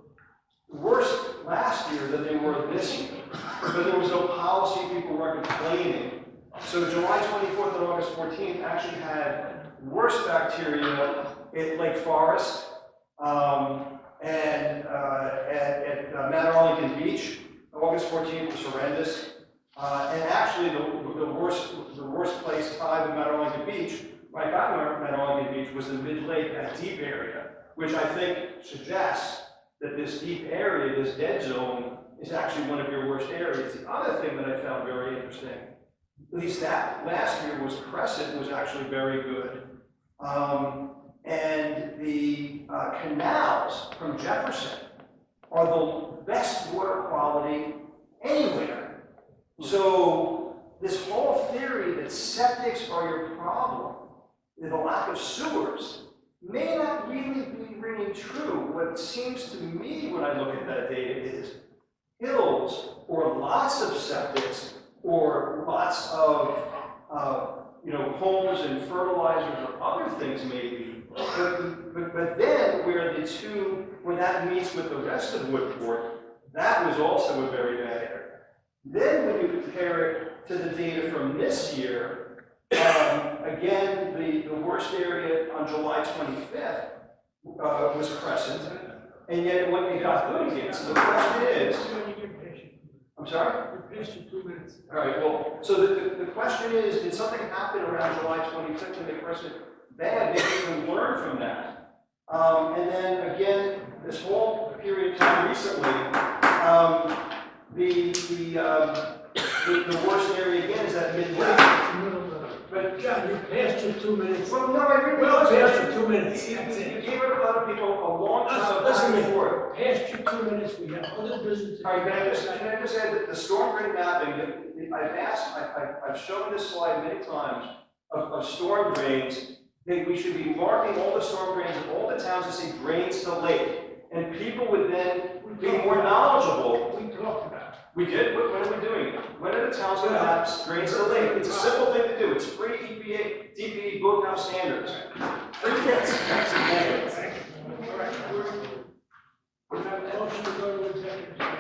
worse last year than they were this year. But there was no policy, people weren't complaining. So July 24th and August 14th actually had worse bacteria at Lake Forest and at Mount Arlington Beach. August 14th was horrendous. And actually the worst place tied with Mount Arlington Beach, right by Mount Arlington Beach, was the mid-lake, that deep area, which I think suggests that this deep area, this dead zone, is actually one of your worst areas. The other thing that I found very interesting, at least that last year, was Crescent was actually very good. And the canals from Jefferson are the best water quality anywhere. So this whole theory that septics are your problem, the lack of sewers, may not really be ringing true. What seems to me when I look at that data is hills or lots of septics or lots of homes and fertilizers or other things maybe. But then where that meets with the rest of Woodport, that was also a very bad area. Then when you compare it to the data from this year, again, the worst area on July 25th was Crescent, and yet it got good again. So the question is, I'm sorry? You're patient 2 minutes. All right, well, so the question is, did something happen around July 25th when the Crescent bad? Maybe we can learn from that. And then again, this whole period of time recently, the worst area again is that Midwest. But John, you passed your 2 minutes. Well, no, I really Well, wasn't. past your 2 minutes. You gave a lot of people a long time Listen back to and me. forth. Past your 2 minutes, we have other business. All right, can I just add that the storm drain mapping, I've shown this slide many times of storm drains, that we should be marking all the storm drains in all the towns that say drains to lake. And people would then be more knowledgeable. We talked about it. We did? When are we doing it? When are the towns going to have drains to the lake? It's a simple thing to do. It's free EPA, DPE boathouse standards. Free kids. All right, we have a motion to go to executive session.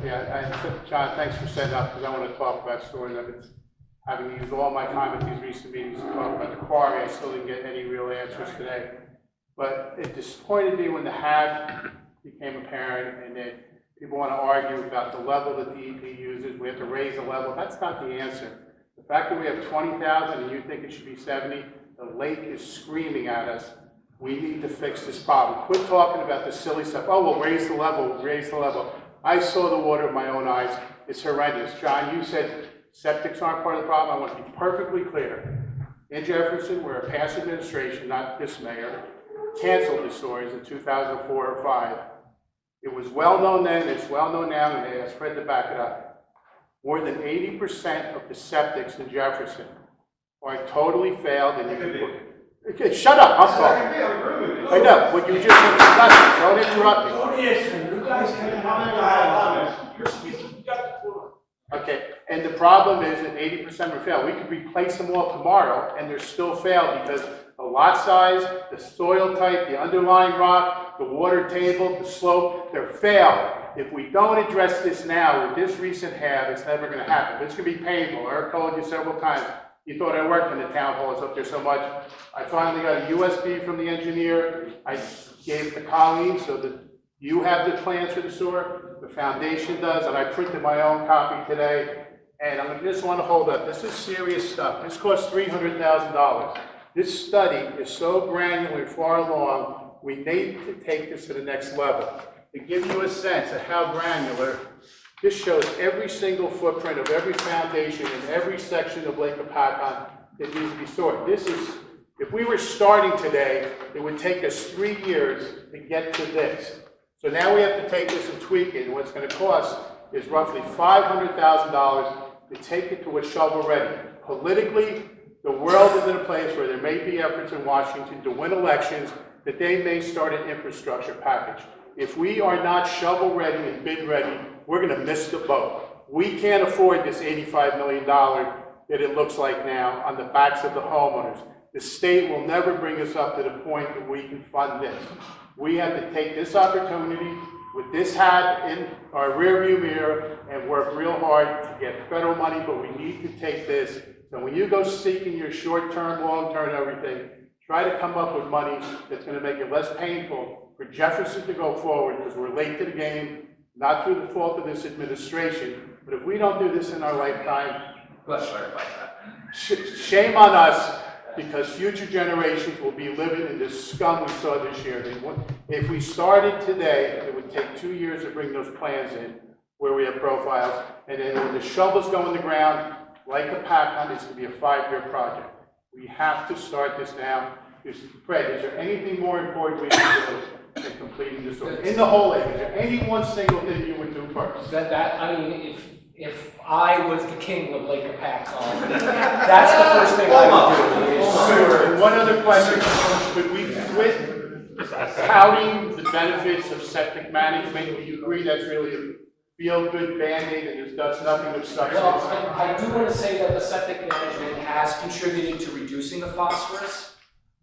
Yeah, John, thanks for setting up, because I want to talk about storing them. Having used all my time at these recent meetings to talk about the quarry, I still didn't get any real answers today. But it disappointed me when the HAB became apparent, and then people want to argue about the level that DEP uses. We have to raise the level. That's not the answer. The fact that we have 20,000 and you think it should be 70, the lake is screaming at us. We need to fix this problem. Quit talking about the silly stuff. Oh, we'll raise the level, raise the level. I saw the water with my own eyes. It's horrendous. John, you said septics aren't part of the problem. I want to be perfectly clear. In Jefferson, we're a past administration, not this mayor, canceled the stories in 2004 or 5. It was well known then, it's well known now, and they asked Fred to back it up. More than 80% of the septics in Jefferson are totally failed, and okay, shut up, I'm talking. I know, what you just discussed, don't interrupt me. Don't answer, you guys can have you're speaking, you got the floor. Okay, and the problem is that 80% are failed. We could replace them all tomorrow, and they're still failed because the lot size, the soil type, the underlying rock, the water table, the slope, they're failed. If we don't address this now with this recent HAB, it's never going to happen. It's going to be painful. Eric told you several times. You thought I worked in the town halls up there so much. I finally got a USB from the engineer. I gave it to Colleen so that you have the plans for the sewer. The foundation does, and I printed my own copy today. And I just want to hold up. This is serious stuff. This costs $300,000. This study is so granular far along, we need to take this to the next level. To give you a sense of how granular, this shows every single footprint of every foundation in every section of Lake Hopatcong that needs to be stored. This is, if we were starting today, it would take us 3 years to get to this. So now we have to take this and tweak it, and what's going to cost is roughly $500,000 to take it to a shovel ready. Politically, the world is in a place where there may be efforts in Washington to win elections that they may start an infrastructure package. If we are not shovel ready and bid ready, we're going to miss the boat. We can't afford this $85 million that it looks like now on the backs of the homeowners. The state will never bring us up to the point that we can fund this. We have to take this opportunity with this hat in our rearview mirror and work real hard to get federal money, but we need to take this. So when you go seeking your short-term, long-term, everything, try to come up with money that's going to make it less painful for Jefferson to go forward, because we're late to the game, not through the fault of this administration, but if we don't do this in our lifetime, shame on us, because future generations will be living in this scum we saw this year. If we started today, it would take 2 years to bring those plans in, where we have profiles, and then when the shovels go in the ground, like Hopatcong, it's going to be a 5-year project. We have to start this now. Fred, is there anything more important we can do in completing the sewer? In the whole lake, is there any one single thing you would do first? I mean, if I was the king of Lake Hopatcong, that's the first thing I would do. is sewer. And one other question, could we quit touting the benefits of septic management? Do you agree that's really a feel-good Band-Aid and it does nothing with substance? Well, I do want to say that the septic management has contributed to reducing the phosphorus,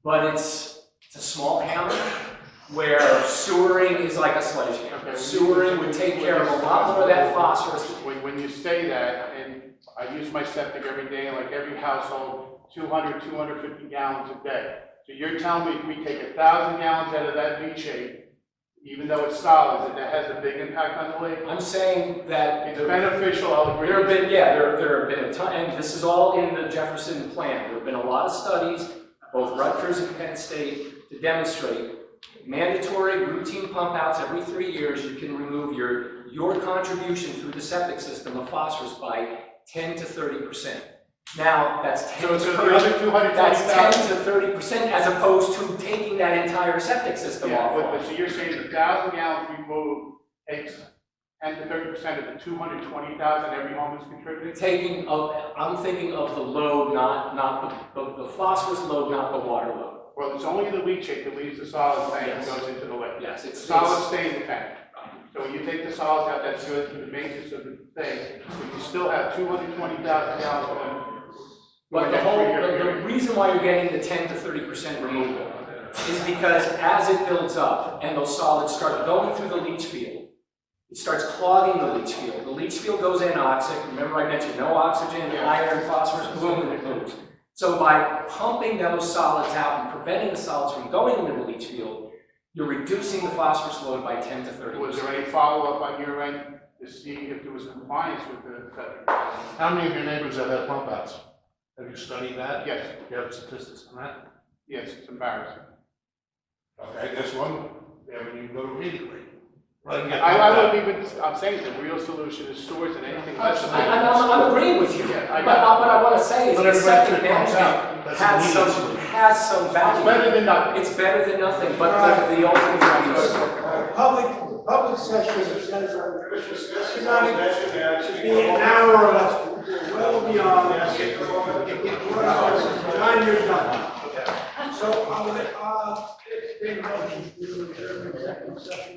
but it's a small hammer where sewering is like a sledgehammer. Okay, Sewering would take care of a lot more of that phosphorus. When you say that, and I use my septic every day, like every household, 200, 250 gallons a day. So you're telling me if we take 1,000 gallons out of that leachate, even though it's solid, that has a big impact on the lake? I'm saying that it's beneficial, I'll agree. There have been a ton, and this is all in the Jefferson plan. There have been a lot of studies, both Rutgers and Penn State, to demonstrate mandatory routine pump outs every 3 years. You can remove your contribution through the septic system of phosphorus by 10 to 30%. Now, that's 10 to 30% as opposed to taking that entire septic system off. But so you're saying the 1,000 gallons removed takes 10 to 30% of the 220,000 every home is contributing? I'm thinking of the load, not the phosphorus load, not the water load. Well, it's only the leachate that leaves the solid tank and goes into the lake. Yes, the solids stay in the tank. So when you take the solids out, that's good for the maintenance of the thing, but you still have 220,000 gallons going. But the reason why you're getting the 10 to 30% removal is because as it builds up and those solids start going through the leach field, it starts clogging the leach field. The leach field goes anoxic. Remember I mentioned no oxygen, iron, phosphorus, boom, and it moves. So by pumping those solids out and preventing the solids from going into the leach field, you're reducing the phosphorus load by 10 to 30%. Was there any follow-up on your end to see if there was compliance with the septic? How many of your neighbors have had pump outs? Have you studied that? Yes. Do you have statistics on that? Yes, it's embarrassing. Okay, that's one avenue you go to immediately. I wouldn't even, I'm saying the real solution is sewers and anything less than that. I'm agreeing with you, but what I want to say is the septic management has some value. It's better than nothing. It's better than nothing, but the ultimate use. Public session is being narrow, well beyond time you're done. So I'll take a motion to adjourn the executive session.